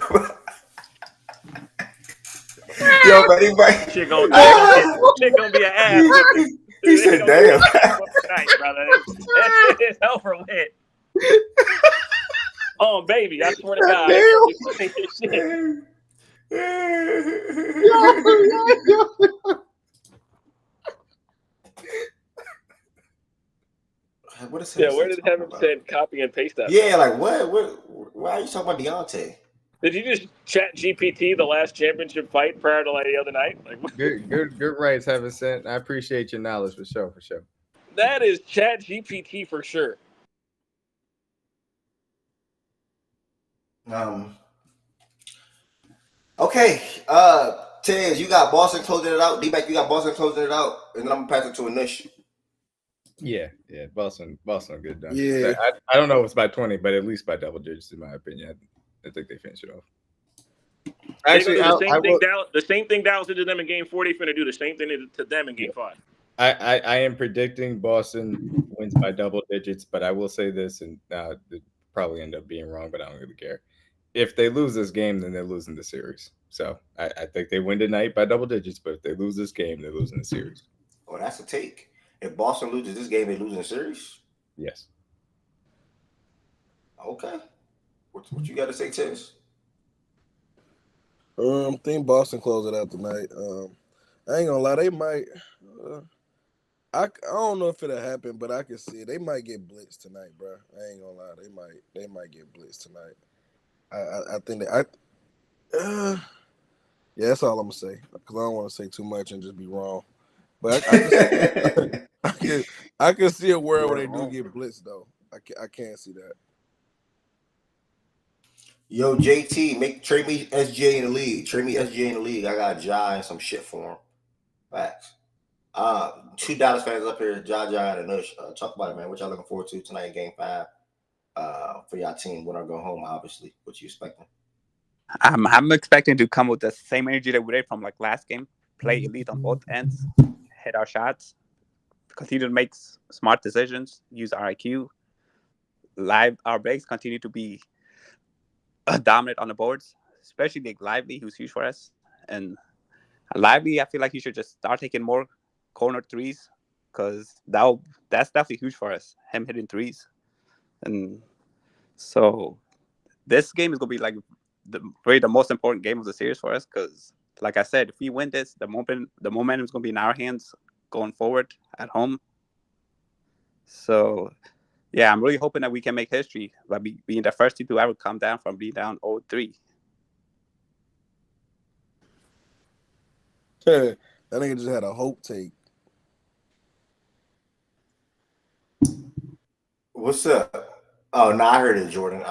Yo, but anybody. Shit gonna be an ass whooping. He said, "Damn." Tonight, brother. That shit is over with. Oh, baby, I swear to God. What is where did Heaven said copy and paste that? Yeah, like what? Why are you talking about Deontay? Did you just chat GPT the last championship fight prior to like the other night? Like, good rights, Heaven sent. I appreciate your knowledge for sure. that is chat GPT for sure. Okay. Tez, you got Boston closing it out. D-Back, you got Boston closing it out, and then I'm gonna pass it to Anish. Yeah, Boston good done. Yeah, I don't know if it's by 20, but at least by double digits in my opinion. I think they finish it off. Actually, the same thing Dallas did to them in Game 4. They're finna do the same thing to them in Game 5. I am predicting Boston wins by double digits, but I will say this, and it probably end up being wrong, but I don't really care. If they lose this game, then they're losing the series. So I think they win tonight by double digits, but if they lose this game, they're losing the series. Oh, that's a take. If Boston loses this game, they lose the series? Yes. Okay. What you got to say, Tez? I think Boston close it out tonight. I ain't gonna lie, they might. I don't know if it'll happen, but I can see it. They might get blitzed tonight, bro. I ain't gonna lie, they might get blitzed tonight. I think that yeah, that's all I'm gonna say because I don't want to say too much and just be wrong. But I can see a world where they do get blitzed though. I can't see that. Yo, JT, trade me SJ in the league. Trade me SJ in the league. I got Ja and some shit for him. Facts. 2 Dallas fans up here, Ja and Anush. Talk about it, man. What y'all looking forward to tonight in Game 5? For y'all team, when I go home, obviously. What you expecting? I'm expecting to come with the same energy that we did from like last game. Play elite on both ends, hit our shots, continue to make smart decisions, use our IQ. Our breaks continue to be dominant on the boards, especially like Lively, who's huge for us. And Lively, I feel like he should just start taking more corner threes because that's definitely huge for us. Him hitting threes, and so this game is gonna be like the most important game of the series for us because, like I said, if we win this, the momentum is gonna be in our hands going forward at home. So, yeah, I'm really hoping that we can make history by being the first team to ever come down from being down 0-3. That nigga just had a hope take. What's up? Oh, no, I heard it, Jordan.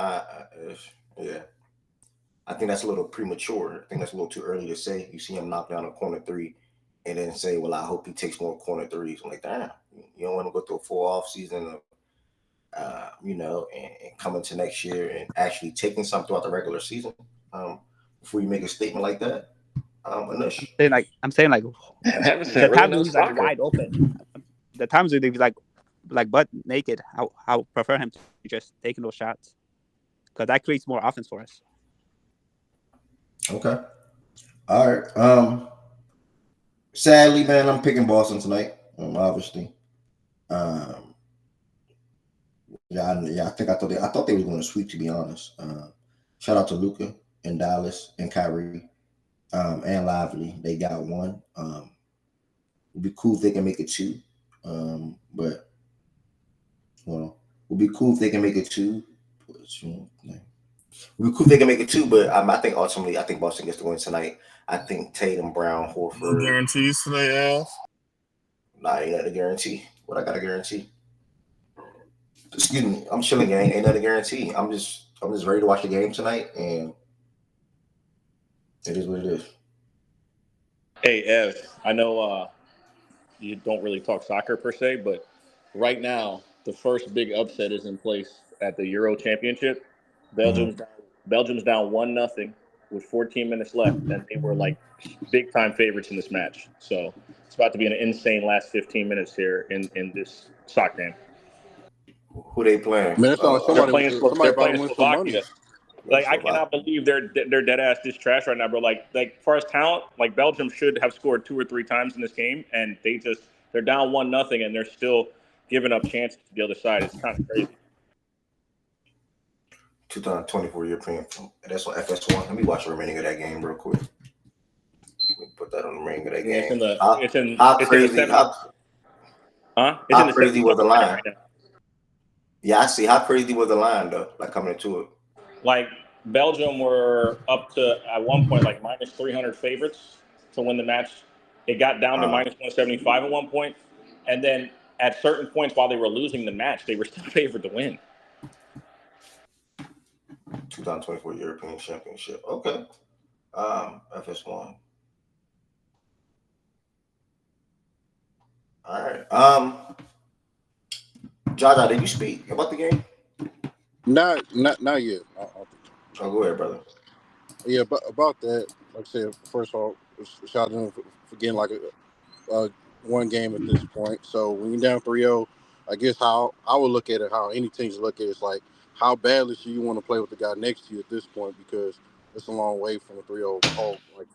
Yeah. I think that's a little premature. I think that's a little too early to say. You see him knock down a corner 3 and then say, well, I hope he takes more corner 3s. I'm like, damn, you don't want to go through a full off season of, and come into next year and actually taking something throughout the regular season before you make a statement like that. I'm saying like the times when he's like wide open, the times when he's like butt naked, I would prefer him to just taking those shots because that creates more offense for us. Okay. All right. Sadly, man, I'm picking Boston tonight. Obviously. I think I thought they were going to sweep, to be honest. Shout out to Luka and Dallas and Kyrie and Lively. They got 1. It'd be cool if they can make it 2. But it'd be cool if they can make it 2. It'd be cool if they can make it 2, but I think ultimately, Boston gets the win tonight. I think Tatum, Brown, Horford. No guarantees today, Al? Nah, ain't nothing to guarantee. What I got to guarantee? Excuse me, I'm chilling, gang. Ain't nothing to guarantee. I'm just ready to watch the game tonight, and it is what it is. Hey, Ev, I know you don't really talk soccer per se, but right now the first big upset is in place at the Euro Championship. Belgium's down 1-0 with 14 minutes left, and they were like big time favorites in this match. So it's about to be an insane last 15 minutes here in this soccer game. Who they playing? Man, somebody They're playing about to win some money. Slovakia. Like I cannot believe they're dead ass this trash right now, bro. Like far as talent, like Belgium should have scored 2 or 3 times in this game, and they're down 1-0, and they're still giving up chances to the other side. It's kind of crazy. 2024 European. That's on FS1. Let me watch the remaining of that game real quick. Let me put that on the remaining of that game. How crazy was the line? Right now. Yeah, I see. How crazy was the line though? Like coming into it. Like Belgium were up to at one point like minus 300 favorites to win the match. It got down to minus 175 at one point, and then at certain points while they were losing the match, they were still favored to win. 2024 European Championship. Okay. FS1. All right. Jaja, did you speak about the game? Not yet. Go ahead, brother. Yeah, but about that, like I said, first of all, shout out for getting like a one game at this point. So when you're down 3-0, I guess how I would look at it, how any teams look at it, is like how badly should you want to play with the guy next to you at this point, because it's a long way from a 3-0 home, like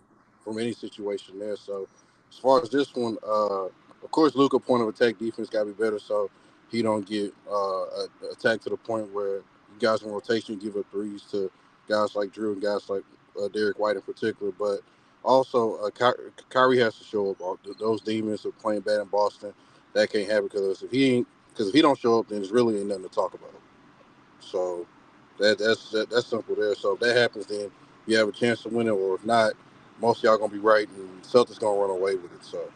from any situation there. So as far as this one, of course, Luka point of attack defense got to be better, so he don't get attacked to the point where you guys in rotation give up threes to guys like Drew and guys like Derek White in particular. But also, Kyrie has to show up. Those demons are playing bad in Boston. That can't happen because if he don't show up, then it's really ain't nothing to talk about. So that's simple there. So if that happens, then you have a chance to win it, or if not, most of y'all gonna be right, and Celtics gonna run away with it. So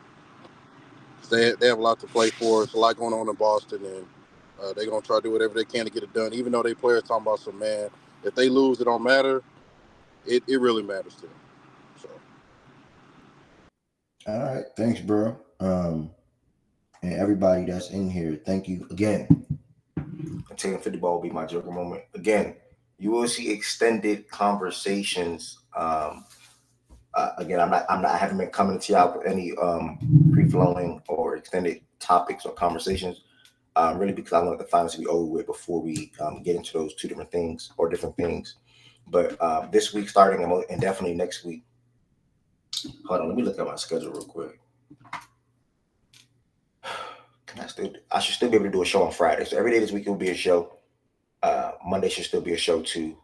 they have a lot to play for. It's a lot going on in Boston, and they're gonna try to do whatever they can to get it done. Even though they players talking about some, man, if they lose, it don't matter. It really matters to them. So. All right, thanks, bro. And everybody that's in here, thank you again. Taking 50 ball will be my Joker moment. Again, you will see extended conversations. Again, I haven't been coming to y'all with any free-flowing or extended topics or conversations. Really, because I wanted the finals to be over with before we get into those two different things or different things. But this week starting and definitely next week. Hold on, let me look at my schedule real quick. I should still be able to do a show on Friday. So every day this week will be a show. Monday should still be a show too,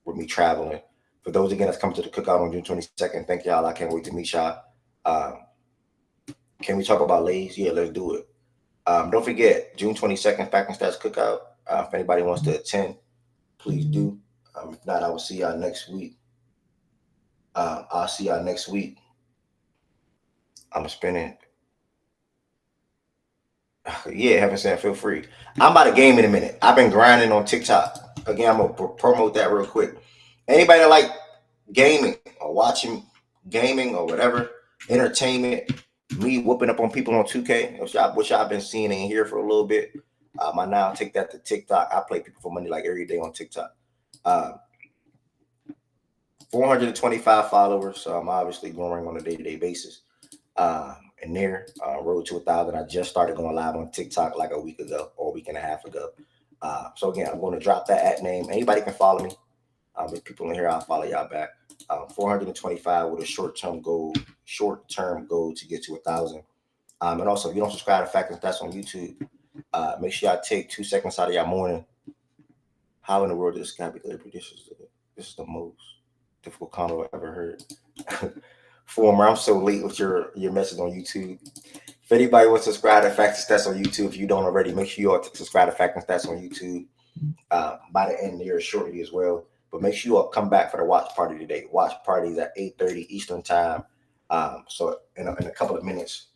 with me traveling. For those again that's coming to the cookout on June 22nd, thank y'all. I can't wait to meet y'all. Can we talk about Lays? Yeah, let's do it. Don't forget, June 22nd, Fact and Stats Cookout. If anybody wants to attend, please do. If not, I will see y'all next week. I'll see y'all next week. I'm spending. Yeah, haven't said feel free. I'm about to game in a minute. I've been grinding on TikTok. Again, I'm gonna promote that real quick. Anybody that like gaming or watching gaming or whatever, entertainment, me whooping up on people on 2K, which I've been seeing and here for a little bit. I now take that to TikTok. I play people for money like every day on TikTok. 425 followers, so I'm obviously growing on a day-to-day basis. And there, road to 1,000. I just started going live on TikTok like a week ago or a week and a half ago. So again, I'm going to drop that at name. Anybody can follow me. If people in here, I'll follow y'all back. 425 with a short-term goal to get to 1,000. And also, if you don't subscribe to Fact and Stats on YouTube, make sure y'all take 2 seconds out of your morning. How in the world did this guy be delivered? This is the most difficult combo I've ever heard. Former, I'm so late with your message on YouTube. If anybody wants to subscribe to Fact and Stats on YouTube, if you don't already, make sure you all subscribe to Fact and Stats on YouTube by the end here shortly as well. But make sure you all come back for the watch party today. Watch parties at 8:30 Eastern time. So in a couple of minutes.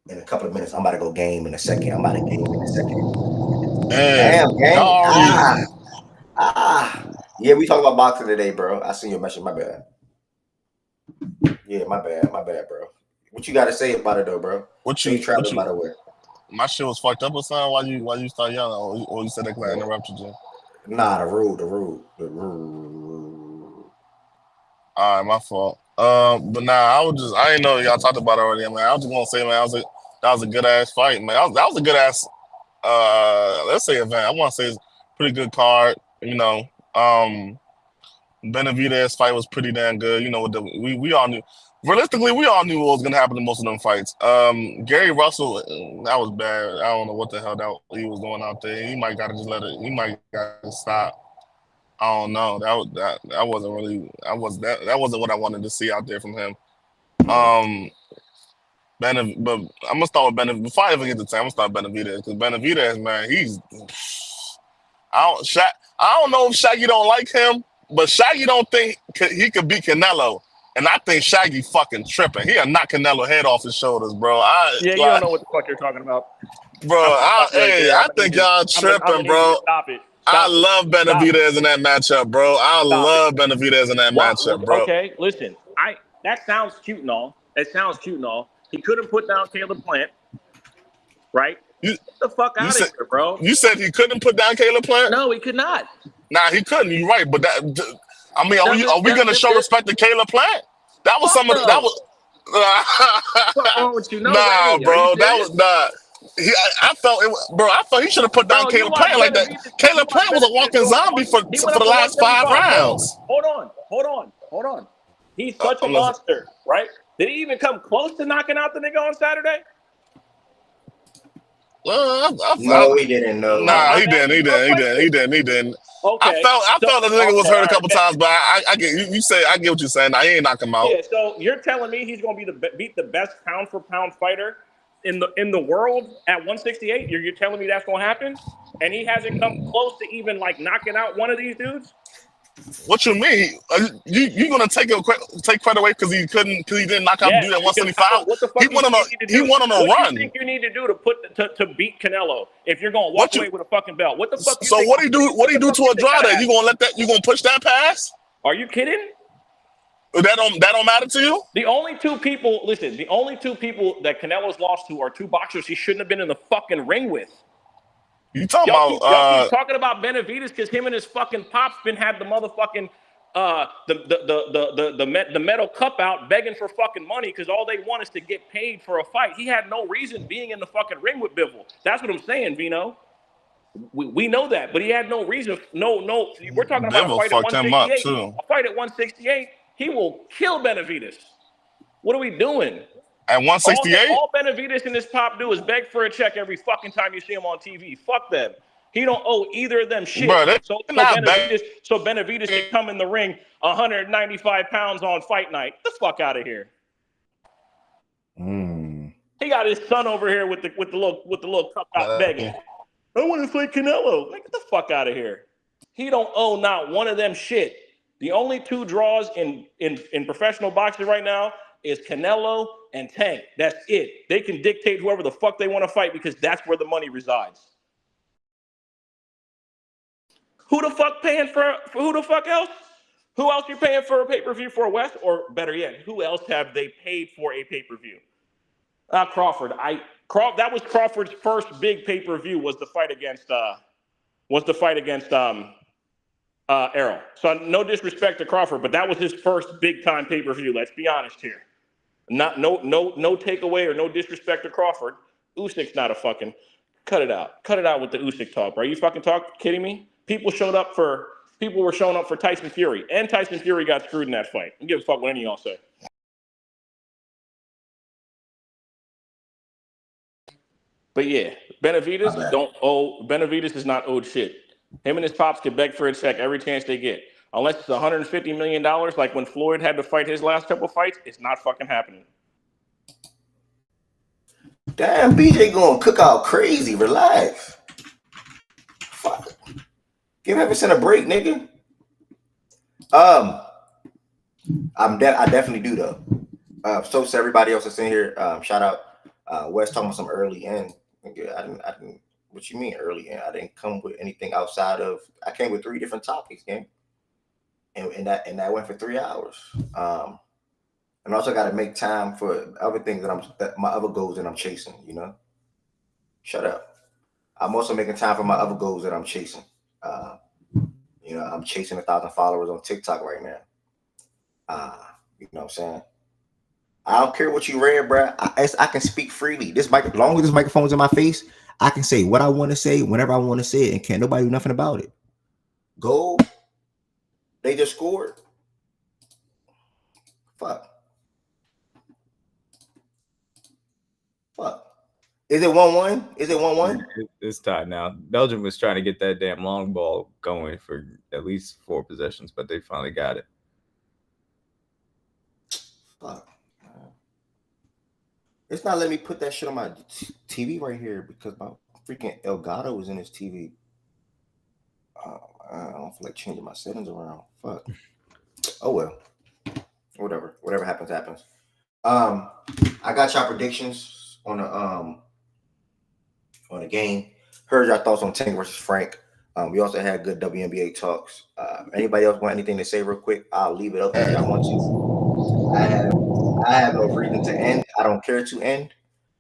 I'm about to go game in a second. Damn, game. Yeah, we talking about boxing today, bro. I seen your message. My bad. Yeah, my bad, bro. What you got to say about it, though, bro? Traveling, by the way. My shit was fucked up or something. Why you start yelling? Or you said that because I interrupted you? Nah, the rule. All right, my fault. But nah, I didn't know y'all talked about it already. Man, I was just gonna say, man, that was a good ass fight, man. That was a good ass. Let's say event. I want to say pretty good card. Benavidez fight was pretty damn good. We all knew. Realistically, we all knew what was gonna happen in most of them fights. Gary Russell, that was bad. I don't know what the hell that he was doing out there. He might gotta just let it. He might gotta stop. I don't know. That wasn't really. That wasn't what I wanted to see out there from him. But I'm gonna start with Benavidez. Before I even get to time, I'm gonna start Benavidez because Benavidez, man, I don't know if Shaggy don't like him, but Shaggy don't think he could beat Canelo, and I think Shaggy fucking tripping. He'll knock Canelo head off his shoulders, bro. You don't know what the fuck you're talking about. Bro, I think y'all tripping, bro. Stop it. I love Benavidez in that matchup, bro. I love Benavidez in that matchup, bro. Okay, listen. That sounds cute and all. He couldn't put down Caleb Plant, right? Get the fuck out of here, bro. You said he couldn't put down Caleb Plant? No, he could not. Nah, he couldn't. You're right, but are we gonna show respect to Caleb Plant? That was some of that was. What's wrong with you? No nah, way. bro, that was not. I felt he should have put down Caleb Plant like that. Caleb Plant was a walking zombie for the last 5 rounds. Hold on. He's such a monster, right? Did he even come close to knocking out the nigga on Saturday? No, he didn't. No. Nah, he didn't. Okay. I felt the nigga was hurt a couple times, but I get you say I get what you're saying. Nah, he ain't knock him out. Yeah, so you're telling me he's going to beat the best pound for pound fighter in the world at 168? You're telling me that's going to happen? And he hasn't come close to even like knocking out one of these dudes? What you mean? You gonna take credit away because he didn't knock out the dude at 175? What the fuck he went on a run. What do you think you need to do to beat Canelo if you're gonna walk away with a fucking belt? What the fuck? So what do you do? What do you do to Andrade? You gonna push that pass? Are you kidding? That don't matter to you? The only two people that Canelo's lost to are two boxers he shouldn't have been in the fucking ring with. You talking y'all about keep talking about Benavidez because him and his fucking pops been had the motherfucking the metal cup out begging for fucking money because all they want is to get paid for a fight. He had no reason being in the fucking ring with Bivol. That's what I'm saying, Vino. We know that, but he had no reason. No. We're talking about a fight at 168. A fight at 168, he will kill Benavidez. What are we doing? At 168? All Benavidez and his pop do is beg for a check every fucking time you see him on TV. Fuck them. He don't owe either of them shit. Bro, so Benavidez can come in the ring 195 pounds on fight night. Get the fuck out of here. He got his son over here with the little cup out begging. I want to fight Canelo. Like, get the fuck out of here. He don't owe not one of them shit. The only two draws in professional boxing right now is Canelo and Tank. That's it. They can dictate whoever the fuck they want to fight because that's where the money resides. Who the fuck paying for who the fuck else? Who else you paying for a pay-per-view for, West? Or better yet, who else have they paid for a pay-per-view? Crawford. That was Crawford's first big pay-per-view was the fight against Errol. So no disrespect to Crawford, but that was his first big-time pay-per-view. Let's be honest here. No takeaway or no disrespect to Crawford. Usyk's not a fucking cut it out. Cut it out with the Usyk talk, bro. You fucking kidding me? People were showing up for Tyson Fury, and Tyson Fury got screwed in that fight. I don't give a fuck what any of y'all say. But yeah, Benavidez is not owed shit. Him and his pops can beg for a check every chance they get. Unless it's $150 million, like when Floyd had to fight his last couple fights, it's not fucking happening. Damn, BJ going cook out crazy. Relax. Fuck. Give Everson a break, nigga. I definitely do though. So to everybody else that's in here, shout out. Wes talking about some early end. I didn't. What you mean early end? I didn't come with anything outside of. I came with 3 different topics, gang. And that went for 3 hours. And also got to make time for other things that my other goals that I'm chasing. You know. Shut up. I'm also making time for my other goals that I'm chasing. I'm chasing 1,000 followers on TikTok right now. You know what I'm saying? I don't care what you read, bro. I can speak freely. As long as this microphone's in my face, I can say what I want to say whenever I want to say it, and can't nobody do nothing about it. Goal. They just scored. Fuck. Is it 1-1? Is it 1-1? It's tied now. Belgium was trying to get that damn long ball going for at least 4 possessions, but they finally got it. Fuck. It's not letting me put that shit on my TV right here because my freaking Elgato is in this TV. I don't feel like changing my settings around. Fuck. Oh well. Whatever happens, happens. I got y'all predictions on the game. Heard y'all thoughts on Tank versus Frank. We also had good WNBA talks. Anybody else want anything to say real quick? I'll leave it up if y'all want to. I have no reason to end. I don't care to end.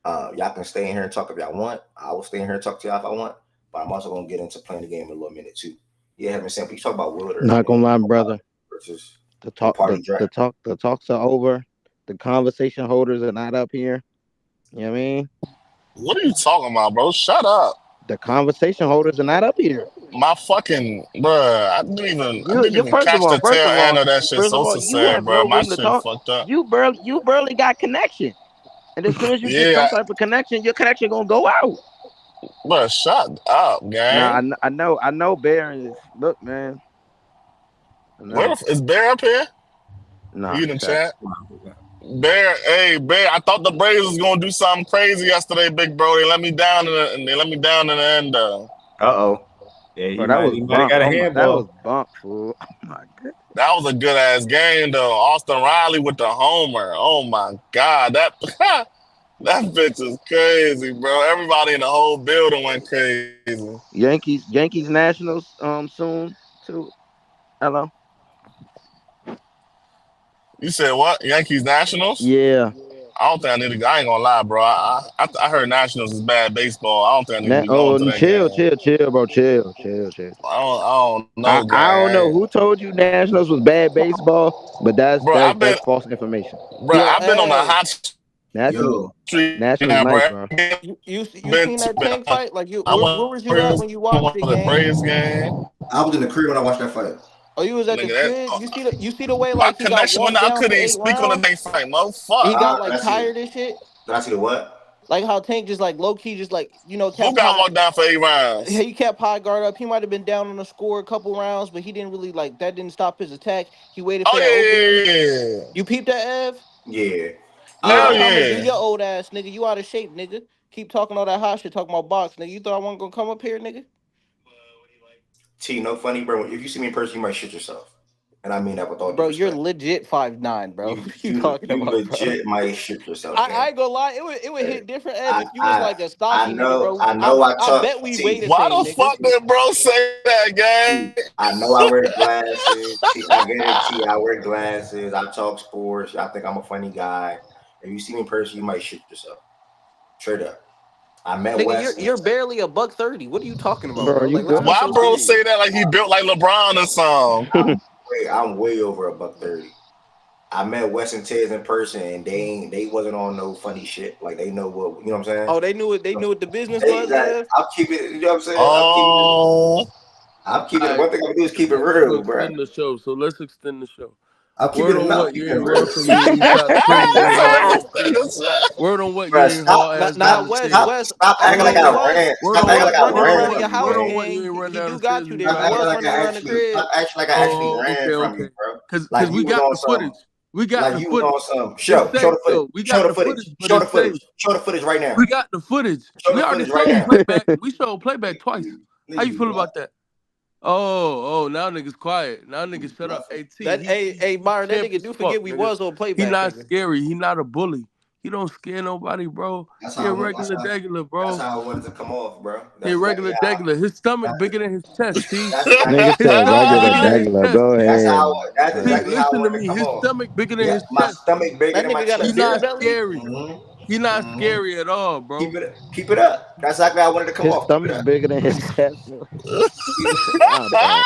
Y'all can stay in here and talk if y'all want. I will stay in here and talk to y'all if I want. But I'm also gonna get into playing the game in a little minute too. Yeah, having said, please talk about Willard. Not gonna lie, brother. Versus the talks are over. The conversation holders are not up here. You know what I mean? What are you talking about, bro? Shut up. The conversation holders are not up here. My fucking bruh, I didn't even First catch of all, the tail end of that shit. So you sad, have bro. no My room to shit talk. fucked up. You barely got connection, and as soon as you get some type of connection, your connection gonna go out. Bruh, shut up, gang. Nah, I know. Bear is look, man. Where is Bear up here? Nah, you in the chat. Bear, I thought the Braves was gonna do something crazy yesterday, big bro. They let me down in the end. Uh-oh. Yeah, he that was might have got a handball. That was bump, fool. Oh my god. That was a good ass game though. Austin Riley with the homer. Oh my god, that bitch is crazy, bro. Everybody in the whole building went crazy. Yankees Nationals soon too. Hello. You said what? Yankees Nationals? Yeah. I don't think I need to. I ain't gonna lie, bro. I heard Nationals is bad baseball. I don't think I need to be going to that game. Chill, bro. Chill. I don't know, guy. I don't know who told you Nationals was bad baseball, but that's false information. Bro, I've been on a hot Nationals now, nice, bro. You seen that Tank fight? Like where was you at when you watched the Braves game? I was in the crib when I watched that fight. Oh, you was at the crib? You see the way my like he got walked down I couldn't even speak on the Tank fight, motherfucker. He got like tired and shit. Did I see the what? Like how Tank just like low key, just like who got walked down for 8 rounds? He kept high guard up. He might have been down on the score a couple rounds, but he didn't really that didn't stop his attack. He waited for that opening. Yeah. You peeped that, Ev? Yeah. Do your old ass, nigga. You out of shape, nigga. Keep talking all that hot shit, talking about box, nigga. You thought I wasn't gonna come up here, nigga? T, no funny, bro. If you see me in person, you might shit yourself. And I mean that with all bro, due you're respect. legit 5'9", bro. You talking you about, legit bro? Might shit yourself. I ain't gonna lie, it would hit different if you was like a stocky nigga, bro. I bet we weighed the Why same, the nigga. fuck did bro say that, gang? I know I wear glasses. I get it, T. I wear glasses. I talk sports. I think I'm a funny guy. If you see me in person, you might shit yourself. Straight up. I met nigga, Wes. you're barely $130. What are you talking about, bro? Like, why bro say that like he built like LeBron or something? I'm way over $130. I met Wes and Tez in person, and they wasn't on no funny shit. Like they know what, you know what I'm saying? Oh, they knew what the business was. I'll keep it. You know what I'm saying? Oh, I'll keep it. One thing I do is keep it real, bro. Extend the show. So let's extend the show. I'll keep Word it on what you ain't real. welcome. You ain't got Word on what you ain't haul ass. Stop acting like I ran. Stop acting like I ran. Word on what you ain't run down the stairs. Stop acting like I actually ran from you, bro. Because we got the footage. We got like the you footage. Was on some show the footage. We got the footage. Show the footage. Show the footage right now. We got the footage. We already showed playback. We showed playback twice. How you feel about that? Oh, now niggas quiet. Now niggas shut up. Hey, Myron, that nigga do forget we was on playback. He not scary. He not a bully. He don't scare nobody, bro. He a regular degular, bro. That's how I wanted to come off, bro. He a regular degular. His stomach bigger than his chest, see? Nigga said regular. Go ahead. That's exactly how I listen to wanted me. to come his off. Stomach bigger than his chest. My stomach bigger than my chest. He's not scary. He not scary at all, bro. Keep it up. That's exactly how I wanted to come His off. Keep it stomach up. bigger than his chest. I'm done.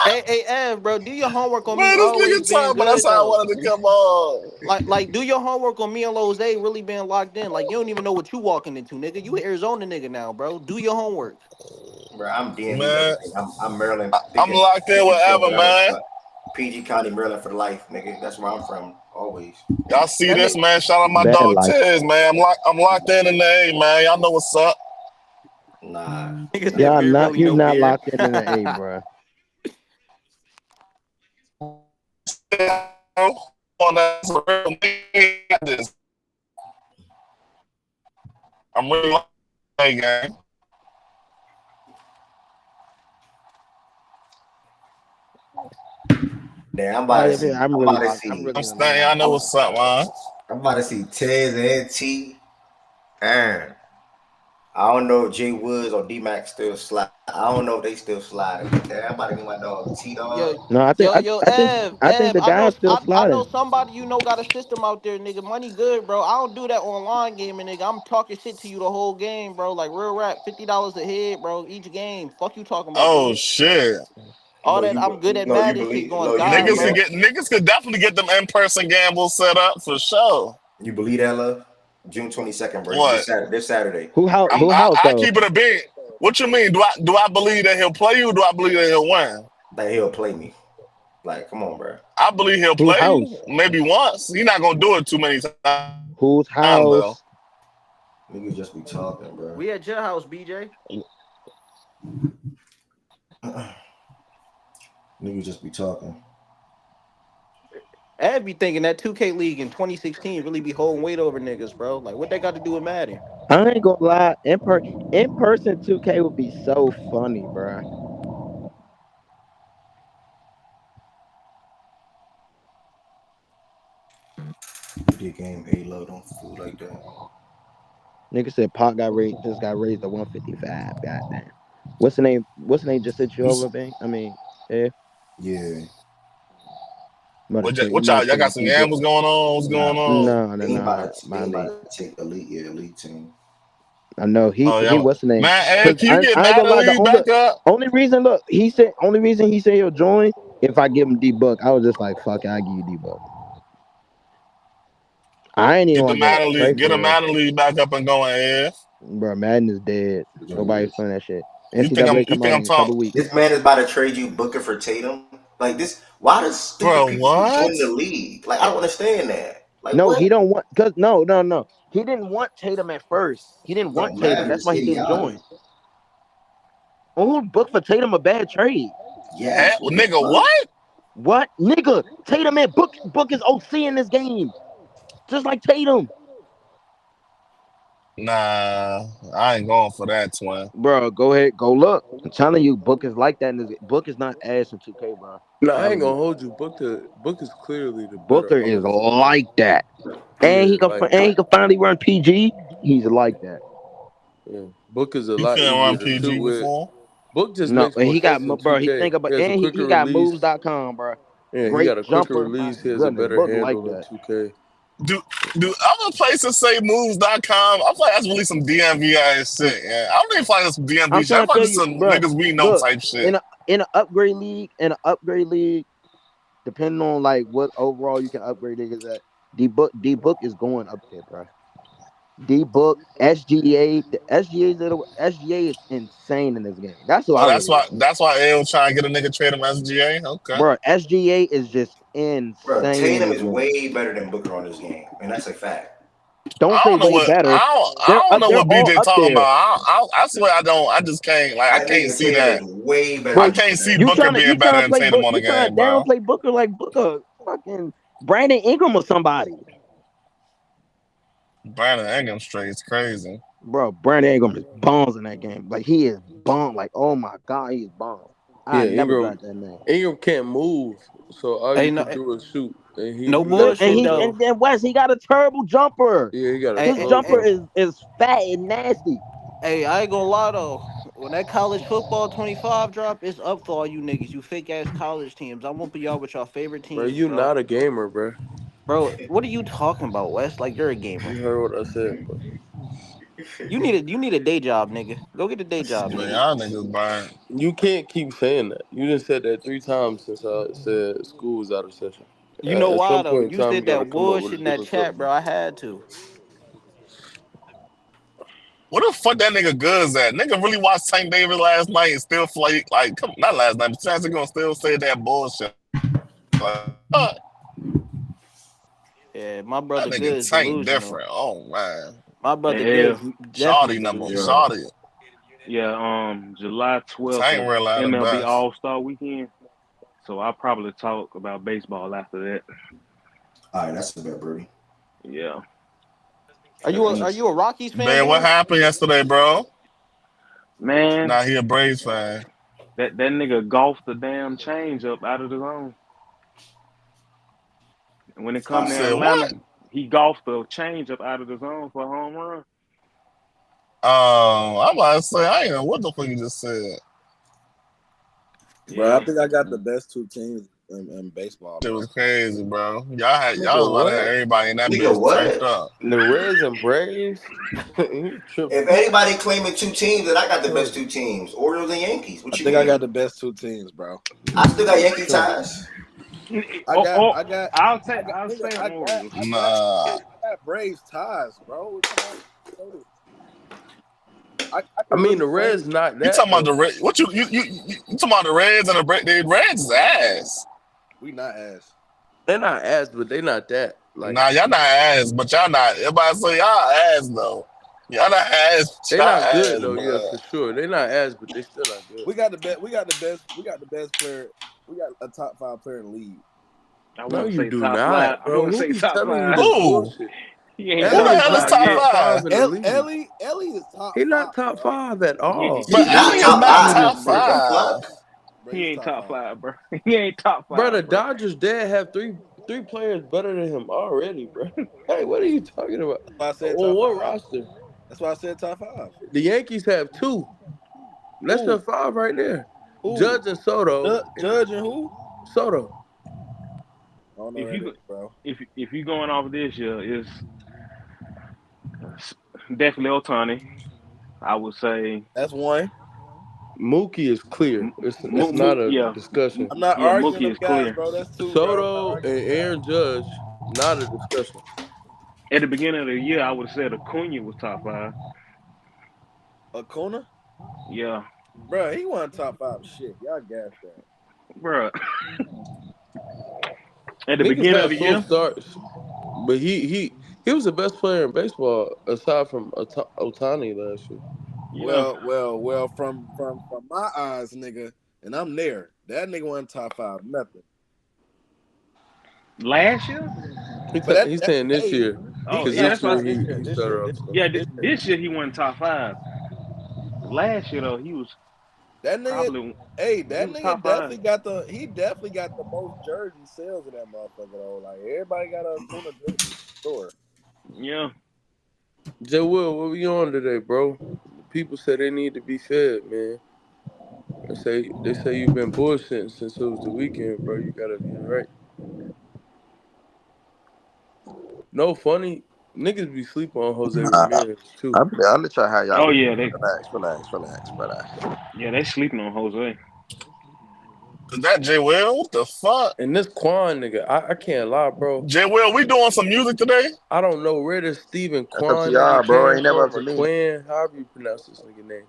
Hey, Ev, bro, do your homework on me Man, this always nigga being talking, but that's good how I though. wanted to come on. Like, do your homework on me and Lose really being locked in. Like, you don't even know what you walking into, nigga. You an Arizona nigga now, bro. Do your homework. Bro, I'm DMV Man, everything. I'm Maryland. I'm locked in Pickens, wherever, man. PG County, Maryland for the life, nigga. That's where I'm from, always. Y'all see That this, nigga, man? Shout out my Bad dog life. Tiz, man. I'm locked in the A, man. Y'all know what's up. Nah. nigga said Y'all beer not belly, you no not beard. locked in the A, bro. On that real nigga, this. I'm really locked in the A, gang. Damn, I'm about to see. I'm I'm really about to locked. I'm see. really I'm in Atlanta. saying, y'all know what's up, man. I'm about to see Tez and T. And I don't know if Jay Woods or D Max still slide. I don't know if they still slide. Damn, I'm about to get my dog T Yo, Dog. No, I think I think Ev. the guy's still I know sliding. somebody you know got a system out there, nigga. Money good, bro. I don't do that online gaming, nigga. I'm talking shit to you the whole game, bro. Like real rap, $50 a head, bro. Each game. Fuck you talking about, Oh nigga. shit. All that I'm good at Madden shit going God, bro. Niggas could definitely get them in-person gambles set up for sure. You believe that, love? June 22nd, bro. What? This Saturday. Who house I though? keep it a beat. What you mean? Do I believe that he'll play you? Or do I believe that he'll win? That he'll play me. Like, come on, bro. I believe he'll Who play you house? maybe once. He's not gonna do it too many times Whose though. house? Niggas just be talking, bro. We at your house, BJ. Niggas just be talking. Ed be thinking that 2K League in 2016 really be holding weight over niggas, bro. Like, what they got to do with Madden? I ain't gonna lie. In person 2K would be so funny, bro. Big game Halo don't feel like that. Nigga said Pac just got raised to 155. Goddamn. What's the name? What's the name? Just sent you over, Bing? I mean, yeah. Yeah. What y'all got some gambles going on? What's going on? They ain't about to take elite team. I know he yeah. what's the name? Man, hey, can you get I ain't gonna lie. Natalie back up? Only reason he said he'll join if I give him D-Buck. I was just like, fuck it, I give you D-Buck. I ain't even want to Get a Natalie back up and going, yeah. Bro, Madden is dead. Nobody's playing that shit. You think NCAA come out I'm in a couple talking? weeks. This man is about to trade you Booker for Tatum. Like this, why does stupid people join the league? Like I don't understand that. Like no, what? he don't want because no. He didn't want Tatum at first. He didn't want Tatum. That's why he didn't join. Oh, Book for Tatum a bad trade. Yes, nigga, what? What? Nigga, Tatum and Book is OC in this game. Just like Tatum. Nah, I ain't going for that, twin. Bro, go ahead, go look. I'm telling you, Book is like that in this. Book is not ass in 2K, bro. No, I ain't gonna hold you. Book is clearly the better Booker is option. like that. And he can finally run PG. He's like that. Yeah. Book is a You lot couldn't easier run to PG shoot with. before? Book just No, makes more he got sense than bro. He 2K. think about He has a and quicker he got release. moves.com, bro. Yeah, he Great got a quicker jumper. release. My He has a goodness, better Book like handle than that. 2K. Do other places say moves.com? I feel like that's really some DMV ass shit. Yeah. I don't even feel like that's some DMV I'm shit. I trying to feel like tell it's you, some bro. niggas we know Look, type shit. in an upgrade league, depending on like what overall you can upgrade niggas at, D book is going up there, bro. D-Book, SGA, the SGA is insane in this game. That's what I That's really like. why L trying to get a nigga trade him SGA. Okay. Bro, SGA is just Bro, insane in Tatum this is game. way better than Booker on this game, and that's a fact. Don't say way better. I don't know They're what all BJ up talking there. about. I swear I don't. I just can't. Like I That can't nigga see Tatum that. is way better. Bro, I can't see you Booker trying being to better than play Tatum Book? on the You trying game, to bro. downplay Booker like Booker, fucking Brandon Ingram or somebody? Brandon Ingram straight is crazy. Bro, Brandon Ingram is bombs in that game. Like he is bomb. Like oh my god, he's bomb. I Yeah, never got that man. Ingram can't move, so all you can do is shoot, and he no you gotta bullshit post though. up. And then West, he got a terrible jumper. Yeah, he got a His slow jumper jumper. is fat and nasty. Hey, I ain't gonna lie though. When that college football 25 drop, it's up for all you niggas. You fake ass college teams. I'm gonna be y'all with y'all favorite Bro, teams, you bro. not a gamer, bro. Bro, what are you talking about, Wes? Like you're a gamer. You heard what I said, bro. You need a day job, nigga. Go get a day job, Man, nigga. y'all niggas burn. You can't keep saying that. You done said that 3 times since I said school was out of session. You know At why some though? point in You time, you said got to that come up with a bullshit in that different chat, subject. bro. I had to. What the fuck that nigga Goods at? Nigga really watched St. David last night and still like come not last night, but chance gonna still say that bullshit. Like, Yeah, my that brother nigga good is Tank delusional. different. Oh man. My brother Hey, good Ev, is definitely Shawty number. yeah, delusional. Shawty. July 12th Tank is real out the MLB best. All-Star Weekend, so I'll probably talk about baseball after that. All right, that's a bet, Brody. Yeah. Are you a Rockies fan, Man, what nigga? happened yesterday, bro? Man, Now he a Braves fan. that nigga golfed the damn change up out of the zone. And when it All come You to right. said what? Atlanta, he golfed the change up out of the zone for a home run. I'm about to say I ain't know what the fuck you just said. Bro, I Yeah. think I got the best 2 teams in baseball, It bro. was crazy, bro. Y'all was Nigga, about to have what? everybody in that Nigga, bitch turned what? up. The Reds and Braves? You tripping. If anybody claiming two teams, then I got the best two teams: Orioles and Yankees. I What you think I got mean? the best 2 teams, bro. I still got Yankee Tripping. ties. I'll Nigga, say Orioles. Nah. I got Braves ties, bro. Come on, you know this. I I can mean, really the claim. Reds not You that, talking about though. the Reds? What you talking about the Reds and the Reds is ass. We not ass. They're not ass, but they not that. Like, Nah, y'all not ass, but y'all not. Everybody say y'all ass though. Y'all not ass, but they y'all not good, ass, though, yeah, bro. for sure. They not ass, but they still not good. We got the best. We got the best. We got the best player. We got a top 5 player in the league. I No, wouldn't you say do top five. not, I bro. wouldn't Who say be top telling you five. this Who? bullshit? He ain't Who the Ellie top is hell is not five top yet. top five? 5 in the league. Ellie is top He 5, not top bro. 5 at He, all. But He's he, not Ellie he is ain't top not top five. top five, bro. What the five. fuck? Bro, He he's ain't top top 5. five, bro. He ain't top Bro, the five, bro. Dodgers dead have three players better than him already, bro. Hey, what are you talking about? That's why I said On top what 5. roster? That's why I said top 5. The Yankees have 2. That's Who? your 5 right there. Who? Judge and Soto. Judge and who? Soto. I don't know If who that you is, bro. if you going off this year, it's definitely Otani. I would say That's one. Mookie is clear. It's not a discussion. I'm not yeah, arguing Mookie them is guys, clear. bro. That's 2, bro. I'm not Soto arguing and them guys. Aaron Judge, not a discussion. At the beginning of the year, I would have said Acuna was top five. Acuna? Yeah, Bro, he won top 5 shit. Y'all gassed that. bro. At the Niggas beginning of had the slow year, starts, but he was the best player in baseball aside from Otani last year. yeah. Well, from my eyes, nigga, and I'm there. That nigga won top 5, nothing. Last year. But He's saying this hey, year Oh because yeah, this that's what. year he this year, started off slow. Yeah, this year. this year he won top five. Last year though, he was That nigga, probably he that was nigga top five. definitely got the most jersey sales in that motherfucker though. Like everybody got a Acuna jersey store. Yeah. Jay Will, what we on today, bro? People say they need to be fed, man. They say you've been bullshitting since it was the weekend, bro. You gotta get it right. No funny. Niggas be sleeping on Jose Ramirez too. I'll let y'all have y'all Oh week. yeah, Relax, brother. they sleeping on Jose. Is that Jay Will? What the fuck? And this Quan nigga, I can't lie, bro. Jay Will, we doing some music today? I don't know where this Stephen That's up to Quan y'all, nigga bro. came Ain't never from up to or me. Quan, however you pronounce this nigga name.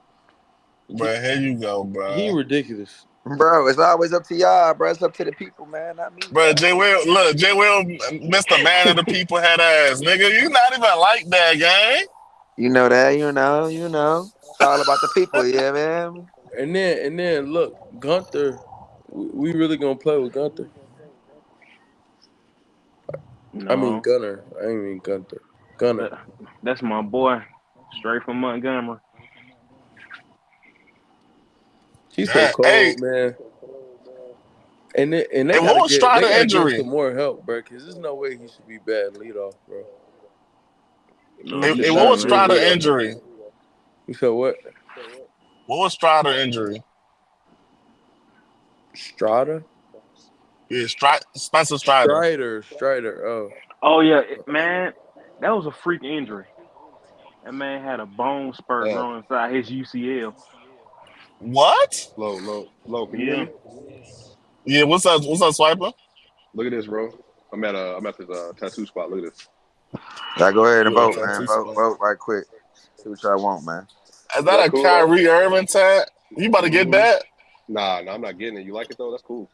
Bro, here you go, He bro. ridiculous. Bro, it's always up to y'all, bro. It's up to the people, man, not me, Bro, bro. Jay Will, look, Jay Will, Mr. Man of the People head ass, nigga. You not even like that, gang. You know that, you know. It's all about the people, yeah, man. And then look, Gunther, we really gonna play with Gunther? I mean No, Gunner. I ain't mean Gunther. Gunner. that's my boy, straight from Montgomery. He's so Hey, cold, man. And they what gotta was Strider give him injury? some more help, bro. Cause there's no way he should be bad leadoff, bro. No, He he Hey, should what not was shouldn't, be a man. Strider leadoff. injury? You said what? What was Strider injury? Strada? Yeah, Spencer Strider. Strider. Oh yeah, man, that was a freak injury. That man had a bone spur growing inside his UCL. What? Low. Can you hear Yeah. me? Yeah, what's up, Swiper? Look at this, bro. I'm at this tattoo spot. Look at this. Y'all go ahead and You at a vote, man. tattoo Vote spot. right quick. See what y'all want, man. Is Is that that a cool though? Kyrie Irving tat? You about to get that? Nah, I'm not getting it. You like it though? That's cool.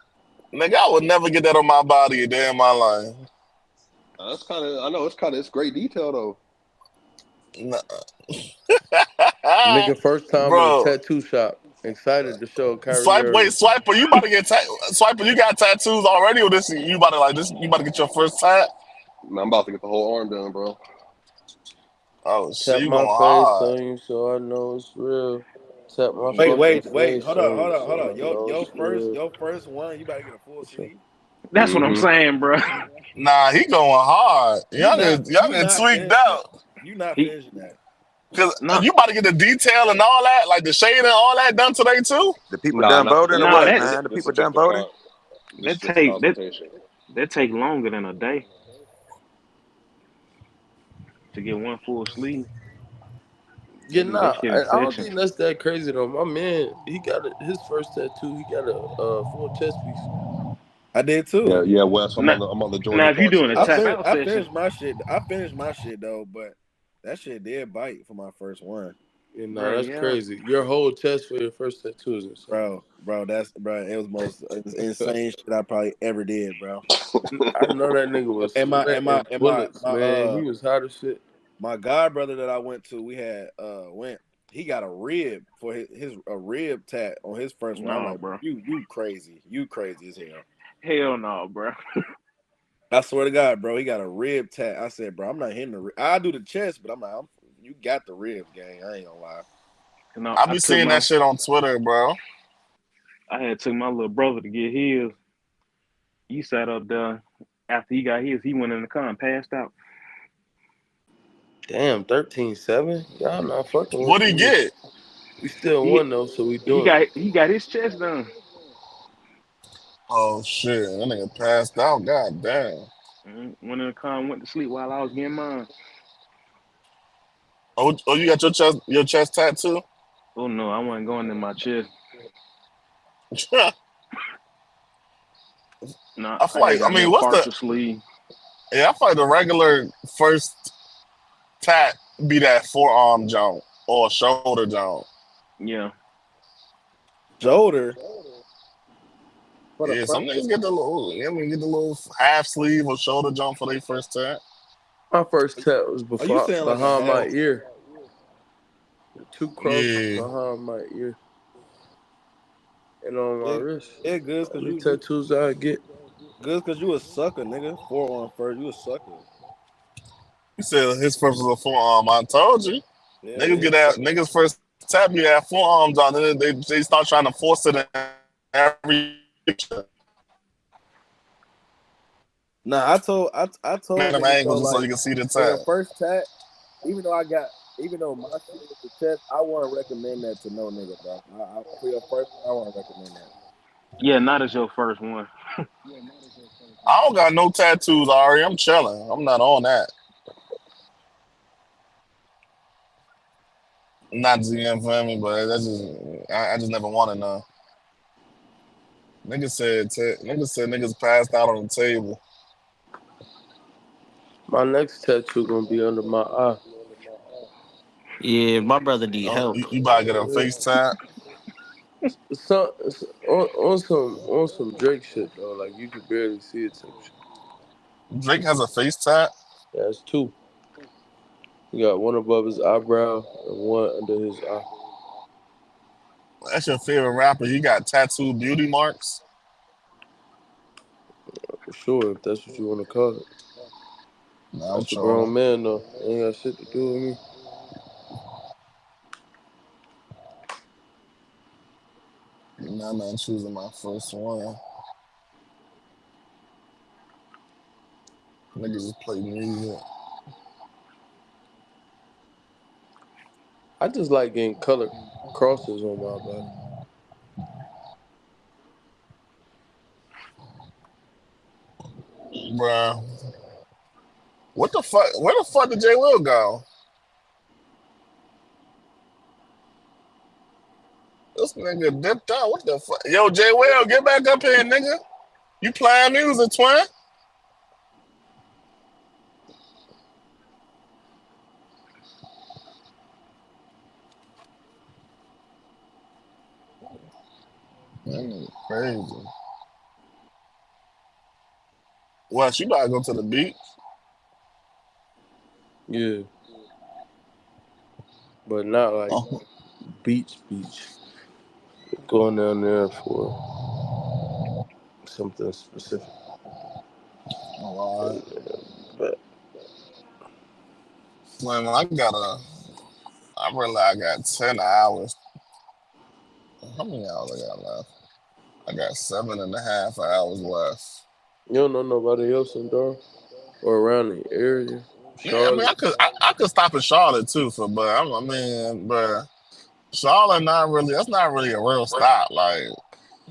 Nigga, I would never get that on my body a day in my life. That's kind of. I know it's great detail though. Nah. Nigga, first time in a Bro, tattoo shop. Excited to show Kyrie Irving. Swiper, you about to get Swiper, you got tattoos already, or this you about to like this? You about to get your first tat? Man, I'm about to get the whole arm done, bro. Oh shit, Tap you my going face hard? on you so I know it's real. Tap my Wait. fucking face Hold on on, you hold so on. I know Your it's real. first one, you better get a full sleeve. That's what I'm saying, bro. Nah, he going hard. You Y'all not get tweaked finishing that. out. You not He finishing that. Cause no you about to get the detail and all that, like the shade and all that done today too. The people Nah, done not voting or today. no what, that This man? The this people is just done a voting? this is that just a take consultation. that take longer than a day to get one full sleeve. Yeah, They do that nah, shit in I don't sections. think that's that crazy though. My man, he got his first tattoo. He got a full chest piece. I did too. Yeah, Wes. I'm Now, on the Jordan now if you're Clarkson doing a tap out I session, finished my shit. I finished my shit though, but that shit did bite for my first one. Yeah, nah, bro, that's yeah. crazy. Your whole chest for your first tattoo is insane. Bro, it was most insane shit I probably ever did, bro. I know that nigga was And sweating bullets, man. He was hot as shit. my god brother that I went to, we had he got a rib for a rib tat on his first one. I'm No, like, bro. you crazy as hell. Hell no, bro. I swear to God, bro, he got a rib tat. I said, bro, I'm not hitting the rib. I do the chest, but I'm like, you got the ribs, gang. I ain't gonna lie. No, I be seeing that shit on Twitter, bro. I had took my little brother to get his. He sat up there after he got his. He went in the car and passed out. Damn, 13-7? Y'all not fucking with What'd he me. get? We still won though, so we He doing it. got his chest done. Oh shit, that nigga passed out. God damn. Went in the car and went to sleep while I was getting mine. Oh, you got your chest tattoo? Oh no, I wasn't going in my chest. No, I feel I like, just got me a what's partial sleeve. I feel like the regular first tat be that forearm jump or shoulder jump. Yeah. Shoulder. Yeah, some niggas get the little half sleeve or shoulder jump for their first tat. My first tat was Are you saying like a behind my half? ear. The two crosses Yeah. behind my ear. And on my wrist. Yeah, good Only because tattoos I get. you a sucker, nigga. Forearm first, you a sucker. He said his first was a forearm. I told you. Yeah, Niggas get that niggas first tap you have forearms on, and then they start trying to force it in every picture. Nah, I told Them niggas though, angles so like you can see the for your tap. first tat, even though my shit was the chest, I wouldn't recommend that to no nigga, bro. For your first one, I wouldn't recommend that. Yeah, not as your first one. I don't got no tattoos, Ari. I'm chilling. I'm not on that. Not GM for me, but that's just I just never wanted none. Niggas said niggas passed out on the table. My next tattoo gonna be under my eye. Yeah, my brother need help. You about to get a face tap? So, on some Drake shit though, like you could barely see it type shit. Drake has a face tap? Yeah, it's two. He got one above his eyebrow and one under his eye. That's your favorite rapper. He got tattooed beauty marks? For sure, if that's what you want to call it. Nah, I'm That's a grown trolling. man though. Ain't got shit to do with me. Nah, I'm not choosing my first one. Niggas just play music. I just like getting color crosses on my body. bro. What the fuck? Where the fuck did Jay Will go? This nigga dipped out. What the fuck? Yo, Jay Will, get back up here, nigga. You playing music, twin? That crazy. What, you about to go to the beach? Yeah, but not like beach. Going down there for something specific. All right. But Man, I got 10 hours. How many hours I got left? I got 7.5 hours left. you don't know nobody else in Dar or around the area. Yeah, I mean, Charlotte. I could stop in Charlotte too, but Charlotte that's not really a real stop. Like,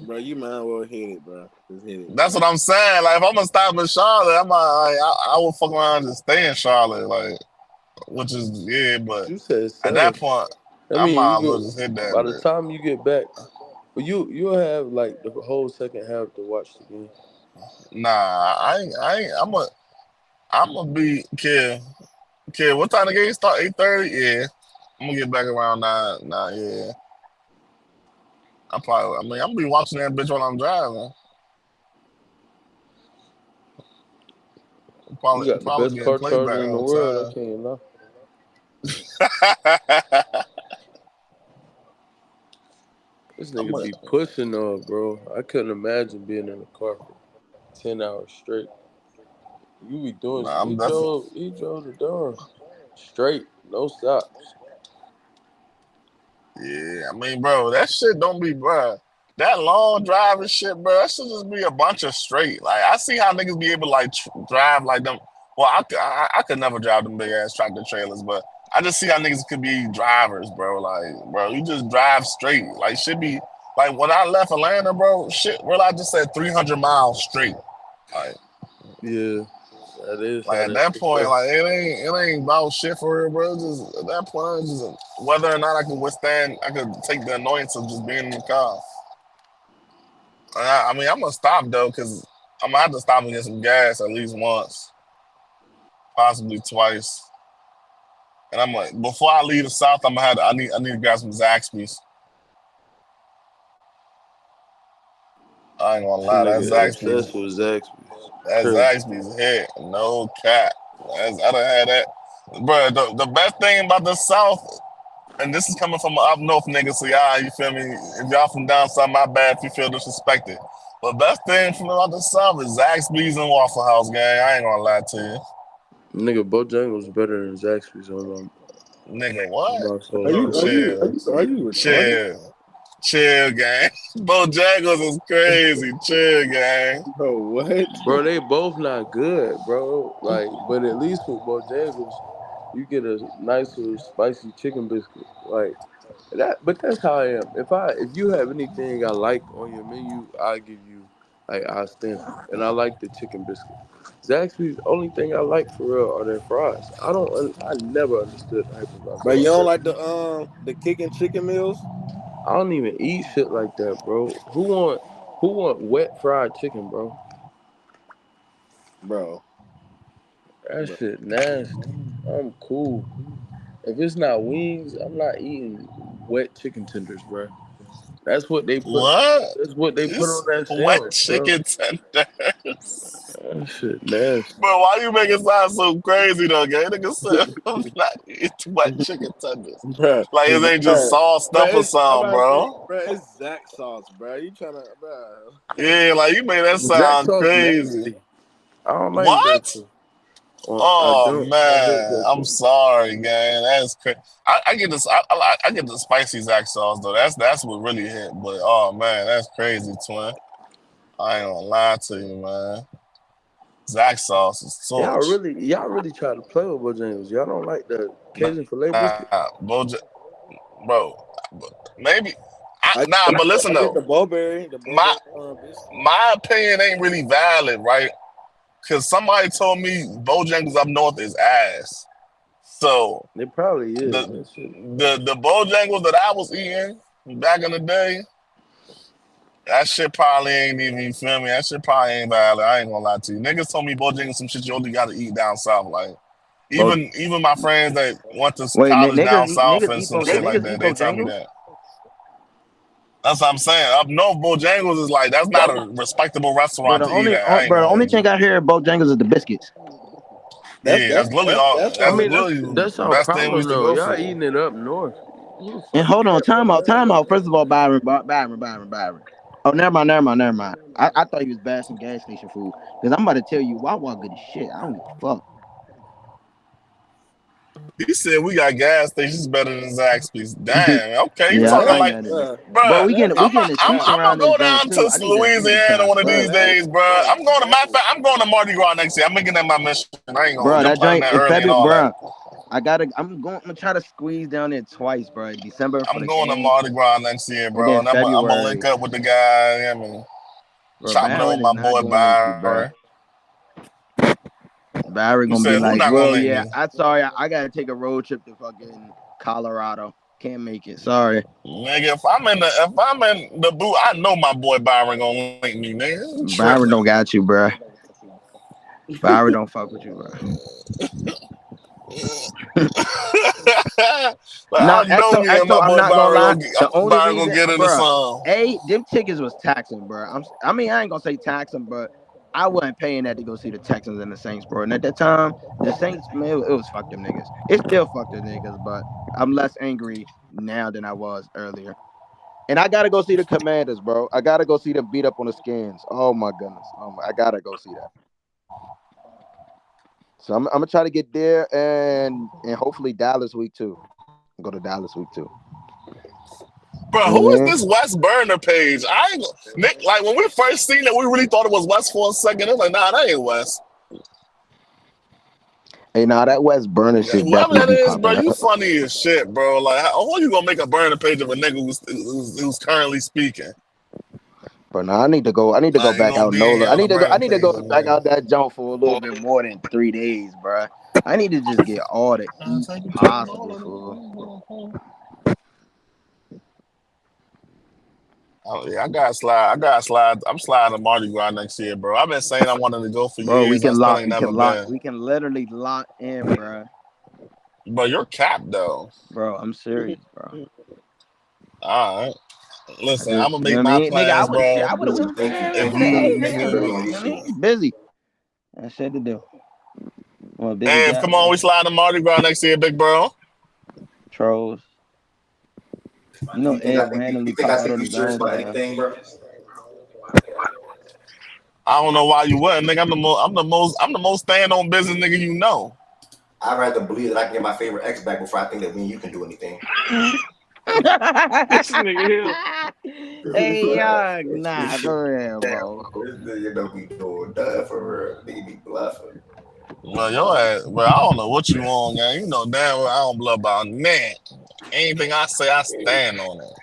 Bro, you might as well hit it, bro. Just hit it. that's what I'm saying. Like, if I'm gonna stop in Charlotte, I will fuck around and just stay in Charlotte, like, which is but You said at 7. that point, I I mean, might you as well go just hit that by the bit. time you get back, but you'll have like the whole second half to watch the game. Nah, I'm gonna be kid. What time the game start? 8:30. Yeah, I'm gonna get back around 9. Yeah. I'm gonna be watching that bitch while I'm driving. You got the Probably best getting car charger playback in the all world. I the can't lie. time. This nigga be pushing up, bro. I couldn't imagine being in a car for 10 hours straight. You be doing Nah, shit. I'm definitely. He drove the door straight, no stops. Yeah, I mean, bro, that shit don't be, bro. That long driving shit, bro. That should just be a bunch of straight. Like, I see how niggas be able to like drive like them. Well, I could never drive them big ass tractor trailers, but I just see how niggas could be drivers, bro. Like, bro, you just drive straight. Like, should be like when I left Atlanta, bro. Shit, well, I just said 300 miles straight. Like, Yeah, that is like how at that that shit point, go. like it ain't about shit for real, bro. Just at that point, it's just whether or not I could take the annoyance of just being in the car. I mean, I'm gonna stop though, cause I'm gonna have to stop and get some gas at least once, possibly twice. And I'm like, before I leave the South, I need to grab some Zaxby's. I ain't gonna This lie, that nigga Zaxby's, obsessed with Zaxby's. that Crazy. Zaxby's hit, no cap. I done had that, bro. The best thing about the South. And this is coming from an up north nigga, so y'all, you feel me? If y'all from down south, my bad if you feel disrespected. But best thing from out the south is Zaxby's and Waffle House, gang. I ain't gonna lie to you. Nigga, Bojangles better than Zaxby's on Nigga, what? my soul. Are you retarded? Chill, gang. Bojangles is crazy. Chill, gang. Bro, what? Bro, they both not good, bro. Like, but at least with Bojangles, you get a nice little spicy chicken biscuit. Like that, but that's how I am. If you have anything I like on your menu, I give you I stamp it. And I like the chicken biscuit. Zaxby's only thing I like for real are their fries. I never understood the hype about But you fries. don't like the kicking chicken meals? I don't even eat shit like that, bro. Who want wet fried chicken, bro? Bro. That shit nasty. I'm cool. If it's not wings, I'm not eating wet chicken tenders, bro. That's what they put. What? That's what they put on It's that wet sandwich, bro. chicken tenders. That shit nasty. Bro, why you make it sound so crazy though, gang? Nigga said I'm not eating wet chicken tenders. Bro, Like it ain't just sauced up or I'm something, about to say, bro. bro, it's Zach sauce, bro. You trying to, bro? Yeah, like you made that Jack sound sauce crazy. nasty. I don't like Jack What? sauce. I Oh don't. I hate man, Jack I'm sauce. sorry, gang. That's crazy. I get this. I get the spicy Zach sauce though. That's what really hit. But oh man, that's crazy, twin. I ain't gonna lie to you, man. Zach sauce is Y'all torch. really try to play with Bojangles. Y'all don't like the Cajun filet biscuit. Bro, maybe. I But listen get though, the Bowberry my biscuit. my opinion ain't really valid, right? because somebody told me Bojangles up north is ass. So It probably is. the Bojangles that I was eating back in the day, that shit probably ain't even, you feel me? That shit probably ain't valid. I ain't gonna lie to you. Niggas told me Bojangles some shit you only gotta eat down south. Like even my friends that went to college down south and some shit like that, they tell me that. That's what I'm saying. Up north, Bojangles is like, that's not a respectable restaurant to eat at. I ain't the gonna only hold you. thing I hear at Bojangles is the biscuits. Yeah, that's literally all. That's literally that's the our best thing we problem used to though. go Y'all for. eating it up north. And hold on, time out. First of all, Byron. Oh, never mind. I thought he was bashing gas station food because I'm about to tell you, Wawa good as shit. I don't give a fuck. He said we got gas stations better than Zaxby's. Damn. Okay, you Yeah, I talking ain't like, mad at it. bro? But we getting I'm the seats gonna around go this joint down too. to I need to Louisiana try one of fuck. these days, bro. I'm going to Mardi Gras next year. I'm making that my mission. I ain't gonna hold Bro, you. I'm that planning joint that in early and February, all that. bro. I'm gonna try to squeeze down there twice, bro. December for I'm the going to game, Mardi Gras next year, and bro. then And I'm gonna February. link up with the guy. I mean, Bro, chopping on Byron my is not boy gonna link you, bro. Byron. Byron You gonna said be who like, not gonna well, link yeah, me? I'm sorry, I gotta take a road trip to fucking Colorado. Can't make it. Sorry. Nigga, if I'm in the booth, I know my boy Byron gonna link me, nigga. You Byron tripping. don't got you, bro. Byron don't fuck with you, bro. No, I know me and my I'm boy not gonna lie. The only Byron gonna reason, get into bro, some. them tickets was taxing, bro. I mean, I ain't gonna say taxing, but I wasn't paying that to go see the Texans and the Saints, bro. And at that time, the Saints, man, it was fuck them niggas. It still fuck them niggas, but I'm less angry now than I was earlier. And I gotta go see the Commanders, bro. I gotta go see them beat up on the Skins. Oh my goodness. I gotta go see that. So I'm gonna try to get there and hopefully Dallas week 2. Go to Dallas week 2. Bro, who is this West Burner page? Nick, like when we first seen it, we really thought it was West for a second. It was like, nah, that ain't West. Hey, now that West Burner shit Whoever that definitely be is, bro, popping you up. funny as shit, bro. Like, how are you gonna make a burner page of a nigga who's currently speaking? But now I need to go back out NOLA. I need to go back out that jump for a little bit more than 3 days, bro. I need to just get all the eat possible food. Oh, yeah, I got slide. I'm sliding to Mardi Gras next year, bro. I've been saying I wanted to go for Bro, years. I still ain't never been. we can literally lock in, bro. But you're capped though. Bro, I'm serious, bro. All right. Listen, I'm gonna You know make what I my mean? Nigga, plans, bro. I would have went If for you, days, nigga. You know what I mean? Busy. I said to do. Well, busy hey, guy. come on, we slide to Mardi Gras next year, big bro. Trolls. You know, Ed randomly pop out on his own, bro. I don't know why you wouldn't, nigga. I'm the most stand on business nigga you know. I'd rather believe that I can get my favorite ex back before I think that me and you can do anything. This nigga here. Hey, nah, go ahead, bro. This nigga don't be doing nothing for real. Nigga be bluffing. Well, your ass, bro, I don't know what you on, gang. You know damn well I don't bluff about man. Anything I say, I stand on it.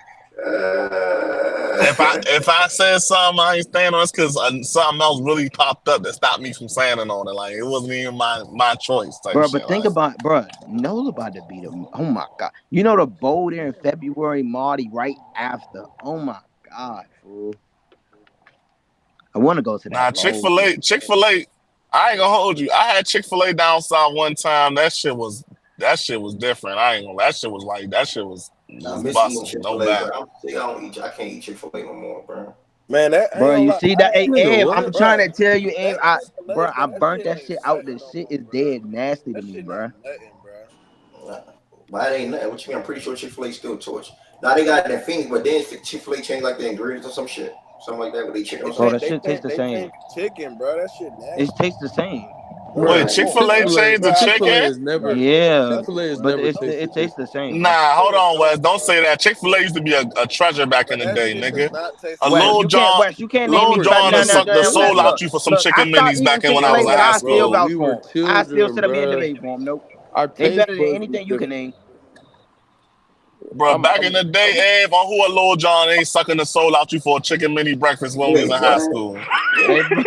If I said something I ain't stand on, it's because something else really popped up that stopped me from standing on it. Like it wasn't even my choice type Bro, shit. but think about, bro, Nola about to beat him. Oh my god. You know the bowl there in February, Marty, right after. Oh my god, fool. I want to go to that. Nah, Chick-fil-A, I ain't gonna hold you. I had Chick-fil-A down south one time. That shit was different. I ain't gonna. That shit was I miss eating busting, no Chick-fil-A, doubt. bro. I can't eat Chick-fil-A no more, bro. Man, that ain't Bro, gonna you lie. see that? Hey, Abe, I'm trying to Bruh, tell you, Abe, that Chick-fil-A, I that burnt shit that ain't shit out. nothing, This bro. shit is dead nasty to That me, shit bro. ain't nothing, bro. Why it ain't nothing? What you mean? I'm pretty sure Chick-fil-A still torch. Now they got it in Phoenix, but then Chick-fil-A changed like the ingredients or some shit. Something like that with they chicken or Bro, something. that shit tastes the They same. changed chicken, bro. That shit nasty. It tastes the same. Wait, Bruh, Chick-fil-A changed the Chick-fil-A chicken? is never Yeah, Chick-fil-A is but never it tasted tastes the chicken. same, bro. Nah, hold on, Wes. Don't say that. Chick-fil-A used to be a treasure back in But the that day, shit does nigga. not taste A the Wes, Lil same. John, you can't name Lil me better John than that that. sucked the Look, soul out you for some I chicken stopped minis eating back in when I Chick-fil-A was in and high I still school. vouch We for were them. I still children, sit up here and bruh. debate for them. Nope, Our they taste better than buds was anything you can different. name. Bro, back in the day, Abe, on who a Lil John ain't sucking the soul out you for a chicken mini breakfast when we was in high school. Hey, bro.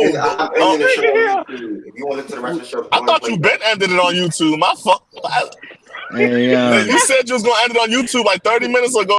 I'm ending the show on YouTube. If you want to listen to the rest of the show, I thought you been ended it on YouTube. My fault. Hey, You said you was gonna end it on YouTube like 30 minutes ago.